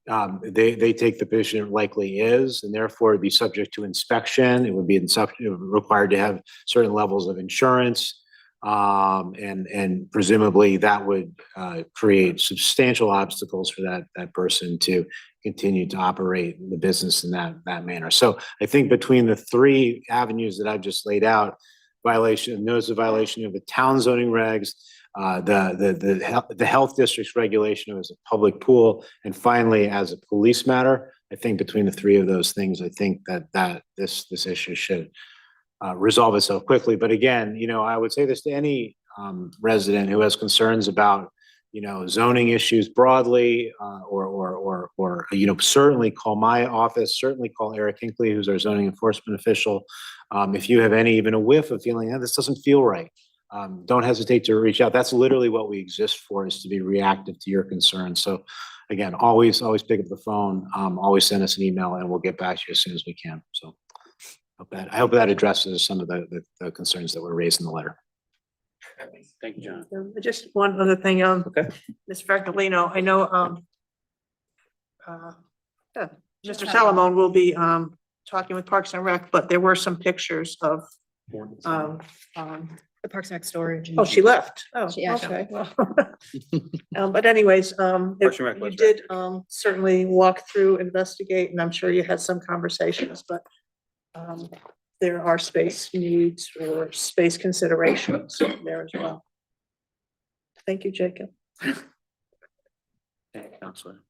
They take the position it likely is, and therefore it'd be subject to inspection. It would be required to have certain levels of insurance. And presumably that would create substantial obstacles for that person to continue to operate the business in that manner. So I think between the three avenues that I've just laid out, notice of violation of the town zoning regs, the health district's regulation as a public pool, and finally, as a police matter, I think between the three of those things, I think that this issue should resolve itself quickly. But again, I would say this to any resident who has concerns about, zoning issues broadly, or certainly call my office, certainly call Eric Hinckley, who's our zoning enforcement official. If you have even a whiff of feeling, this doesn't feel right, don't hesitate to reach out. That's literally what we exist for, is to be reactive to your concerns. So again, always pick up the phone, always send us an email, and we'll get back to you as soon as we can. So I hope that addresses some of the concerns that were raised in the letter. Thank you, John. Just one other thing, Ms. Fragolino, I know, Mr. Salamone will be, talking with Parks and Rec, but there were some pictures of, The Parks and Rec storage. oh, she left. Oh, Yeah. okay. Well, but anyways, Parks and Rec you was did, certainly walk through, investigate, and I'm sure you had some conversations, but there are space needs or space considerations there as well. Thank you, Jacob. Thank you, Counselor.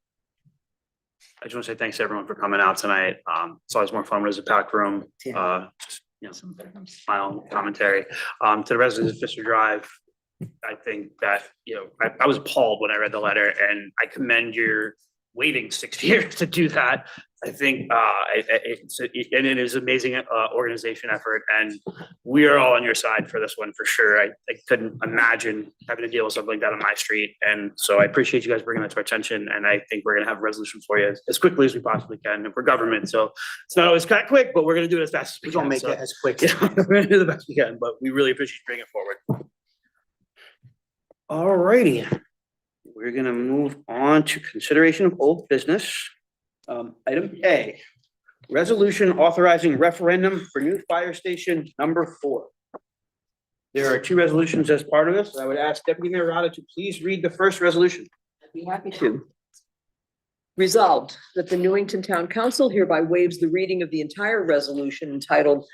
I just want to say thanks to everyone for coming out tonight. It's always more fun when there's a packed room. Some final commentary. To the residents of Fister Drive, I think that, I was appalled when I read the letter, and I commend your waiting 6 years to do that. I think it is amazing organization effort, and we are all on your side for this one for sure. I couldn't imagine having to deal with something like that on my street, and so I appreciate you guys bringing that to our attention, and I think we're gonna have a resolution for you as quickly as we possibly can. And we're government, so it's not always that quick, but we're gonna do it as fast as we can. We'll make So, it as quick. we're gonna do the best we can, but we really appreciate you bringing it forward. All righty. We're gonna move on to consideration of old business. Item A, resolution authorizing referendum for new fire station number 4. There are 2 resolutions as part of this. I would ask Deputy Mayor Rada to please read the first resolution. I'd be happy to. Resolved that the Newington Town Council hereby waives the reading of the entire resolution entitled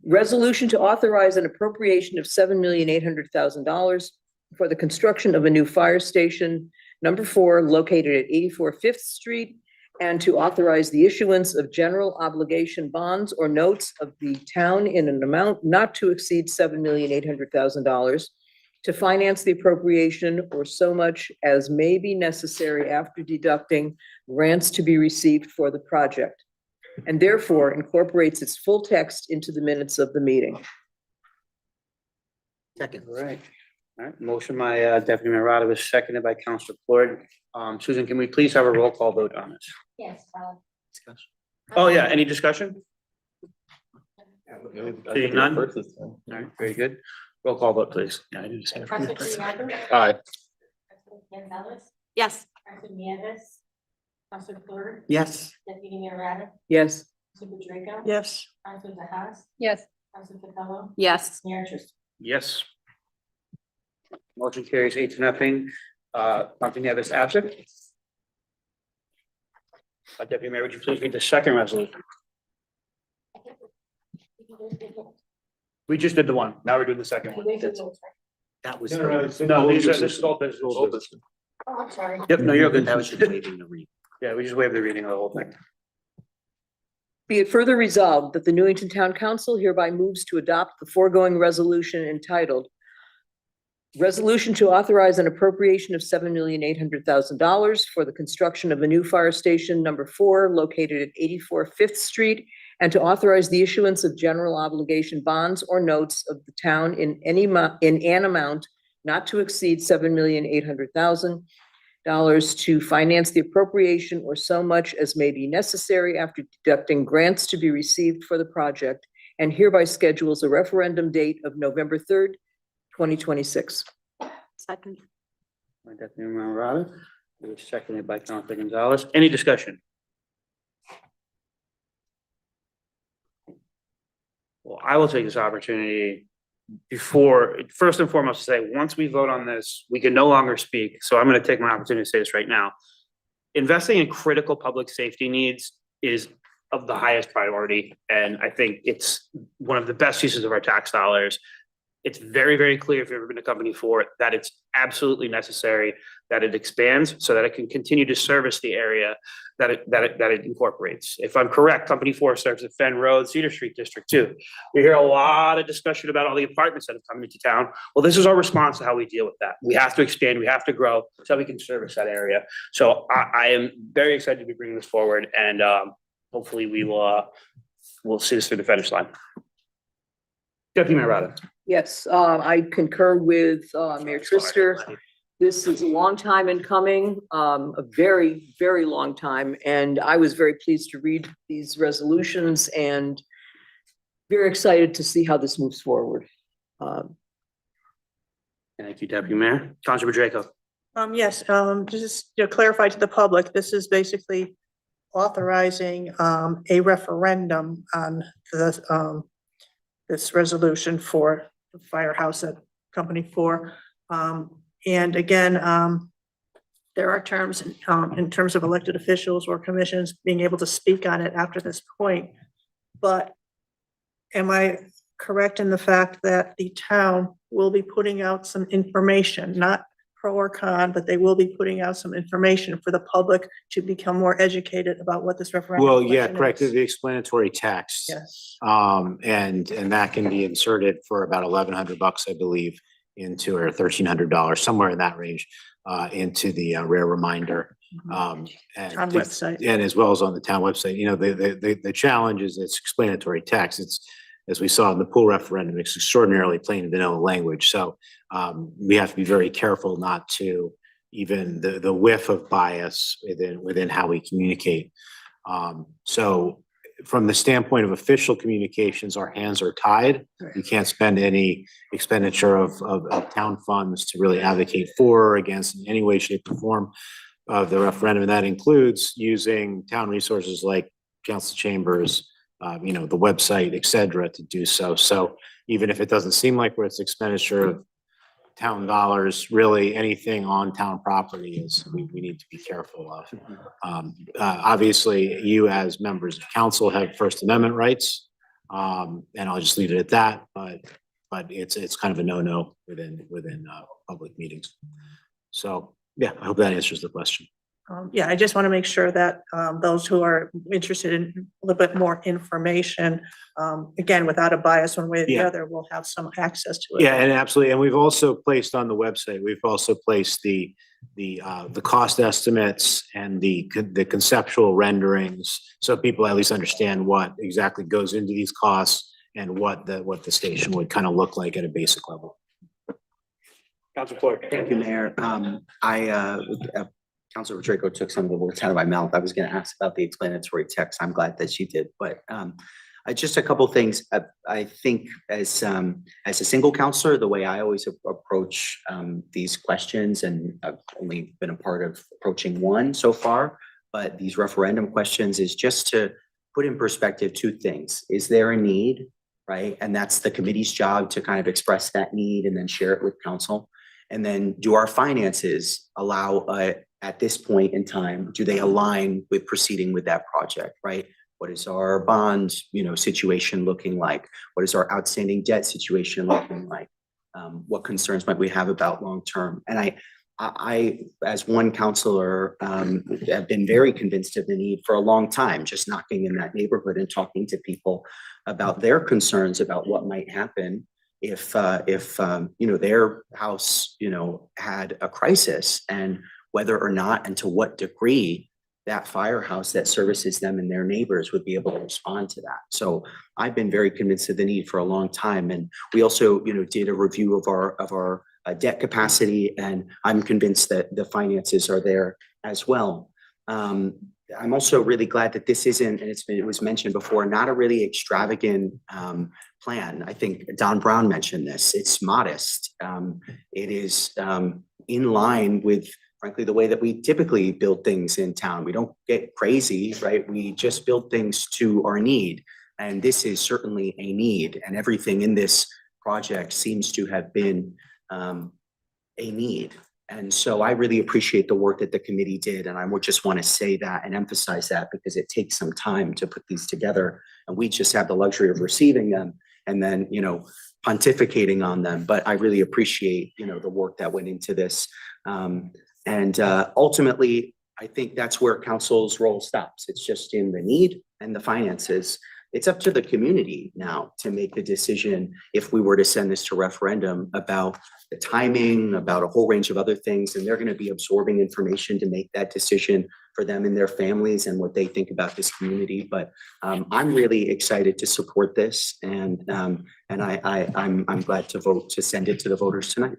Resolution to Authorize an Appropriation of $7,800,000 for the construction of a new fire station number 4 located at 84 Fifth Street, and to authorize the issuance of general obligation bonds or notes of the town in an amount not to exceed $7,800,000 to finance the appropriation or so much as may be necessary after deducting grants to be received for the project, and therefore incorporates its full text into the minutes of the meeting. Second. All right, motion by Deputy Mayor Rada was seconded by Councilor Floyd. Susan, can we please have a roll call vote on this? Yes. Oh, yeah, any discussion? Seeing none? All right, very good. Roll call vote, please. Yeah, I didn't say it. Aye. Yes. Yes. Deputy Mayor Rada. Yes. Yes. Yes. Yes. Mayor Yes. Motion carries 8-0. Something that is absent. Deputy Mayor, would you please read the second resolution? We just did the one. Now we're doing the second one. That was. No, this is all business. Oh, I'm sorry. Yep, no, you're good. That was just waiving the reading. Yeah, we just waived the reading of the whole thing. Be it further resolved that the Newington Town Council hereby moves to adopt the foregoing resolution entitled Resolution to Authorize an Appropriation of $7,800,000 for the construction of a new fire station number 4 located at 84 Fifth Street, and to authorize the issuance of general obligation bonds or notes of the town in an amount not to exceed $7,800,000 to finance the appropriation or so much as may be necessary after deducting grants to be received for the project, and hereby schedules a referendum date of November 3rd, 2026. Second. By Deputy Mayor Marata, it was seconded by Councilor Gonzalez. Any discussion? Well, I will take this opportunity first and foremost, to say, once we vote on this, we can no longer speak. So I'm going to take my opportunity to say this right now. Investing in critical public safety needs is of the highest priority. And I think it's one of the best uses of our tax dollars. It's very, very clear if you've ever been to Company 4 that it's absolutely necessary that it expands so that it can continue to service the area that it incorporates. If I'm correct, Company 4 serves the Fen Road, Cedar Street District too. We hear a lot of discussion about all the apartments that have come into town. Well, this is our response to how we deal with that. We have to expand, we have to grow so we can service that area. So I am very excited to be bringing this forward, and hopefully we'll see this through the finish line. Deputy Mayor Rada. Yes, I concur with Mayor Trister. This is a long time in coming, a very, very long time. And I was very pleased to read these resolutions and very excited to see how this moves forward. Thank you, Deputy Mayor. Councilor Draco. Yes, just to clarify to the public, this is basically authorizing a referendum on the this resolution for the firehouse at Company 4. And again, there are terms in terms of elected officials or commissions being able to speak on it after this point. But am I correct in the fact that the town will be putting out some information, not pro or con, but they will be putting out some information for the public to become more educated about what this referendum? Well, yeah, question correct. is? The explanatory text. Yes. And that can be inserted for about $1,100, I believe, into, or $1,300, somewhere in that range, into the rare reminder. And Town website. And as well as on the town website. You know, the challenge is it's explanatory text. It's, as we saw in the pool referendum, it's extraordinarily plain vanilla language. So we have to be very careful not to even the whiff of bias within how we communicate. So from the standpoint of official communications, our hands are tied. We can't spend any expenditure of town funds to really advocate for or against in any way, shape, or form of the referendum. And that includes using town resources like council chambers, you know, the website, et cetera, to do so. So even if it doesn't seem like where it's expenditure of town dollars, really anything on town property is, we need to be careful of. Obviously, you as members of council have First Amendment rights, and I'll just leave it at that, but it's kind of a no-no within public meetings. So, yeah, I hope that answers the question. Yeah, I just want to make sure that those who are interested in a little bit more information, again, without a bias one way or the Yeah. other, will have some access to it. Yeah, and absolutely. And we've also placed on the website, we've also placed the cost estimates and the conceptual renderings. So people at least understand what exactly goes into these costs and what the station would kind of look like at a basic level. Councilor Clark. Thank you, Mayor. Councilor Draco took some of the words out of my mouth. I was going to ask about the explanatory text. I'm glad that she did, but just a couple things. I think as a single counselor, the way I always approach these questions, and I've only been a part of approaching one so far, but these referendum questions is just to put in perspective two things. Is there a need, right? And that's the committee's job to kind of express that need and then share it with council. And then do our finances allow, at this point in time, do they align with proceeding with that project, right? What is our bond, situation looking like? What is our outstanding debt situation looking like? What concerns might we have about long-term? And I, as one counselor, have been very convinced of the need for a long time, just knocking in that neighborhood and talking to people about their concerns about what might happen if their house, had a crisis, and whether or not and to what degree that firehouse that services them and their neighbors would be able to respond to that. So I've been very convinced of the need for a long time. And we also, did a review of our debt capacity, and I'm convinced that the finances are there as well. I'm also really glad that this isn't, and it was mentioned before, not a really extravagant plan. I think Don Brown mentioned this. It's modest. It is in line with, frankly, the way that we typically build things in town. We don't get crazy, right? We just build things to our need. And this is certainly a need, and everything in this project seems to have been a need. And so I really appreciate the work that the committee did, and I would just want to say that and emphasize that, because it takes some time to put these together, and we just have the luxury of receiving them and then, pontificating on them. But I really appreciate, the work that went into this. And ultimately, I think that's where council's role stops. It's just in the need and the finances. It's up to the community now to make the decision, if we were to send this to referendum, about the timing, about a whole range of other things, and they're going to be absorbing information to make that decision for them and their families and what they think about this community. But I'm really excited to support this, and I'm glad to vote to send it to the voters tonight.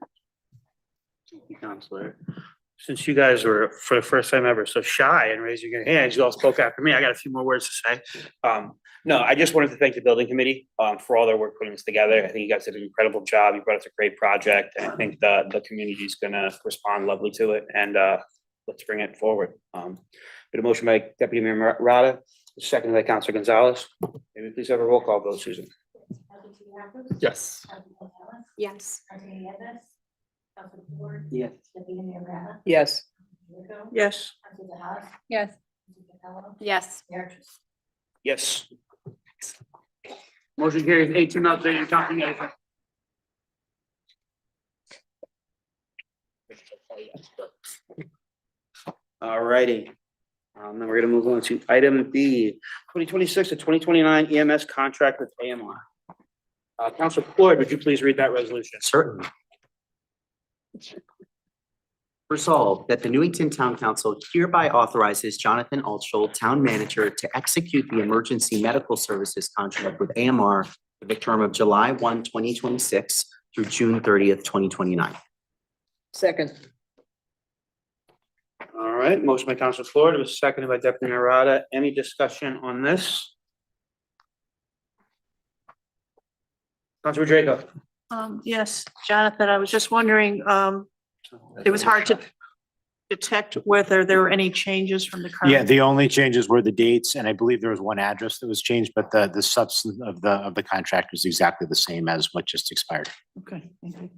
Thank you, Counselor. Since you guys were, for the first time ever, so shy and raising your hands, you all spoke after me. I got a few more words to say. No, I just wanted to thank the building committee for all their work putting this together. I think you guys did an incredible job. You brought us a great project, and I think the community is going to respond lovely to it. And let's bring it forward. Been a motion by Deputy Mayor Rada, seconded by Councilor Gonzalez. Maybe please have a roll call vote, Susan. Yes. Yes. Yes. Yes. Yes. Yes. Yes. Yes. Motion carries 8-0, and counting. All righty. Then we're gonna move on to item B, 2026 to 2029 EMS contract with AMR. Councilor Floyd, would you please read that resolution? Certainly. Resolved that the Newington Town Council hereby authorizes Jonathan Altschul, Town Manager, to execute the emergency medical services contract with AMR for the term of July 1, 2026 through June 30th, 2029. Second. All right, motion by Councilor Floyd, it was seconded by Deputy Mayor Rada. Any discussion on this? Councilor Draco. Yes, Jonathan, I was just wondering, it was hard to detect whether there were any changes from the current. Yeah, the only changes were the dates, and I believe there was one address that was changed, but the substance of the contract was exactly the same as what just expired. Okay, thank you.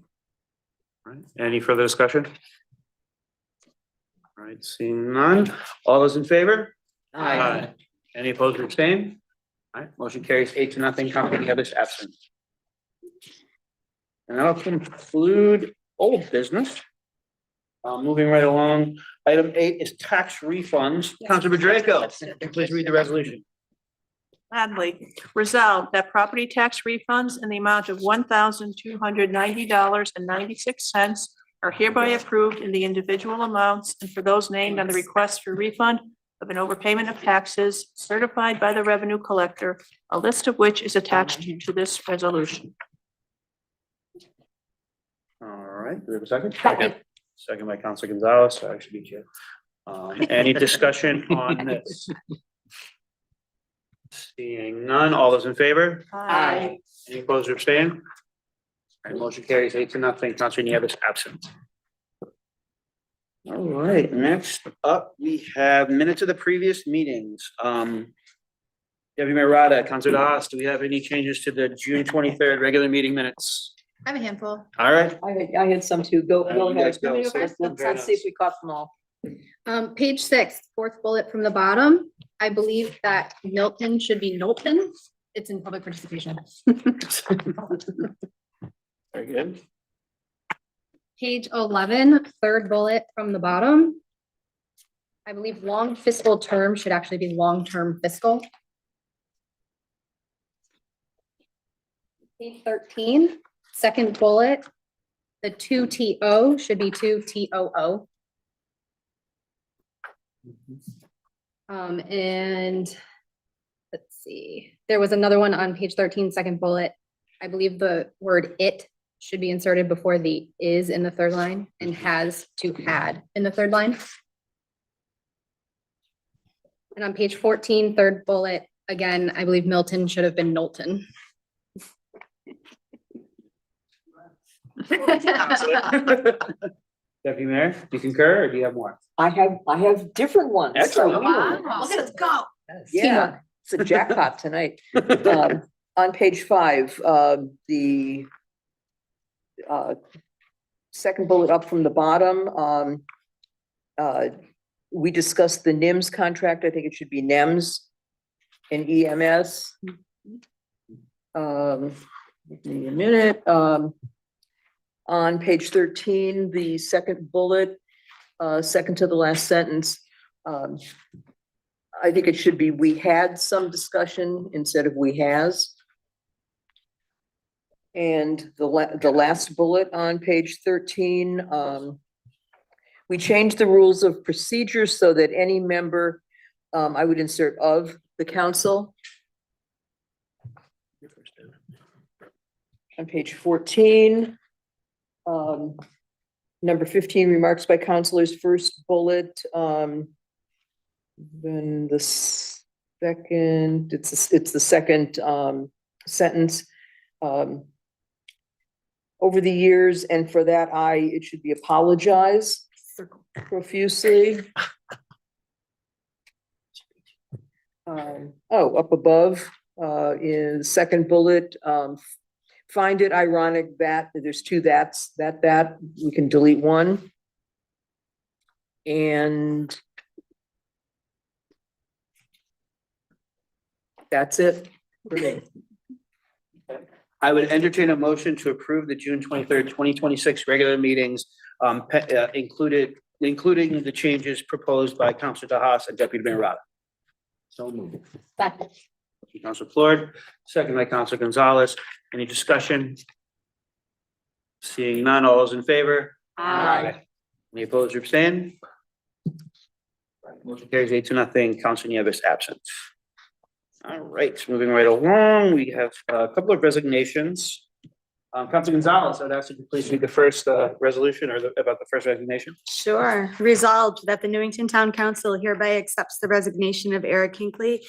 All right, any further discussion? All right, seeing none. All those in favor? Aye. Any opposed or abstained? All right, motion carries 8-0, company others absent. And that'll conclude old business. Moving right along, item 8 is tax refunds. Councilor Draco, please read the resolution. Gladly. Resolved that property tax refunds in the amount of $1,290.96 are hereby approved in the individual amounts and for those named on the request for refund of an overpayment of taxes certified by the revenue collector, a list of which is attached to this resolution. All right, do we have a second? Second by Councilor Gonzalez, so I should beat you. Any discussion on this? Seeing none, all those in favor? Aye. Any opposed or abstained? All right, motion carries 8-0, Councilor Nieves absent. All right, next up, we have minutes of the previous meetings. Deputy Mayor Rada, Councilor Das, do we have any changes to the June 23rd regular meeting minutes? I have a handful. All right. I had some too. Go You ahead. guys go. Let's see if we caught them all. Page 6, fourth bullet from the bottom. I believe that Milton should be Knowlton. It's in public participation. Very good. Page 11, third bullet from the bottom. I believe long fiscal term should actually be long-term fiscal. Page 13, second bullet, the 2 TO should be 2 TOO. And let's see, there was another one on page 13, second bullet. I believe the word it should be inserted before the is in the third line and has to had in the third line. And on page 14, third bullet, again, I believe Milton should have been Knowlton. Deputy Mayor, do you concur or do you have more? I have different ones. Excellent. Wow. Look at us go. Yeah, it's a jackpot tonight. On page 5, the second bullet up from the bottom, we discussed the NIMS contract. I think it should be NEMS and EMS. Give me a minute. On page 13, the second bullet, second to the last sentence, I think it should be we had some discussion instead of we has. And the last bullet on page 13, we changed the rules of procedure so that any member, I would insert of the council. On page 14, number 15, remarks by councilors, first bullet, then the second, it's the second sentence. Over the years, and for that, it should be apologize profusely. Up above, in the second bullet, find it ironic that there's two that's, that, we can delete one. And that's it for me. I would entertain a motion to approve the June 23rd, 2026 regular meetings, including the changes proposed by Councilor DeHaas and Deputy Mayor Rada. So moved. Second. Councilor Floyd, second by Councilor Gonzalez. Any discussion? Seeing none, all those in favor? Aye. Any opposed or abstained? Motion carries 8-0. Councilor Nieves absent. All right, moving right along, we have a couple of resignations. Councilor Gonzalez, I'd ask you to please read the first resolution or about the first resignation. Sure. Resolved that the Newington Town Council hereby accepts the resignation of Eric Hinckley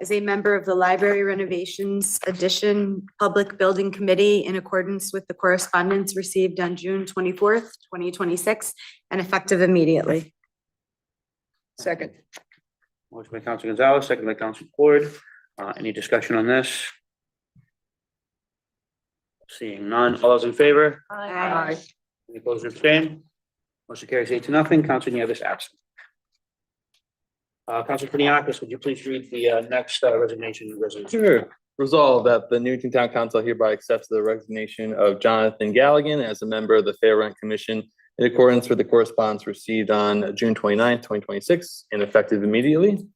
as a member of the Library Renovations Addition Public Building Committee in accordance with the correspondence received on June 24th, 2026, and effective immediately. Second. Motion by Councilor Gonzalez, second by Councilor Floyd. Any discussion on this? Seeing none, all those in favor? Aye. Any opposed or abstained? Motion carries 8-0. Councilor Nieves absent. Councilor Kuniakis, would you please read the next resignation resolution? Sure. Resolved that the Newington Town Council hereby accepts the resignation of Jonathan Galligan as a member of the Fair Rent Commission in accordance with the correspondence received on June 29th, 2026, and effective immediately.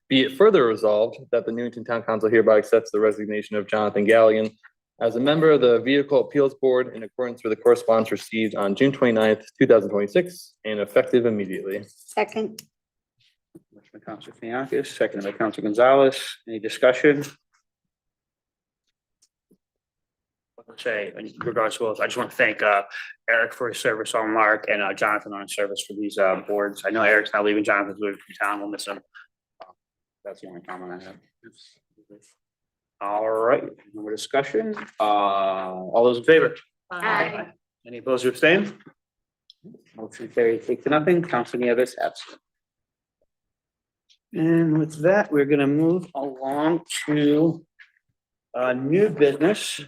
Be it further resolved that the Newington Town Council hereby accepts the resignation of Jonathan Galligan as a member of the Vehicle Appeals Board in accordance with the correspondence received on June 29th, 2026, and effective immediately. Second. Motion by Councilor Kuniakis, second by Councilor Gonzalez. Any discussion? Say in regards to both, I just want to thank Eric for his service on Mark and Jonathan on his service for these boards. I know Eric's now leaving, Jonathan's moving from town, we'll miss him. That's the only comment I have. All right, no more discussion. All those in favor? Aye. Any opposed or abstained? Motion carried 8-0. Councilor Nieves absent. And with that, we're gonna move along to new business.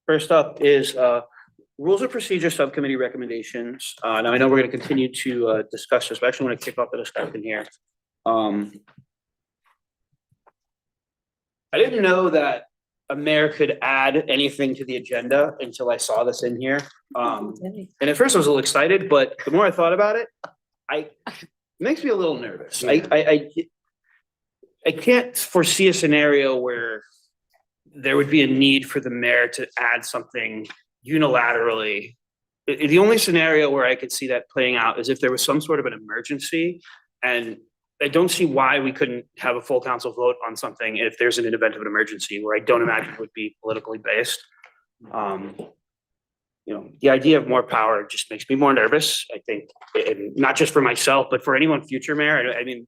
First up is Rules of Procedure Subcommittee recommendations. Now I know we're gonna continue to discuss this, but I actually want to kick off the discussion here. I didn't know that a mayor could add anything to the agenda until I saw this in here. And at first I was a little excited, but the more I thought about it, it makes me a little nervous. I can't foresee a scenario where there would be a need for the mayor to add something unilaterally. The only scenario where I could see that playing out is if there was some sort of an emergency and I don't see why we couldn't have a full council vote on something if there's an event of an emergency where I don't imagine it would be politically based. The idea of more power just makes me more nervous, I think, and not just for myself, but for anyone future mayor. I mean,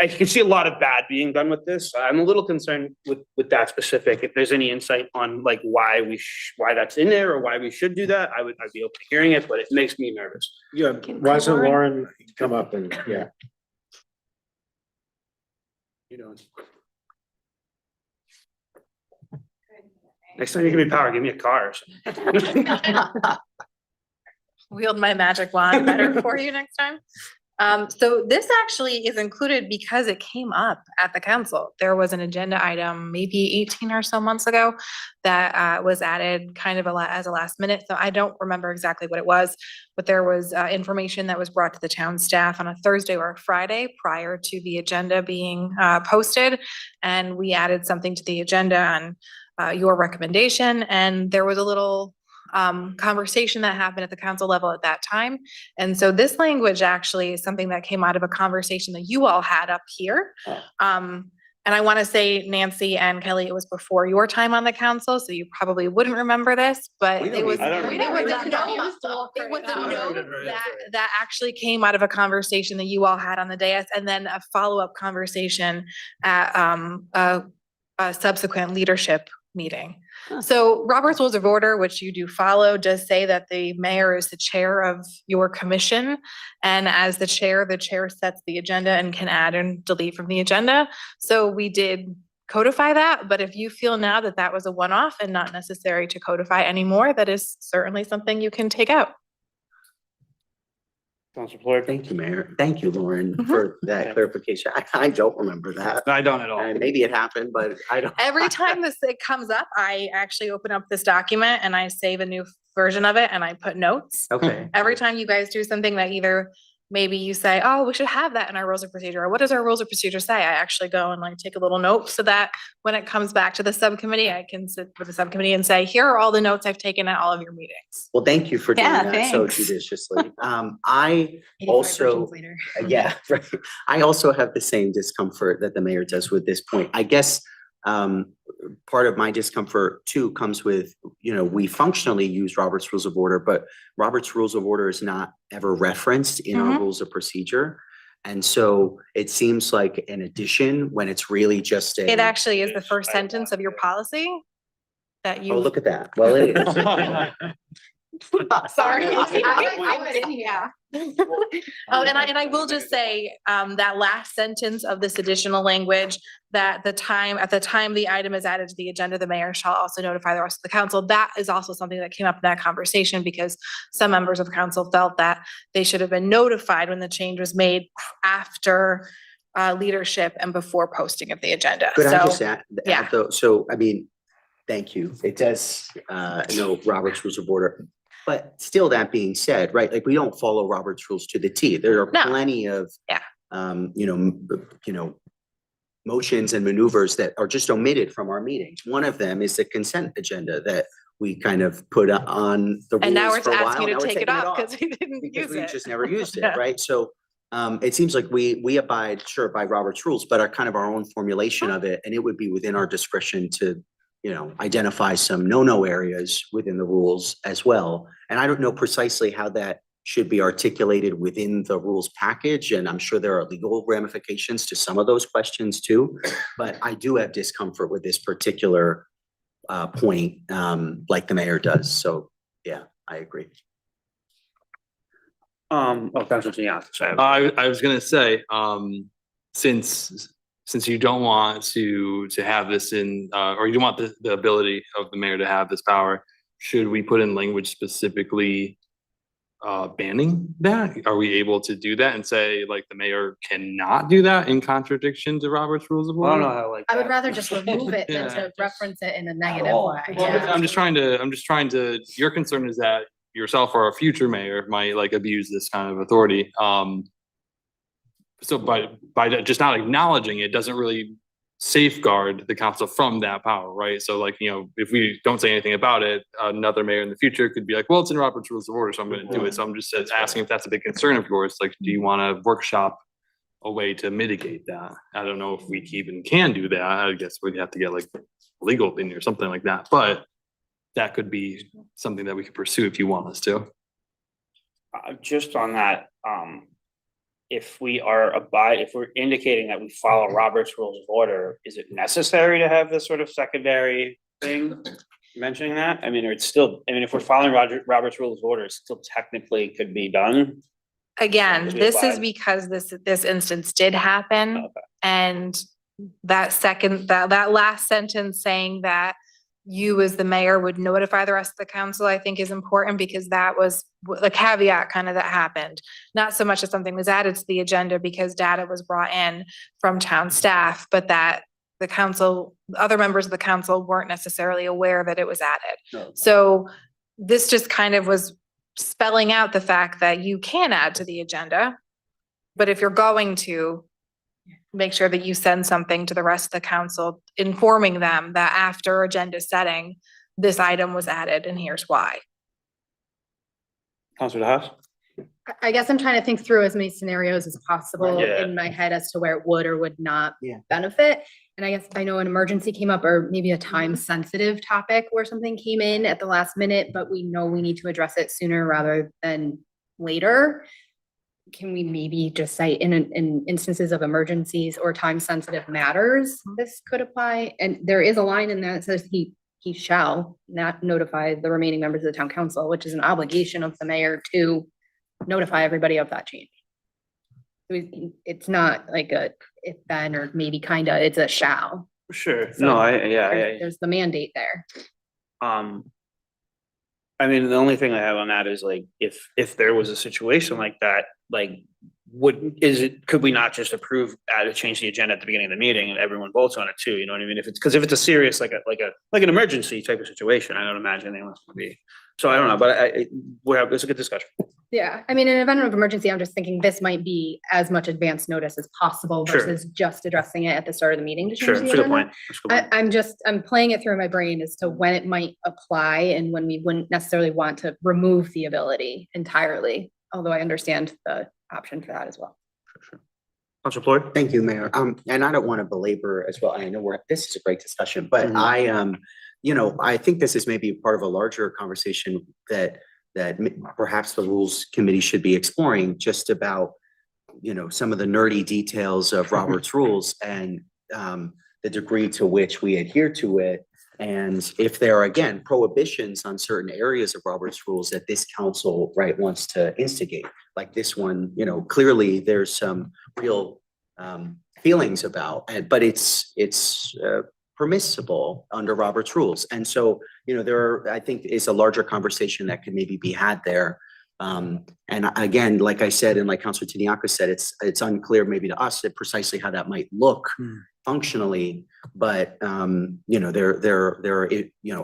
I can see a lot of bad being done with this. I'm a little concerned with that specific. If there's any insight on like why that's in there or why we should do that, I'd be open to hearing it, but it makes me nervous. Yeah, why doesn't Lauren come up and, yeah. Next time you give me power, give me a car. Or something. Wield my magic wand better for you next time. So this actually is included because it came up at the council. There was an agenda item maybe 18 or so months ago that was added kind of as a last minute. So I don't remember exactly what it was, but there was information that was brought to the town staff on a Thursday or a Friday prior to the agenda being posted. And we added something to the agenda on your recommendation, and there was a little conversation that happened at the council level at that time. And so this language actually is something that came out of a conversation that you all had up here. And I want to say, Nancy and Kelly, it was before your time on the council, so you probably wouldn't remember this, but it was a note that actually came out of a conversation that you all had on the dais, and then a follow-up conversation at a subsequent leadership meeting. So Robert's Rules of Order, which you do follow, does say that the mayor is the chair of your commission. And as the chair sets the agenda and can add and delete from the agenda. So we did codify that, but if you feel now that that was a one-off and not necessary to codify anymore, that is certainly something you can take out. Thank you, Mayor. Thank you, Lauren, for that clarification. I don't remember that. I don't at all. Maybe it happened, but I don't. Every time it comes up, I actually open up this document and I save a new version of it and I put notes. Okay. Every time you guys do something that either maybe you say, oh, we should have that in our rules of procedure, or what does our rules of procedure say? I actually go and like take a little note so that when it comes back to the subcommittee, I can sit with the subcommittee and say, here are all the notes I've taken at all of your meetings. Well, thank you for doing Yeah, that so thanks. judiciously. I also, yeah, right. I also have the same discomfort that the mayor does with this point. I guess part of my discomfort too comes with, we functionally use Robert's Rules of Order, but Robert's Rules of Order is not ever referenced in our rules of procedure. And so it seems like an addition when it's really just It actually is the first sentence of your policy that you. Oh, look at that. Well, it is. Sorry. Yeah. Oh, and I will just say, that last sentence of this additional language, that at the time the item is added to the agenda, the mayor shall also notify the rest of the council. That is also something that came up in that conversation because some members of council felt that they should have been notified when the change was made after leadership and before posting of the agenda. Could I So, just add yeah. though? So, I mean, thank you. It does, Robert's Rules of Order. But still, that being said, right, like we don't follow Robert's rules to the T. There are plenty of, motions and maneuvers that are just omitted from our meetings. One of them is the consent agenda that we kind of put on the And now rules we're for a while. asking you Now to we're take it taking off because we didn't use we it. just never used it, Yeah. right? So it seems like we abide, sure, by Robert's rules, but are kind of our own formulation of it. And it would be within our discretion to identify some no-no areas within the rules as well. And I don't know precisely how that should be articulated within the rules package. And I'm sure there are legal ramifications to some of those questions too. But I do have discomfort with this particular point, like the mayor does. So yeah, I agree. I was gonna say, since you don't want to have this in, or you don't want the ability of the mayor to have this power, should we put in language specifically banning that? Are we able to do that and say like the mayor cannot do that in contradiction to Robert's Rules of Order? I don't know how like. I would rather just remove it than Yeah. to reference it in a negative way. Well, I'm just trying to, your concern is that yourself or a future mayor might like abuse this kind of authority. So by just not acknowledging it doesn't really safeguard the council from that power, right? So like, if we don't say anything about it, another mayor in the future could be like, well, it's in Robert's Rules of Order, so I'm going to do it. So I'm just asking if that's a big concern of yours. Like, do you want to workshop a way to mitigate that. I don't know if we even can do that. I guess we'd have to get like legal opinion or something like that, but that could be something that we could pursue if you want us to. Just on that, if we're indicating that we follow Robert's Rules of Order, is it necessary to have this sort of secondary thing mentioning that? I mean, or it's still, I mean, if we're following Robert's Rules of Order, it still technically could be done. Again, Does it this apply? is because this instance did happen. Okay. And that last sentence saying that you as the mayor would notify the rest of the council, I think is important because that was the caveat kind of that happened. Not so much that something was added to the agenda because data was brought in from town staff, but that the council, other members of the council weren't necessarily aware that it was added. No. So this just kind of was spelling out the fact that you can add to the agenda. But if you're going to, make sure that you send something to the rest of the council informing them that after agenda setting, this item was added and here's why. Councilor House? I guess I'm trying to think through as many scenarios as possible Yeah. in my head as to where it would or would not Yeah. benefit. And I guess I know an emergency came up or maybe a time sensitive topic where something came in at the last minute, but we know we need to address it sooner rather than later. Can we maybe just say in instances of emergencies or time sensitive matters, this could apply? And there is a line in there that says he shall not notify the remaining members of the town council, which is an obligation of the mayor to notify everybody of that change. It's not like a if then or maybe kinda, it's a shall. Sure. So No, There's the mandate there. I mean, the only thing I have on that is like, if there was a situation like that, like, could we not just approve, to change the agenda at the beginning of the meeting and everyone votes on it too, you know what I mean? If it's a serious, like an emergency type of situation, I don't imagine anyone else would be. So I don't know, but it's a good discussion. Yeah, I mean, in an event of emergency, I'm just thinking this might be as much advance notice as possible Sure. versus just addressing it at the start of the meeting to Sure, change the that's a good agenda. point. That's a good point. I'm playing it through in my brain as to when it might apply and when we wouldn't necessarily want to remove the ability entirely, although I understand the option for that as well. Councilor Floyd? Thank you, Mayor. And I don't want to belabor as well. I know this is a great discussion, but Mhm. I think this is maybe part of a larger conversation that perhaps the Rules Committee should be exploring just about, some of the nerdy details of Robert's Rules and the degree to which we adhere to it. And if there are, again, prohibitions on certain areas of Robert's Rules that this council, right, wants to instigate, like this one, clearly there's some real feelings about, but it's permissible under Robert's Rules. And so, I think is a larger conversation that could maybe be had there. And again, like I said, and like Councilor Tiniaka said, it's unclear maybe to us precisely how that might look functionally, but there are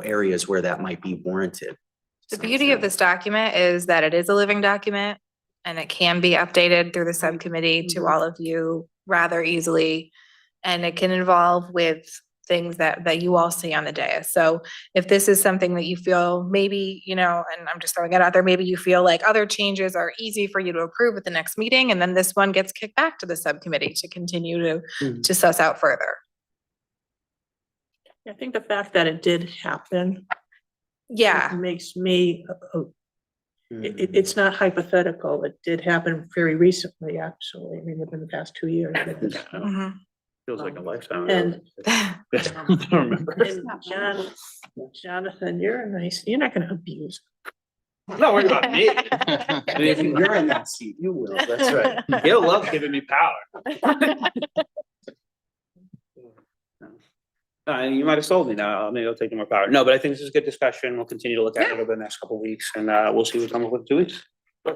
areas where that might be warranted. The beauty of this document is that it is a living document and it can be updated through the subcommittee to all of you rather easily. And it can involve with things that you all see on the dais. So if this is something that you feel maybe, and I'm just throwing it out there, maybe you feel like other changes are easy for you to approve at the next meeting, and then this one gets kicked back to the subcommittee to continue to suss out further. I think the fact that it did happen. Yeah. Makes me, it's not hypothetical. It did happen very recently, actually. I mean, within the past 2 years. Mhm. Feels like a lifetime. And I don't remember. and Jonathan, you're not gonna abuse. No, worry about me. If you're in that seat, you will. That's right. He'll love giving me power. You might have sold me now. Maybe I'll take more power. No, but I think this is a good discussion. We'll continue to look at it over the next couple of weeks and we'll see what comes up with 2 weeks.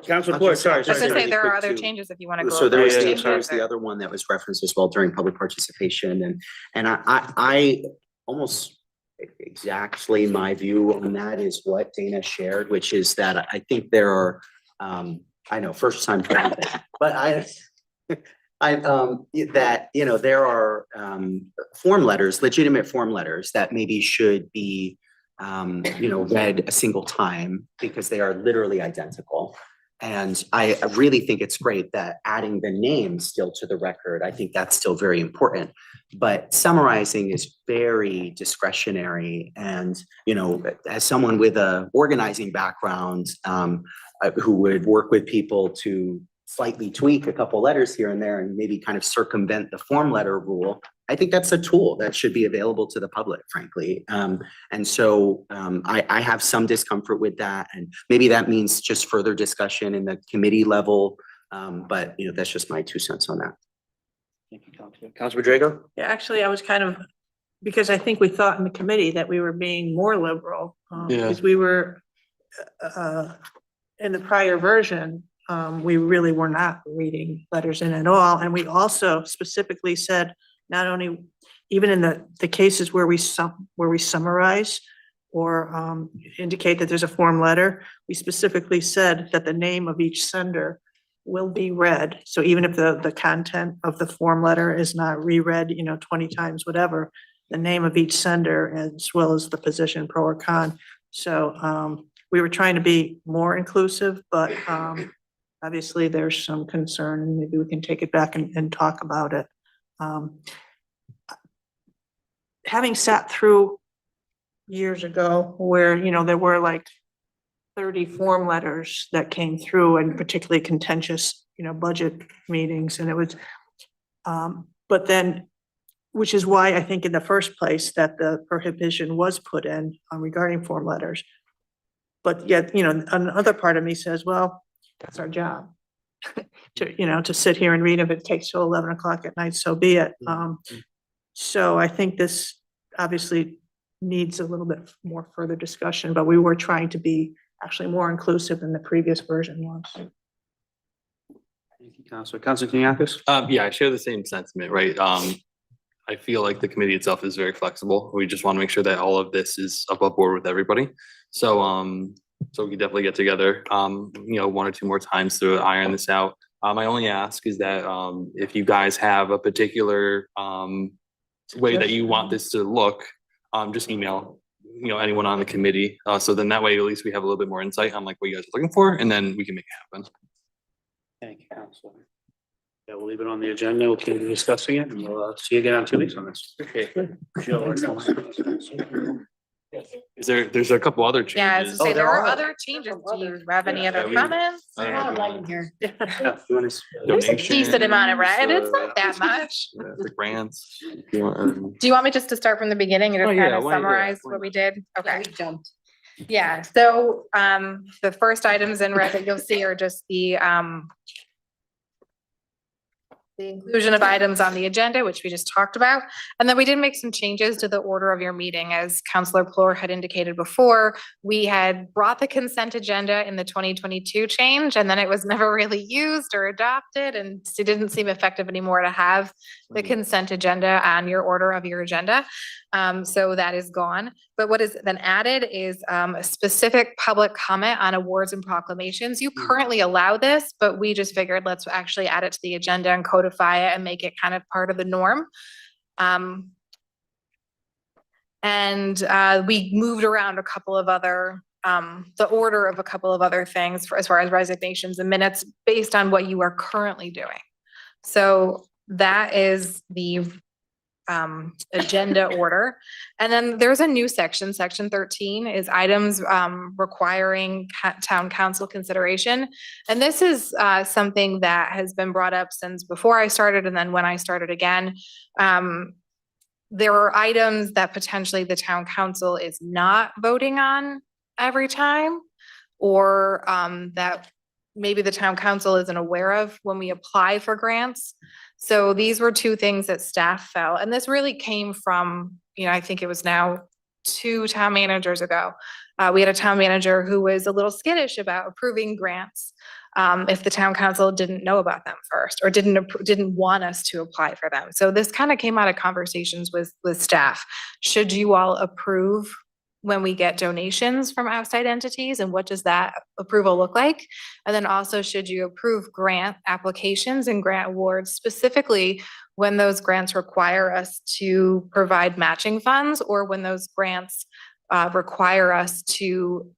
Councilor Floyd, sorry. I was gonna say, really there are quick other too. changes if you want to go. So over there was the the, changes there was the or- other one that was referenced as well during public participation, and I almost exactly my view on that is what Dana shared, which is that I think there are, I know, first time, but that, there are form letters, legitimate form letters that maybe should be, read a single time because they are literally identical. And I really think it's great that adding the name still to the record, I think that's still very important. But summarizing is very discretionary. And, you know, as someone with a organizing background, who would work with people to slightly tweak a couple letters here and there and maybe kind of circumvent the form letter rule, I think that's a tool that should be available to the public, frankly. And so I have some discomfort with that, and maybe that means just further discussion in the committee level. But you know, that's just my 2 cents on that. Thank you, Councilor Drago. Yeah, actually, I was kind of, because I think we thought in the committee that we were being more liberal. Because we were, in the prior version, we really were not reading letters in at all. And we also specifically said, not only, even in the cases where we summarize or indicate that there's a form letter, we specifically said that the name of each sender will be read. So even if the content of the form letter is not reread, 20 times, whatever, the name of each sender as well as the position, pro or con. So we were trying to be more inclusive, but obviously there's some concern, and maybe we can take it back and talk about it. Having sat through years ago where, there were like 30 form letters that came through, and particularly contentious, budget meetings, and it was, but then, which is why I think in the first place that the prohibition was put in regarding form letters. But yet, another part of me says, well, that's our job. To sit here and read. If it takes till 11 o'clock at night, so be it. So I think this obviously needs a little bit more further discussion, but we were trying to be actually more inclusive than the previous version was. Thank you, Councilor Keniakis. Yeah, I share the same sentiment, right? I feel like the committee itself is very flexible. We just want to make sure that all of this is above board with everybody. So, so we can definitely get together, 1 or 2 more times to iron this out. My only ask is that, if you guys have a particular, way that you want this to look, just email, anyone on the committee. So then that way, at least we have a little bit more insight on like what you guys are looking for, and then we can make it happen. Thank you, Councilor. Yeah, we'll leave it on the agenda. We'll keep discussing it, and we'll see you again in 2 weeks on this. Okay. There's a couple other Yeah, I was changes. gonna say, there there are are. other changes. Do you have any other we- comments? Donation, There's a decent amount of red. It's not that much. the grants. Do you want me just to start from the beginning and Oh, just yeah, kind of why not? summarize what we did? Okay. Yeah, so the first items in red that you'll see are just the inclusion of items on the agenda, which we just talked about. And then we did make some changes to the order of your meeting. As Councilor Plore had indicated before, we had brought the consent agenda in the 2022 change, and then it was never really used or adopted, and it didn't seem effective anymore to have the consent agenda on your order of your agenda. So that is gone. But what is then added is a specific public comment on awards and proclamations. You currently allow this, but we just figured let's actually add it to the agenda and codify it and make it kind of part of the norm. We moved around a couple of other, the order of a couple of other things as far as resignations and minutes based on what you are currently doing. So that is the agenda order. And then there's a new section, section 13 is items requiring town council consideration. And this is something that has been brought up since before I started and then when I started again. There are items that potentially the town council is not voting on every time, or that maybe the town council isn't aware of when we apply for grants. So these were 2 things that staff felt, and this really came from, I think it was now 2 town managers ago. We had a town manager who was a little skittish about approving grants if the town council didn't know about them first or didn't want us to apply for them. So this kind of came out of conversations with staff. Should you all approve when we get donations from outside entities, and what does that approval look like? And then also, should you approve grant applications and grant awards, specifically when those grants require us to provide matching funds, or when those grants require us to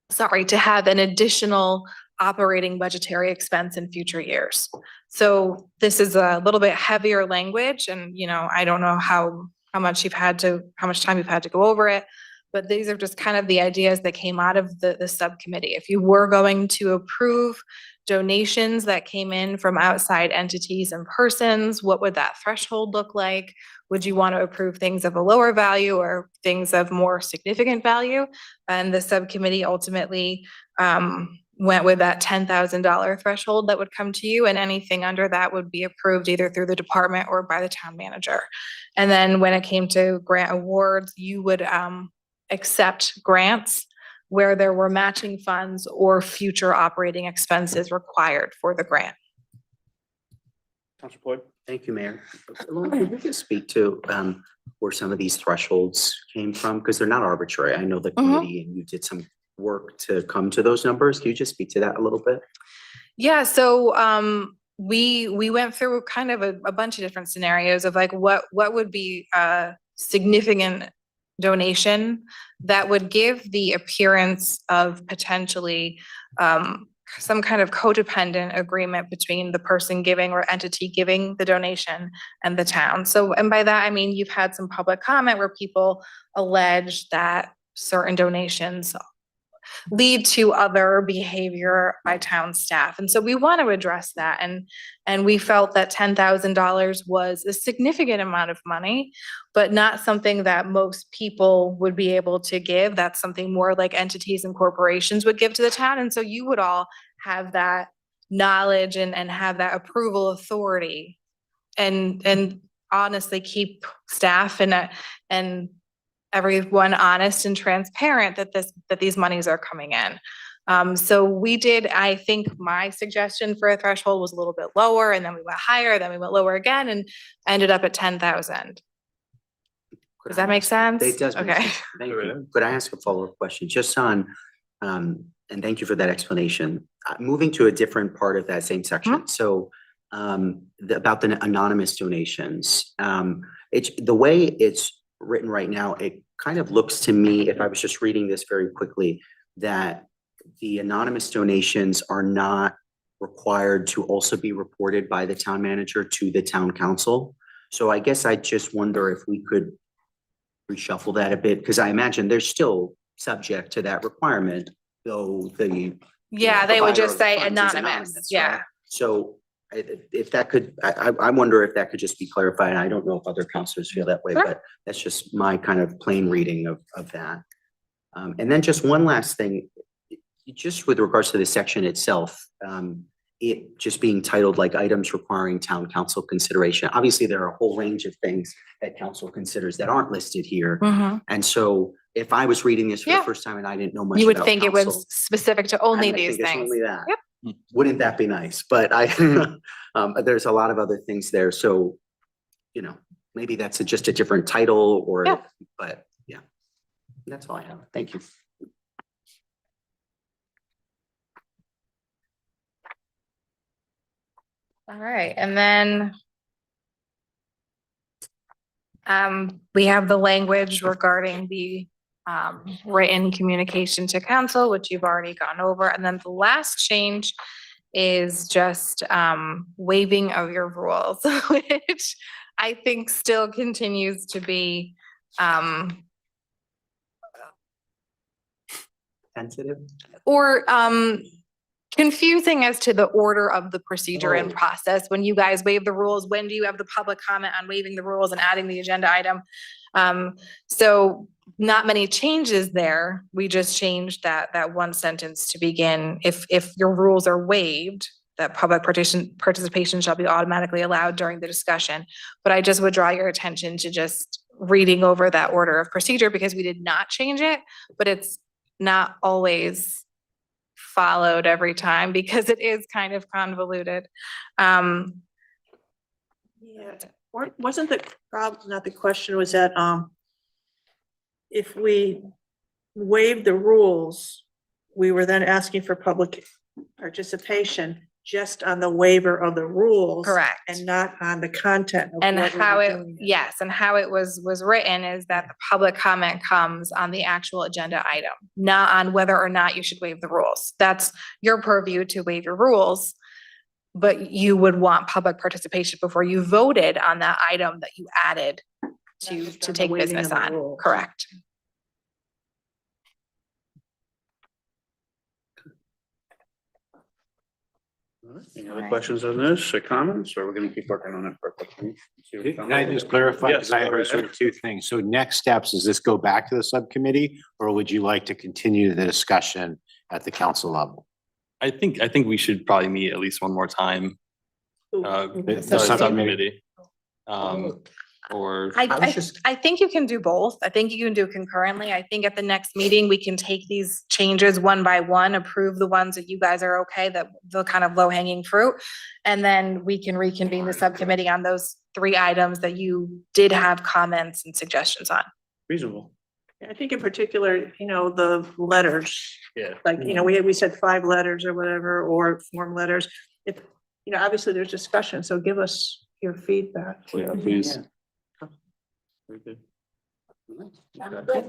to have an additional operating budgetary expense in future years. So this is a little bit heavier language and, I don't know how much time you've had to go over it. But these are just kind of the ideas that came out of the subcommittee. If you were going to approve donations that came in from outside entities and persons, what would that threshold look like? Would you want to approve things of a lower value or things of more significant value? And the subcommittee ultimately went with that $10,000 threshold that would come to you, and anything under that would be approved either through the department or by the town manager. And then when it came to grant awards, you would accept grants where there were matching funds or future operating expenses required for the grant. Councilor Floyd? Thank you, Mayor. Alon, could you just speak to where some of these thresholds came from? Because they're not arbitrary. I know the committee and you did some work to come to those numbers. Can you just speak to that a little bit? Yeah, so we went through kind of a bunch of different scenarios of like what would be a significant donation that would give the appearance of potentially some kind of codependent agreement between the person giving or entity giving the donation and the town. So, and by that, I mean, you've had some public comment where people allege that certain donations lead to other behavior by town staff. And so we want to address that. And we felt that $10,000 was a significant amount of money, but not something that most people would be able to give. That's something more like entities and corporations would give to the town. And so you would all have that knowledge and have that approval authority and honestly keep staff and everyone honest and transparent that these monies are coming in. So we did, I think my suggestion for a threshold was a little bit lower, and then we went higher, then we went lower again and ended up at 10,000. Does that make sense? It does. Make Okay. sense. Thank you. Could I ask a follow-up question just on, and thank you for that explanation. Moving to a different part of that same section. So about the anonymous donations, the way it's written right now, it kind of looks to me, if I was just reading this very quickly, that the anonymous donations are not required to also be reported by the town manager to the town council. So I guess I just wonder if we could reshuffle that a bit, because I imagine they're still subject to that requirement, though Yeah, they would just say funds is anonymous. Yeah. right? So if that could, I wonder if that could just be clarified. I don't know if other counselors feel that way, Sure. but that's just my kind of plain reading of that. And then just one last thing, just with regards to the section itself, it just being titled like items requiring town council consideration. Obviously, there are a whole range of things that council considers that aren't listed here. Mhm. And so if I was reading this for the Yeah. first time and I didn't know much You would about think it council, was specific to I only might these think it's things. only that. Yep. Wouldn't that be nice? But there's a lot of other things there. So, maybe that's just a different title or, Yeah. but yeah, that's all I have. Thank you. All right, and then we have the language regarding the written communication to council, which you've already gone over. And then the last change is just waiving of your rules, which I think still continues to be Sensitive? or confusing as to the order of the procedure and process. When you guys waive the rules, when do you have the public comment on waiving the rules and adding the agenda item? So not many changes there. We just changed that one sentence to begin. If your rules are waived, that public participation shall be automatically allowed during the discussion. But I just would draw your attention to just reading over that order of procedure, because we did not change it, but it's not always followed every time because it is kind of convoluted. Yeah, wasn't the problem, not the question, was that if we waive the rules, we were then asking for public participation, just on the waiver of the rules. Correct. And not on the content of And what we how were it, doing. yes, and how it was written is that the public comment comes on the actual agenda item, not on whether or not you should waive the rules. That's your purview to waive your rules. But you would want public participation before you voted on that item that you added to Just on the take waiving business of the on. rules. Correct. Any other questions on this or comments, or we're gonna keep working on it for a couple weeks? See what Can I comes? just clarify? Yes, Because I go heard right sort ahead. of two things. So next steps, does this go back to the subcommittee or would you like to continue the discussion at the council level? I think we should probably meet at least one more time. The Subcommittee. subcommittee. Or. I think you can do both. I think you can do concurrently. I think at the next meeting, we can take these changes one by one, approve the ones that you guys are okay, that the kind of low hanging fruit. And then we can reconvene the subcommittee on those 3 items that you did have comments and suggestions on. Reasonable. I think in particular, the letters, Yeah. like, we said 5 letters or whatever, or form letters. If, obviously there's discussion, so give us your feedback. Yeah, please. Very good.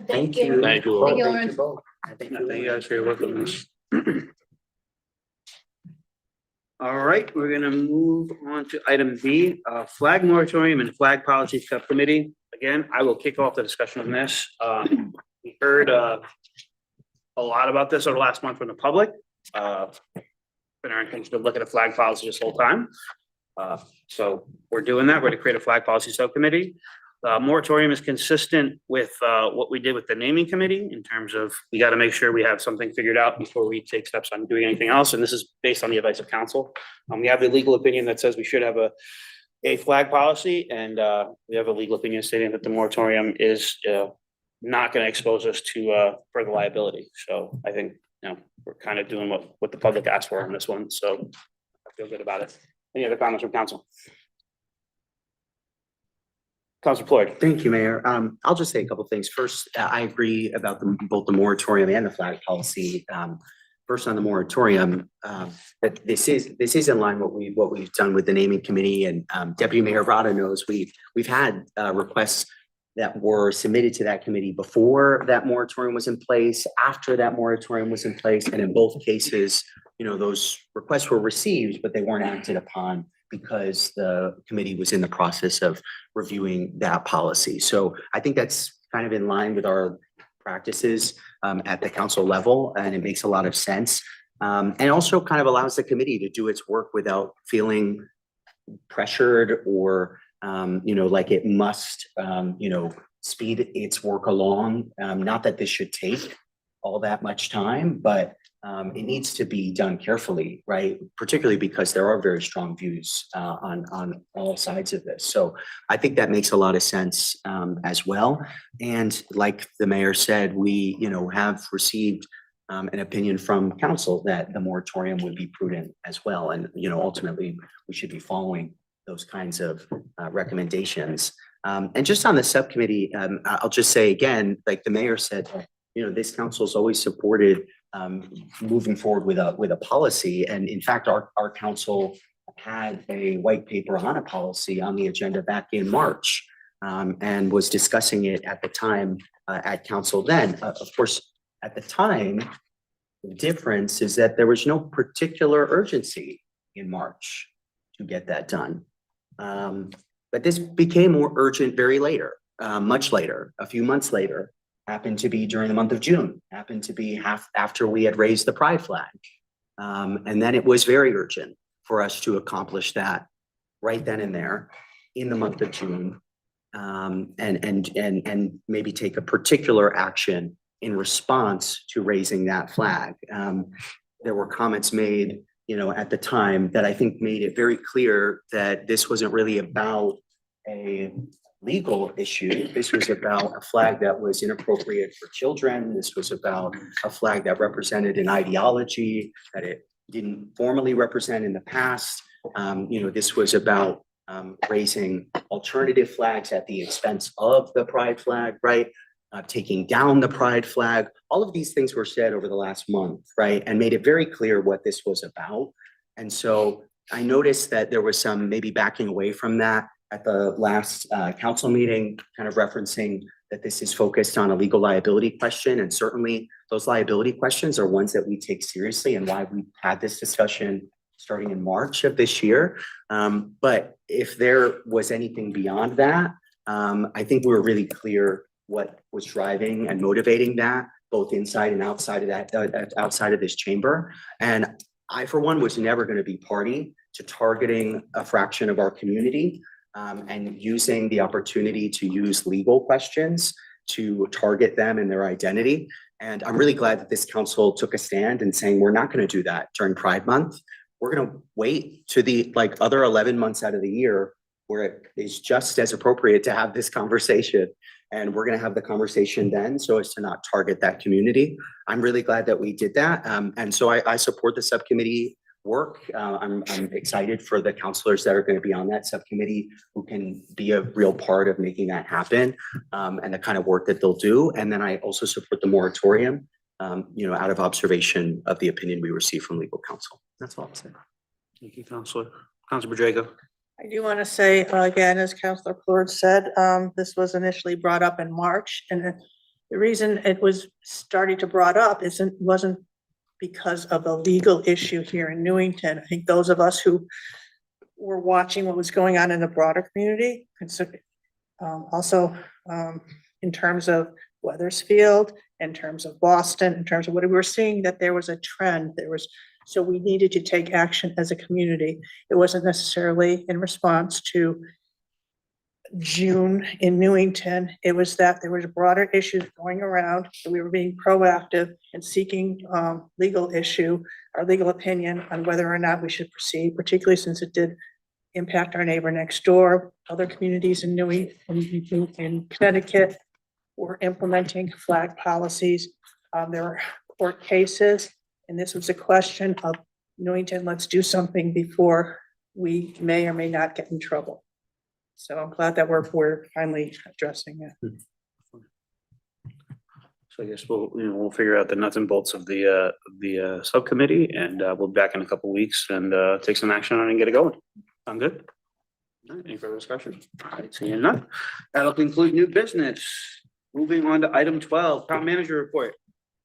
Thank you. Thank you. Thank you guys for your work on this. All right, we're gonna move on to item B, flag moratorium and flag policy subcommittee. Again, I will kick off the discussion on this. We heard a lot about this over the last month from the public. Been our intention to look at a flag policy this whole time. So we're doing that. We're gonna create a flag policy subcommittee. Moratorium is consistent with what we did with the naming committee in terms of we got to make sure we have something figured out before we take steps on doing anything else. And this is based on the advice of council. We have the legal opinion that says we should have a flag policy, and we have a legal opinion stating that the moratorium is not going to expose us to further liability. So I think we're kind of doing what the public asked for on this one. So I feel good about it. Any other comments from council? Councilor Floyd. Thank you, Mayor. I'll just say a couple things. First, I agree about both the moratorium and the flag policy. First on the moratorium, that this is in line what we've done with the naming committee, and Deputy Mayor Rada knows we've had requests that were submitted to that committee before that moratorium was in place, after that moratorium was in place, and in both cases, those requests were received, but they weren't acted upon because the committee was in the process of reviewing that policy. So I think that's kind of in line with our practices at the council level, and it makes a lot of sense. And also kind of allows the committee to do its work without feeling pressured or, like it must, speed its work along. Not that this should take all that much time, but it needs to be done carefully, right? Particularly because there are very strong views on all sides of this. So I think that makes a lot of sense as well. And like the mayor said, we have received an opinion from council that the moratorium would be prudent as well. And ultimately, we should be following those kinds of recommendations. And just on the subcommittee, I'll just say again, like the mayor said, this council's always supported moving forward with a policy. And in fact, our council had a white paper on a policy on the agenda back in March and was discussing it at the time at council then. Of course, at the time, the difference is that there was no particular urgency in March to get that done. But this became more urgent very later, much later, a few months later. Happened to be during the month of June, happened to be after we had raised the pride flag. And then it was very urgent for us to accomplish that right then and there in the month of June. And maybe take a particular action in response to raising that flag. There were comments made, at the time that I think made it very clear that this wasn't really about a legal issue. This was about a flag that was inappropriate for children. This was about a flag that represented an ideology that it didn't formally represent in the past. This was about raising alternative flags at the expense of the pride flag, right? Taking down the pride flag. All of these things were said over the last month, right? And made it very clear what this was about. And so I noticed that there was some maybe backing away from that at the last council meeting, kind of referencing that this is focused on a legal liability question. And certainly those liability questions are ones that we take seriously and why we had this discussion starting in March of this year. But if there was anything beyond that, I think we were really clear what was driving and motivating that, both inside and outside of that, outside of this chamber. And I, for one, was never going to be party to targeting a fraction of our community and using the opportunity to use legal questions to target them and their identity. And I'm really glad that this council took a stand and saying, we're not going to do that during Pride Month. We're going to wait to the other 11 months out of the year where it is just as appropriate to have this conversation. And we're going to have the conversation then so as to not target that community. I'm really glad that we did that. And so I support the subcommittee work. I'm excited for the counselors that are going to be on that subcommittee who can be a real part of making that happen and the kind of work that they'll do. And then I also support the moratorium, out of observation of the opinion we received from legal counsel. That's all I'm saying. Thank you, Counselor. Counselor Borrego. I do want to say, again, as Councilor Ford said, this was initially brought up in March, and the reason it was starting to brought up wasn't because of a legal issue here in Newington. I think those of us who were watching what was going on in the broader community, also in terms of Weathersfield, in terms of Boston, in terms of what we were seeing, that there was a trend. So we needed to take action as a community. It wasn't necessarily in response to June in Newington. It was that there was broader issues going around, and we were being proactive and seeking our legal opinion on whether or not we should proceed, particularly since it did impact our neighbor next door. Other communities in in Connecticut were implementing flag policies. There were court cases. And this was a question of Newington, let's do something before we may or may not get in trouble. So I'm glad that we're finally addressing it. So I guess we'll figure out the nuts and bolts of the subcommittee, and we'll be back in a couple weeks and take some action on it and get it going. Sound good? All right, any further discussion? All right, seeing none. That'll conclude new business. Moving on to item 12, town manager report.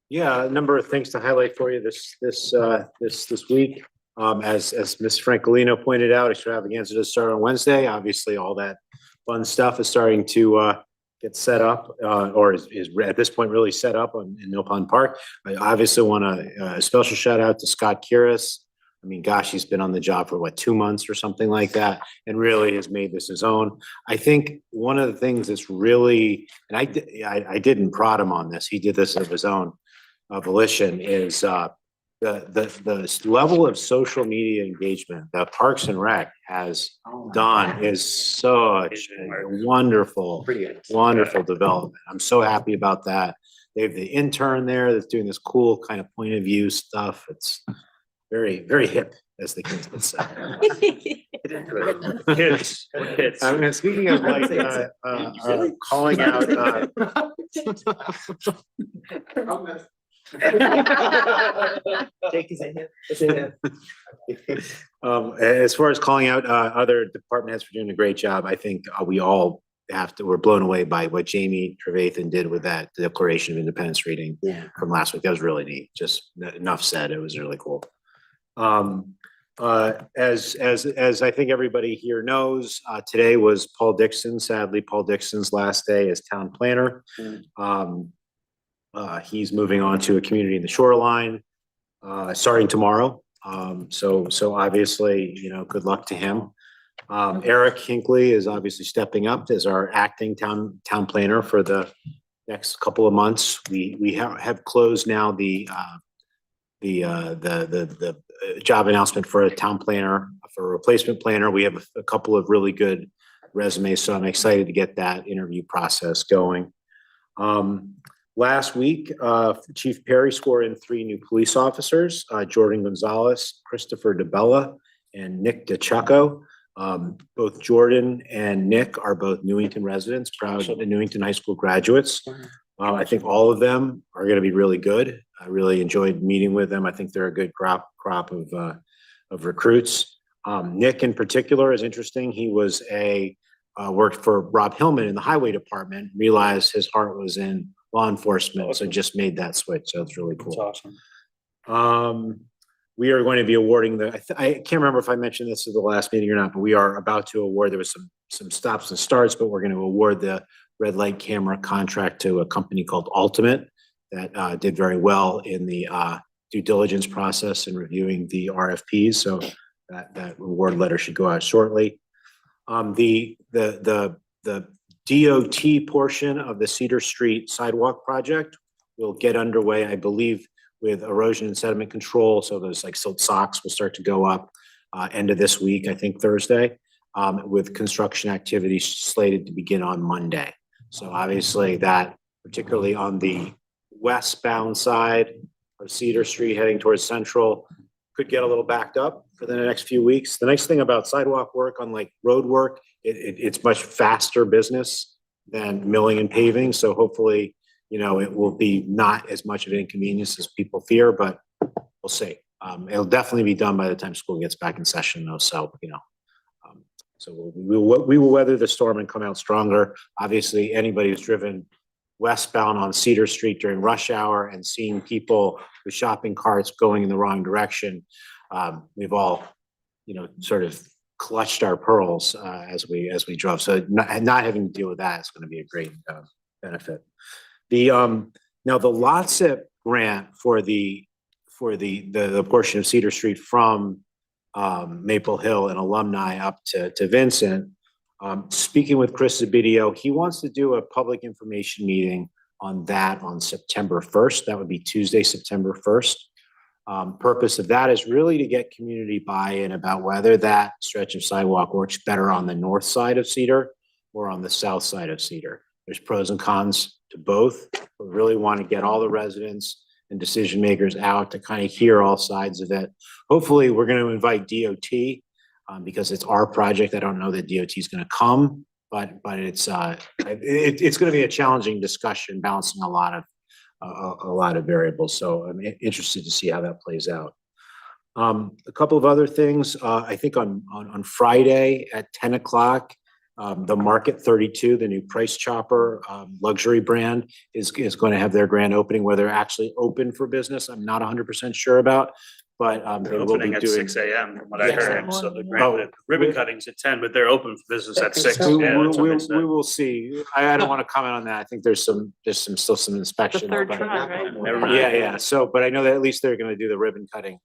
Yeah, a number of things to highlight for you this week. As Ms. Francolino pointed out, extravaganza does start on Wednesday. Obviously, all that fun stuff is starting to get set up, or is at this point really set up in Mill Pond Park. I obviously want a special shout out to Scott Kiris. I mean, gosh, he's been on the job for 2 months or something like that, and really has made this his own. I think one of the things that's really, and I didn't prod him on this. He did this of his own volition, is the level of social media engagement that Parks and Rec has done is such a wonderful development. I'm so happy about that. They have the intern there that's doing this cool kind of point of view stuff. It's very, very hip, as the kids would say. Kids. I mean, speaking of calling out, as far as calling out other department heads for doing a great job, I think we all we're blown away by what Jamie Trevathan did with that Declaration of Independence reading from last week. That was really neat. Just enough said. It was really cool. As I think everybody here knows, today was sadly Paul Dixon's last day as town planner. He's moving on to a community in the shoreline, starting tomorrow. So obviously, good luck to him. Eric Hinckley is obviously stepping up as our acting town planner for the next couple of months. We have closed now the job announcement for a town planner, for a replacement planner. We have a couple of really good resumes, so I'm excited to get that interview process going. Last week, Chief Perry swore in 3 new police officers, Jordan Gonzalez, Christopher DeBella, and Nick DeChucco. Both Jordan and Nick are both Newington residents, proud Newington High School graduates. I think all of them are going to be really good. I really enjoyed meeting with them. I think they're a good crop recruits. Nick in particular is interesting. He was worked for Rob Hillman in the highway department, realized his heart was in law enforcement, so just made that switch. So it's really cool. That's awesome. We are going to be awarding I can't remember if I mentioned this at the last meeting or not, but we are about to award, there was some stops and starts, but we're going to award the red light camera contract to a company called Ultimate that did very well in the due diligence process and reviewing the RFPs. So that award letter should go out shortly. The DOT portion of the Cedar Street sidewalk project will get underway, I believe, with erosion and sediment control. So those like silt socks will start to go up end of this week, I think Thursday, with construction activity slated to begin on Monday. So obviously that, particularly on the westbound side of Cedar Street heading towards Central, could get a little backed up for the next few weeks. The nice thing about sidewalk work, unlike road work, it's much faster business than milling and paving. So hopefully, it will be not as much of an inconvenience as people fear, but we'll see. It'll definitely be done by the time school gets back in session though. So, so we will weather the storm and come out stronger. Obviously, anybody who's driven westbound on Cedar Street during rush hour and seeing people with shopping carts going in the wrong direction, we've all, sort of clutched our pearls as we drove. So not having to deal with that is going to be a great benefit. Now the LOTSIP grant for the portion of Cedar Street from Maple Hill and alumni up to Vincent. Speaking with Chris Zabidio, he wants to do a public information meeting on that on September 1st. That would be Tuesday, September 1st. Purpose of that is really to get community buy-in about whether that stretch of sidewalk works better on the north side of Cedar or on the south side of Cedar. There's pros and cons to both. We really want to get all the residents and decision makers out to kind of hear all sides of it. Hopefully, we're going to invite DOT because it's our project. I don't know that DOT is going to come, but it's going to be a challenging discussion, balancing a lot of variables. So I'm interested to see how that plays out. A couple of other things. I think on Friday at 10 o'clock, the Market 32, the new Price Chopper luxury brand, is going to have their grand opening. Where they're actually open for business, I'm not 100% sure about, but they They're will be opening at doing 6 a.m. from what I Yes. heard. So the Oh, ribbon cutting's at 10, but they're open for business at 6. We Yeah, that's what they said. will see. I don't want to comment on that. I think there's still some inspection. The third but- try, right? Never mind. Yeah. So, but I know that at least they're going to do the ribbon cutting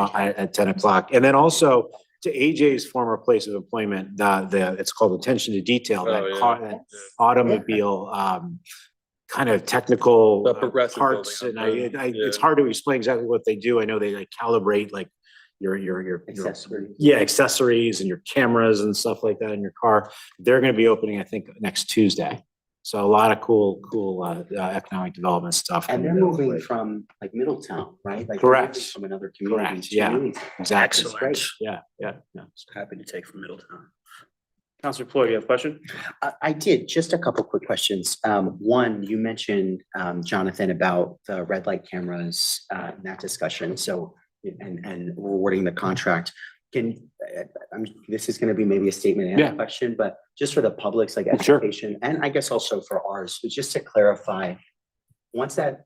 at 10 o'clock. And then also to AJ's former place of employment, it's called attention to detail, that automobile, kind of technical The progressive parts. building And up there. it's hard to explain exactly what they do. I know they like calibrate like your Accessories. accessories and your cameras and stuff like that in your car. They're going to be opening, I think, next Tuesday. So a lot of cool economic development stuff. And they're coming down the moving way. from like Middletown, right? Like they're Correct. moving from another community. Correct, to yeah. Newington. Exactly. That's great. Yeah. Happy to take from Middletown. Counselor Floyd, you have a question? I did, just a couple quick questions. One, you mentioned, Jonathan, about the red light cameras, in that discussion, so, and awarding the contract. This is gonna be maybe a statement and Yeah. a question, but just for the public's like Sure. education, and I guess also for ours, but just to clarify, once that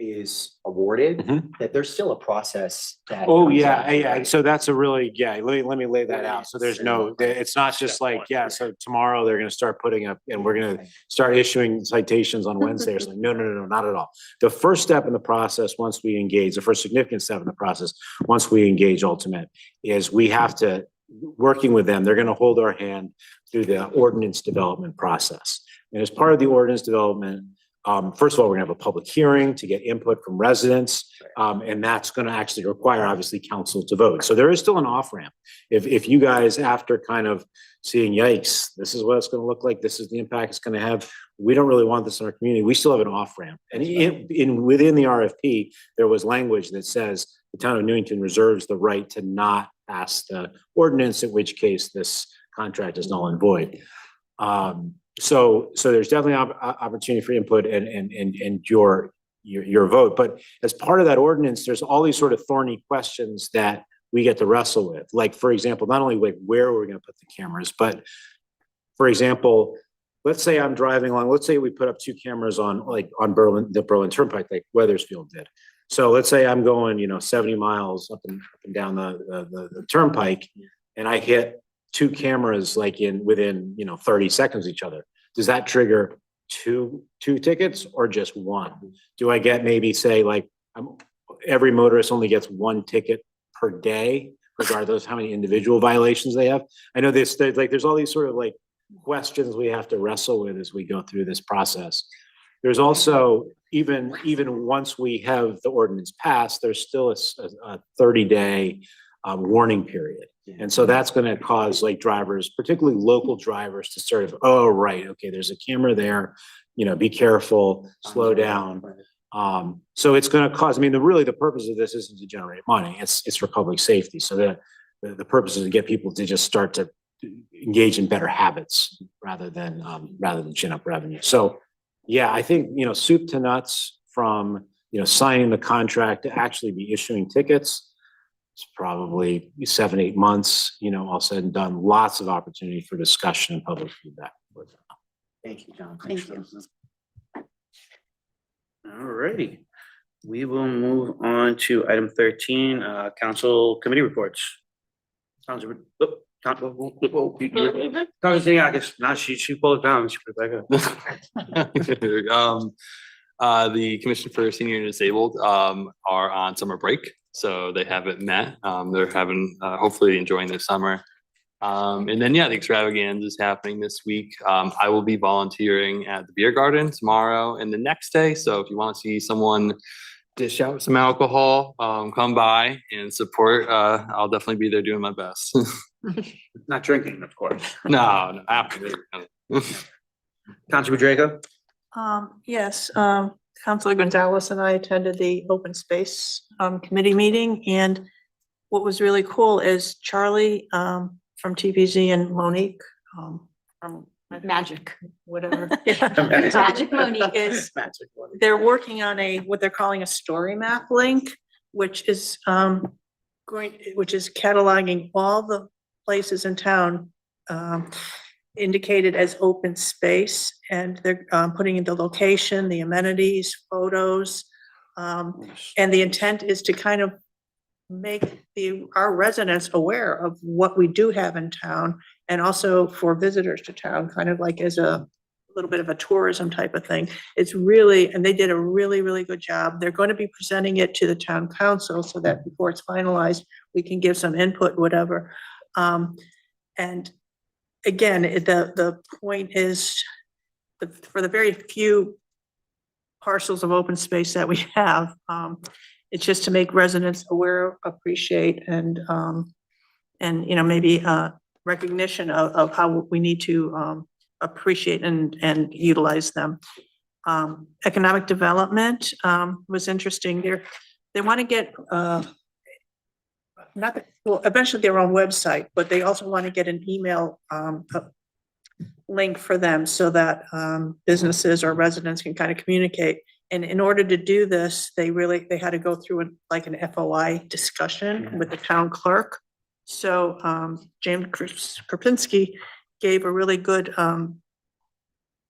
is awarded, that there's still a process that. Oh, comes yeah, after, yeah. right? So that's let me lay that out. So there's it's not just like, so tomorrow they're gonna start putting up and we're gonna start issuing citations on Wednesday or something. No, not at all. The first step in the process, once we engage, the first significant step in the process, once we engage Ultimate, is we have to, working with them, they're gonna hold our hand through the ordinance development process. And as part of the ordinance development, first of all, we're gonna have a public hearing to get input from residents. And that's gonna actually require, obviously, council to vote. So there is still an off-ramp. If you guys, after kind of seeing, yikes, this is what it's gonna look like, this is the impact it's gonna have, we don't really want this in our community, we still have an off-ramp. And within the RFP, there was language that says the town of Newington reserves the right to not pass the ordinance, in which case this contract is null and void. So there's definitely opportunity for input and your vote. But as part of that ordinance, there's all these sort of thorny questions that we get to wrestle with. Like, for example, not only like where we're gonna put the cameras, but for example, let's say I'm driving along, let's say we put up 2 cameras on the Berlin Turnpike, like Weathersfield did. So let's say I'm going, 70 miles up and down the turnpike, and I hit 2 cameras like within 30 seconds of each other. Does that trigger two tickets or just 1? Do I get maybe say like every motorist only gets 1 ticket per day, regardless of how many individual violations they have? I know there's all these sort of like questions we have to wrestle with as we go through this process. There's also, even once we have the ordinance passed, there's still a 30-day warning period. And so that's going to cause like drivers, particularly local drivers, to sort of, oh, right, okay, there's a camera there, be careful, slow down. So it's going to cause, the purpose of this isn't to generate money, it's for public safety. So the purpose is to get people to just start to engage in better habits rather than chin up revenue. So yeah, I think, soup to nuts from, signing the contract to actually be issuing tickets, it's probably 7-8 months, all said and done. Lots of opportunity for discussion and public feedback. Thank you, John. Thank you. All righty. We will move on to item 13, council committee reports. Council Siniakis, now she pulled it down, she put it back up. The Commission for Senior and Disabled are on summer break, so they haven't met. They're having hopefully enjoying their summer. And then, the extravaganza is happening this week. I will be volunteering at the beer garden tomorrow and the next day. So if you want to see someone dish out some alcohol, come by and support. I'll definitely be there doing my best. Not drinking, of course. No, absolutely. Councilor Draco? Yes, Councilor Gonzalez and I attended the open space committee meeting, and what was really cool is Charlie from TVZ and Monique from Magic. whatever. Magic Monique is, they're working on what they're calling a story map link, which is cataloging all the places in town indicated as open space, and they're putting in the location, the amenities, photos. And the intent is to kind of make our residents aware of what we do have in town, and also for visitors to town, kind of like as a little bit of a tourism type of thing. It's really, and they did a really, really good job. They're going to be presenting it to the town council so that before it's finalized, we can give some input, whatever. And again, the point is for the very few parcels of open space that we have, it's just to make residents aware, appreciate, and maybe recognition of how we need to appreciate and utilize them. Economic development was interesting. They want to get eventually their own website, but they also want to get an email link for them so that businesses or residents can kind of communicate. And in order to do this, they had to go through an FOI discussion with the town clerk. So James Krupinski gave a really good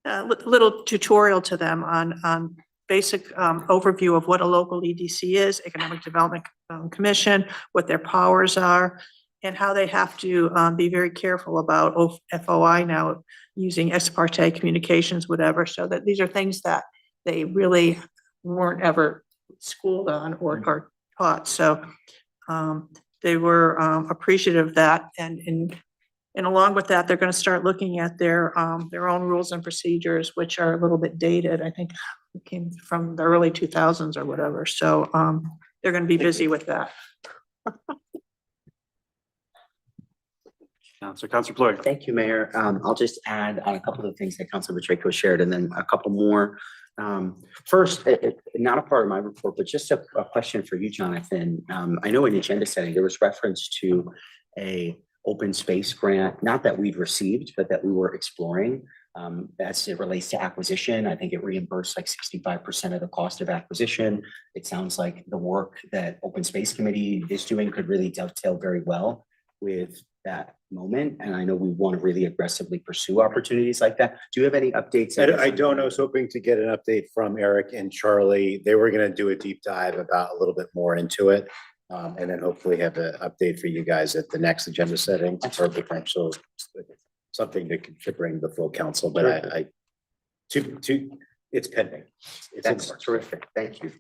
little tutorial to them on basic overview of what a local EDC is, Economic Development Commission, what their powers are, and how they have to be very careful about FOI now, using ex parte communications, whatever, so that these are things that they really weren't ever schooled on or taught. So they were appreciative of that, and along with that, they're going to start looking at their own rules and procedures, which are a little bit dated. I think it came from the early 2000s or whatever. So they're going to be busy with that. Councilor Floyd. Thank you, Mayor. I'll just add on a couple of things that Councilor Draco shared, and then a couple more. First, not a part of my report, but just a question for you, Jonathan. I know in agenda setting, there was reference to a open space grant, not that we've received, but that we were exploring. As it relates to acquisition, I think it reimbursed like 65% of the cost of acquisition. It sounds like the work that Open Space Committee is doing could really dovetail very well with that moment. And I know we want to really aggressively pursue opportunities like that. Do you have any updates? I don't. I was hoping to get an update from Eric and Charlie. They were gonna do a deep dive about a little bit more into it. And then hopefully have an update for you guys at the next agenda setting or potential something that could bring the full council, but it's pending. That's terrific. Thank you.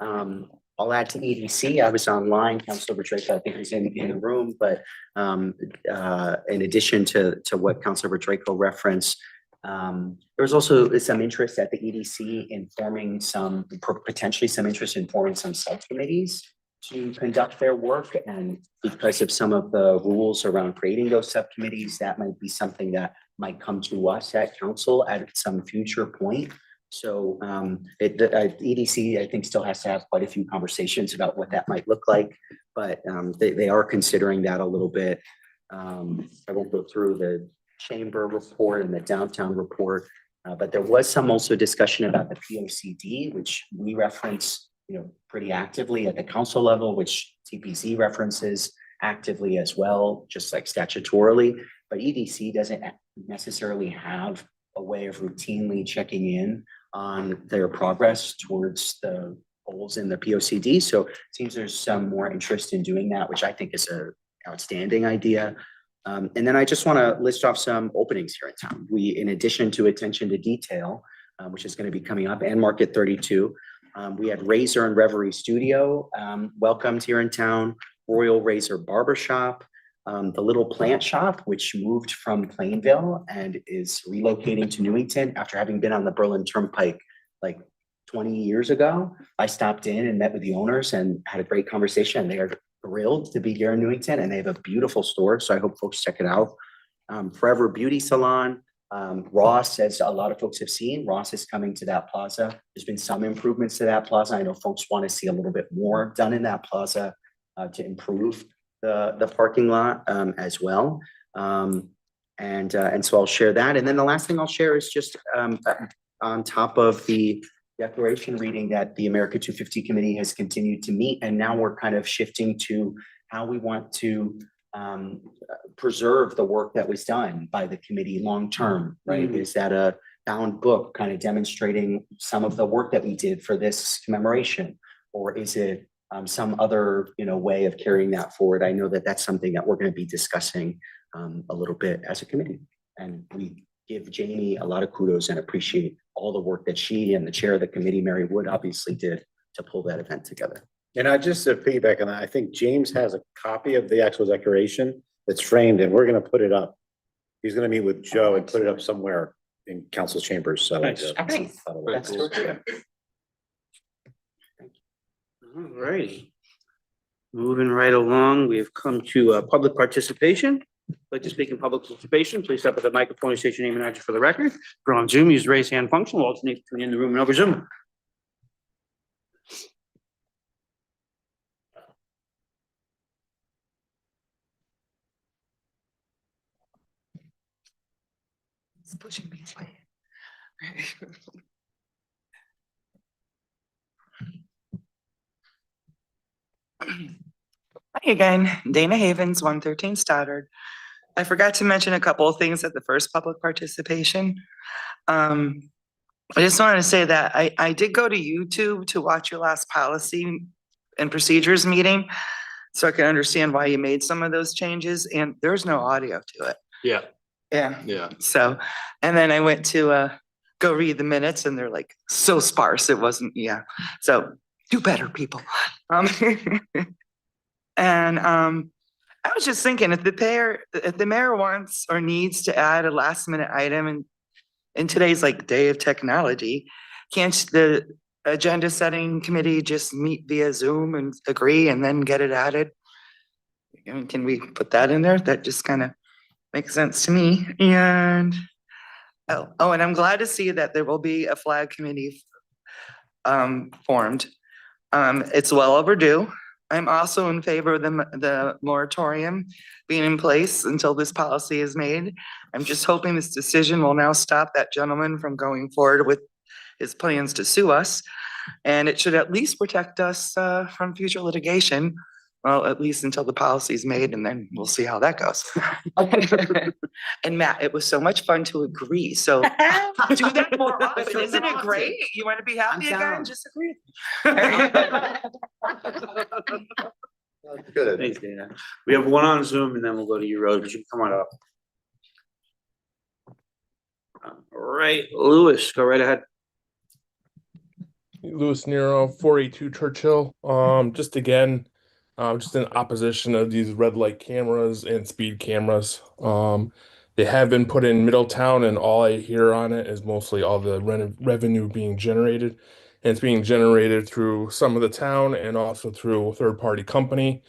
I'll add to EDC. I was online, Councilor Drake, I think was in the room, but in addition to what Councilor Draco referenced, there was also some interest at the EDC in forming potentially some interest in forming some subcommittees to conduct their work. And because of some of the rules around creating those subcommittees, that might be something that might come to us at council at some future point. So EDC, I think, still has to have quite a few conversations about what that might look like, but they are considering that a little bit. I won't go through the chamber report and the downtown report, but there was some also discussion about the POCD, which we reference, pretty actively at the council level, which TPC references actively as well, just like statutorily. But EDC doesn't necessarily have a way of routinely checking in on their progress towards the goals in the POCD. So it seems there's some more interest in doing that, which I think is an outstanding idea. And then I just want to list off some openings here in town. We, in addition to Attention to Detail, which is going to be coming up, and Market 32, we had Razor and Reverie Studio welcomed here in town, Royal Razor Barbershop, the Little Plant Shop, which moved from Plainville and is relocating to Newington after having been on the Berlin Turnpike like 20 years ago. I stopped in and met with the owners and had a great conversation. They are thrilled to be here in Newington, and they have a beautiful store. So I hope folks check it out. Forever Beauty Salon, Ross, as a lot of folks have seen, Ross is coming to that plaza. There's been some improvements to that plaza. I know folks want to see a little bit more done in that plaza to improve the parking lot as well. And so I'll share that. And then the last thing I'll share is just on top of the declaration reading that the America 250 Committee has continued to meet. And now we're kind of shifting to how we want to preserve the work that was done by the committee long-term, right? Is that a bound book kind of demonstrating some of the work that we did for this commemoration? Or is it some other, way of carrying that forward? I know that that's something that we're going to be discussing a little bit as a committee. And we give Jamie a lot of kudos and appreciate all the work that she and the chair of the committee, Mary Wood, obviously did to pull that event together. And I just to piggyback on that, I think James has a copy of the actual declaration that's framed, and we're going to put it up. He's going to meet with Joe and put it up somewhere in council chambers. So Nice. That's terrific. All righty. Moving right along, we have come to public participation. I'd like to speak in public participation. Please step at the microphone and state your name and address for the record. If you're on Zoom, use the raise hand function. We'll alternate between in the room and over Zoom. It's pushing me away. Hi again, Dana Havens, 113 Stoddard. I forgot to mention a couple of things at the first public participation. I just wanted to say that I did go to YouTube to watch your last policy and procedures meeting, so I can understand why you made some of those changes, and there's no audio to it. Yeah. Yeah. Yeah. So, and then I went to go read the minutes, and they're like so sparse. It wasn't, yeah. So do better, people. And I was just thinking, if the mayor wants or needs to add a last minute item in today's like day of technology, can't the agenda setting committee just meet via Zoom and agree and then get it added? I mean, can we put that in there? That just kind of makes sense to me. And and I'm glad to see that there will be a flag committee formed. It's well overdue. I'm also in favor of the moratorium being in place until this policy is made. I'm just hoping this decision will now stop that gentleman from going forward with his plans to sue us. And it should at least protect us from future litigation. Well, at least until the policy is made, and then we'll see how that goes. And Matt, it was so much fun to agree. So do that more often. Isn't it great? You want to be happy again? Just agree. Good. Thanks, Dana. We have one on Zoom and then we'll go to you, Rose, but you can come on up. All right, Lewis, go right ahead. Louis Nero, 482 Churchill. Just again, just in opposition of these red light cameras and speed cameras. They have been put in Middletown, and all I hear on it is mostly all the revenue being generated. And it's being generated through some of the town and also through a third-party company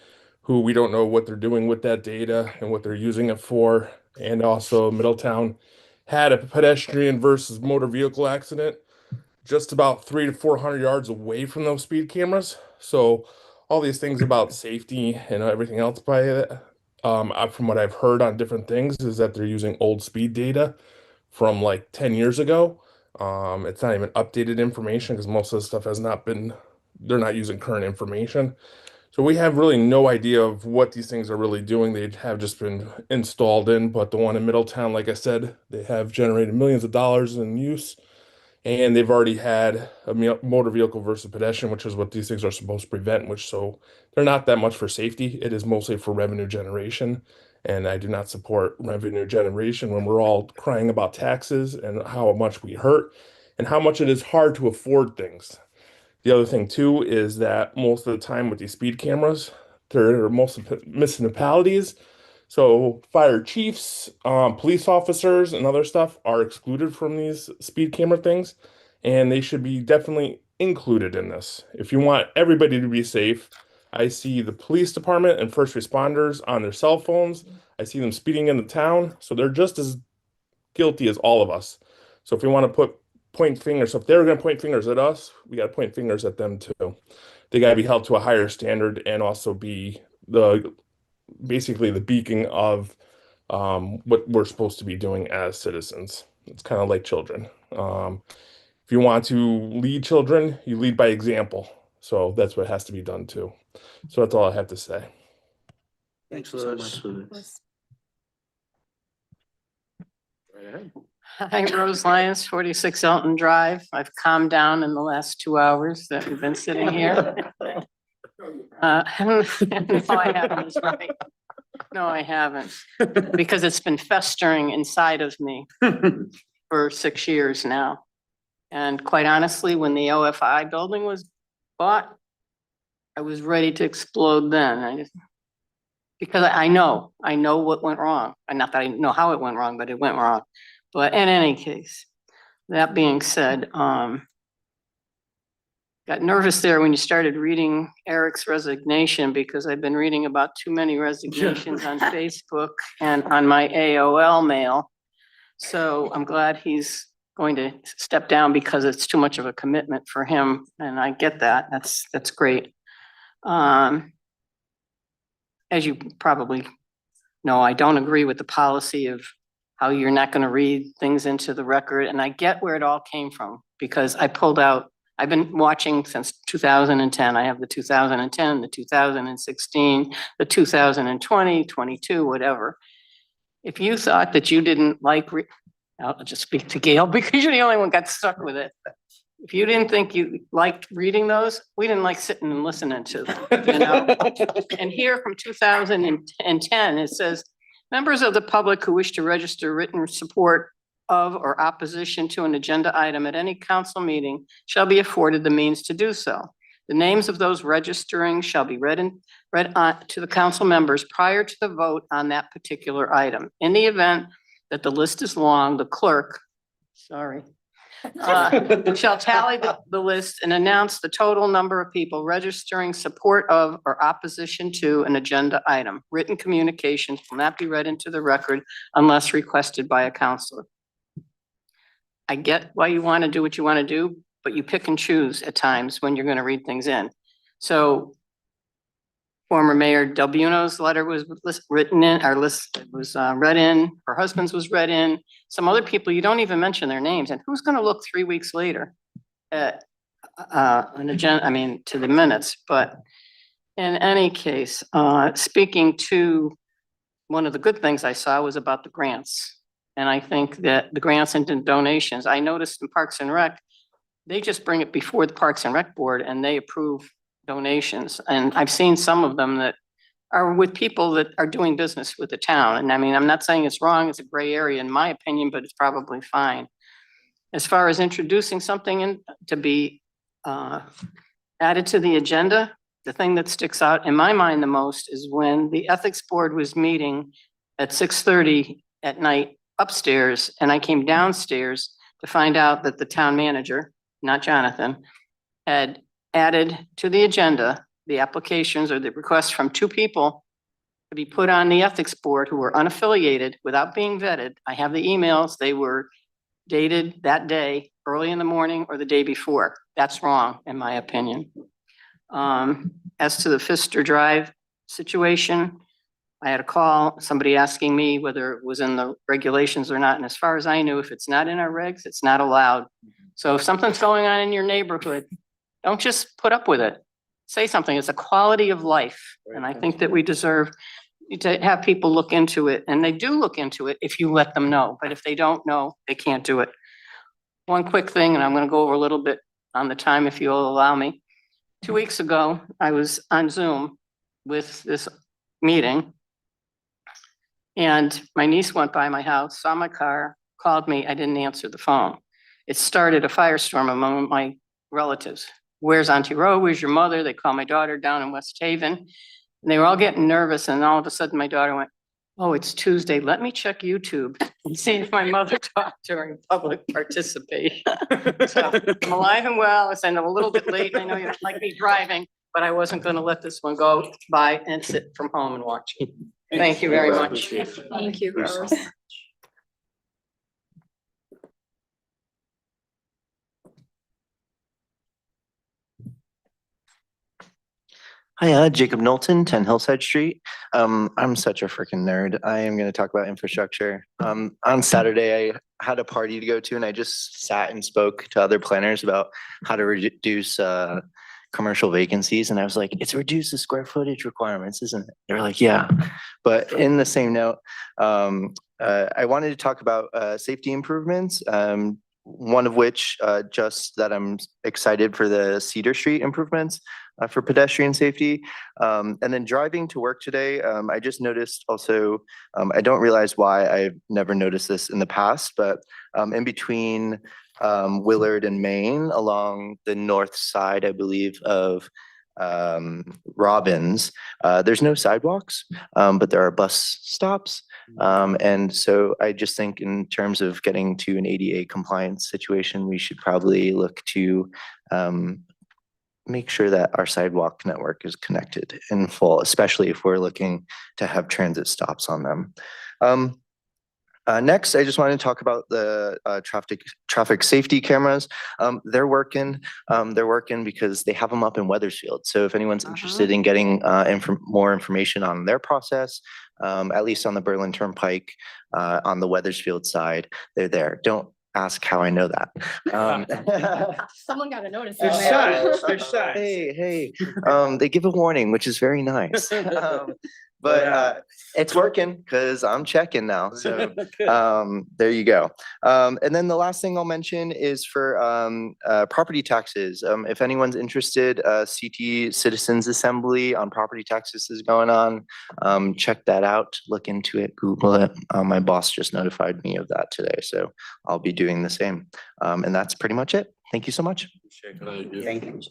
who we don't know what they're doing with that data and what they're using it for. And also Middletown had a pedestrian versus motor vehicle accident just about 300 to 400 yards away from those speed cameras. So all these things about safety and everything else by it, from what I've heard on different things, is that they're using old speed data from like 10 years ago. It's not even updated information because most of the stuff has not been, they're not using current information. So we have really no idea of what these things are really doing. They have just been installed in, but the one in Middletown, like I said, they have generated millions of dollars in use. And they've already had a motor vehicle versus pedestrian, which is what these things are supposed to prevent, which so they're not that much for safety. It is mostly for revenue generation. And I do not support revenue generation when we're all crying about taxes and how much we hurt and how much it is hard to afford things. The other thing too is that most of the time with these speed cameras, they're most municipalities. So fire chiefs, police officers and other stuff are excluded from these speed camera things, and they should be definitely included in this. If you want everybody to be safe, I see the police department and first responders on their cell phones. I see them speeding in the town, so they're just as guilty as all of us. So if we want to point fingers, so if they're going to point fingers at us, we got to point fingers at them too. They got to be held to a higher standard and also be basically the beacon of what we're supposed to be doing as citizens. It's kind of like children. If you want to lead children, you lead by example. So that's what has to be done too. So that's all I have to say. Thanks so much. Right ahead. Hi, Rose Lyons, 46 Elton Drive. I've calmed down in the last 2 hours that we've been sitting here. No, I haven't. Right. No, I haven't, because it's been festering inside of me for 6 years now. And quite honestly, when the OFI building was bought, I was ready to explode then. Because I know what went wrong. And not that I know how it went wrong, but it went wrong. But in any case, that being said, got nervous there when you started reading Eric's resignation, because I've been reading about too many resignations on Facebook and on my AOL mail. So I'm glad he's going to step down because it's too much of a commitment for him. And I get that. That's great. As you probably know, I don't agree with the policy of how you're not going to read things into the record. And I get where it all came from, because I've been watching since 2010. I have the 2010, the 2016, the 2020, 22, whatever. If you thought that you didn't like, I'll just speak to Gail because you're the only one got stuck with it. If you didn't think you liked reading those, we didn't like sitting and listening to them, you know? And here from 2010, it says, members of the public who wish to register written support of or opposition to an agenda item at any council meeting shall be afforded the means to do so. The names of those registering shall be read on to the council members prior to the vote on that particular item. In the event that the list is long, the clerk, shall tally the list and announce the total number of people registering support of or opposition to an agenda item. Written communications will not be read into the record unless requested by a counselor. I get why you want to do what you want to do, but you pick and choose at times when you're going to read things in. So former Mayor Del Buono's letter was written in, our list was read in, her husband's was read in, some other people, you don't even mention their names, and who's gonna look 3 weeks later at an agenda, I mean, to the minutes, but in any case, speaking to one of the good things I saw was about the grants. And I think that the grants and donations, I noticed in Parks and Rec, they just bring it before the Parks and Rec Board and they approve donations. And I've seen some of them that are with people that are doing business with the town. And I mean, I'm not saying it's wrong, it's a gray area in my opinion, but it's probably fine. As far as introducing something in to be added to the agenda, the thing that sticks out in my mind the most is when the Ethics Board was meeting at 6:30 at night upstairs, and I came downstairs to find out that the town manager, not Jonathan, had added to the agenda the applications or the requests from 2 people to be put on the Ethics Board who were unaffiliated without being vetted. I have the emails. They were dated that day, early in the morning or the day before. That's wrong, in my opinion. As to the Pfister Drive situation, I had a call, somebody asking me whether it was in the regulations or not. And as far as I knew, if it's not in our regs, it's not allowed. So if something's going on in your neighborhood, don't just put up with it. Say something. It's a quality of life. And I think that we deserve to have people look into it. And they do look into it if you let them know. But if they don't know, they can't do it. One quick thing, and I'm going to go over a little bit on the time if you'll allow me. 2 weeks ago, I was on Zoom with this meeting. And my niece went by my house, saw my car, called me. I didn't answer the phone. It started a firestorm among my relatives. Where's Auntie Ro? Where's your mother? They called my daughter down in West Haven. And they were all getting nervous. And all of a sudden my daughter went, oh, it's Tuesday. Let me check YouTube and see if my mother talked during public participation. So I'm alive and well. I said I'm a little bit late. I know you don't like me driving, but I wasn't going to let this one go by and sit from home and watch it. Thank you very much. Thank you, Rose. Hi, Jacob Knowlton, 10 Hillside Street. I'm such a freaking nerd. I am going to talk about infrastructure. On Saturday, I had a party to go to, and I just sat and spoke to other planners about how to reduce commercial vacancies. And I was like, it's reduce the square footage requirements, isn't it? They were like, yeah. But in the same note, I wanted to talk about safety improvements. One of which just that I'm excited for the Cedar Street improvements for pedestrian safety. And then driving to work today, I just noticed also, I don't realize why I've never noticed this in the past, but in between Willard and Main along the north side, I believe, of Robbins, there's no sidewalks, but there are bus stops. And so I just think in terms of getting to an ADA compliance situation, we should probably look to make sure that our sidewalk network is connected in full, especially if we're looking to have transit stops on them. Next, I just want to talk about the traffic safety cameras. They're working because they have them up in Weathersfield. So if anyone's interested in getting more information on their process, at least on the Berlin Turnpike, on the Weathersfield side, they're there. Don't ask how I know that. Someone got to notice. There's signs, there's signs. Hey, they give a warning, which is very nice. But it's working because I'm checking now. So there you go. And then the last thing I'll mention is for property taxes. If anyone's interested, CT Citizens Assembly on property taxes is going on. Check that out. Look into it. Google it. My boss just notified me of that today. So I'll be doing the same. And that's pretty much it. Thank you so much. Thank you.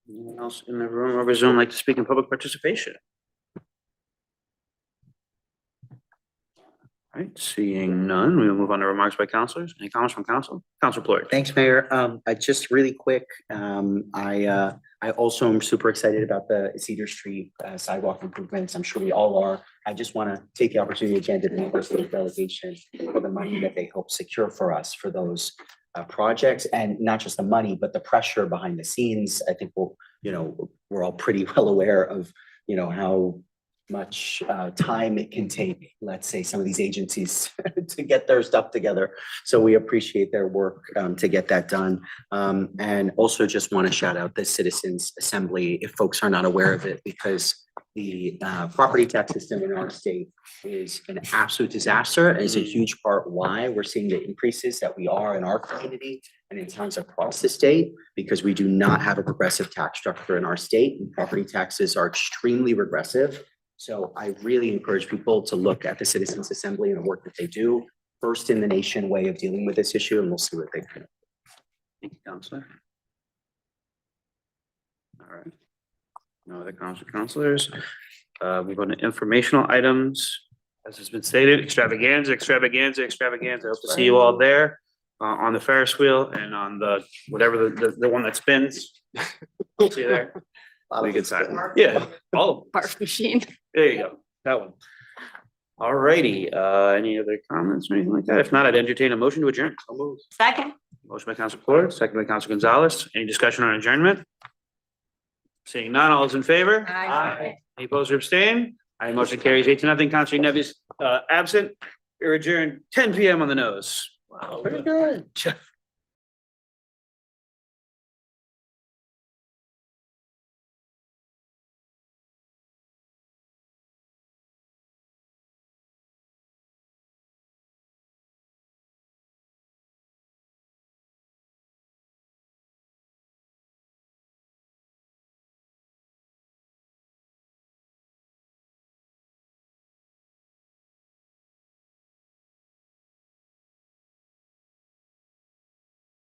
Anyone else in the room over Zoom like to speak in public participation? All right, seeing none, we will move on to remarks by councilors. Any comments from council? Councilor Plourde. Thanks, Mayor. Just really quick, I also am super excited about the Cedar Street sidewalk improvements. I'm sure we all are. I just want to take the opportunity again to thank our state delegation for the money that they helped secure for us for those projects, and not just the money, but the pressure behind the scenes. I think we're all pretty well aware of, how much time it can take, let's say, some of these agencies to get their stuff together. So we appreciate their work to get that done. And also just want to shout out the Citizens Assembly, if folks are not aware of it, because the property tax system in our state is an absolute disaster, and is a huge part why we're seeing the increases that we are in our community and in towns across the state, because we do not have a progressive tax structure in our state, and property taxes are extremely regressive. So I really encourage people to look at the Citizens Assembly and the work that they do, first in the nation way of dealing with this issue, and we'll see what they can. Thank you, Counselor. All right. No other counselors. We go to informational items. As has been stated, extravaganza. I hope to see you all there on the Ferris wheel and on the, whatever the one that spins. See you there. Be a good time. Yeah, all of them. Barf machine. There you go, that one. All righty, any other comments or anything like that? If not, I'd entertain a motion to adjourn. Second. Motion by Council Floyd, second by Council Gonzalez. Any discussion on adjournment? Seeing none, all is in favor? Aye. Any opposed or abstain? Aye, motion carries 8-0. Councilor Neves, absent. You're adjourned 10 PM on the nose. Wow, very good.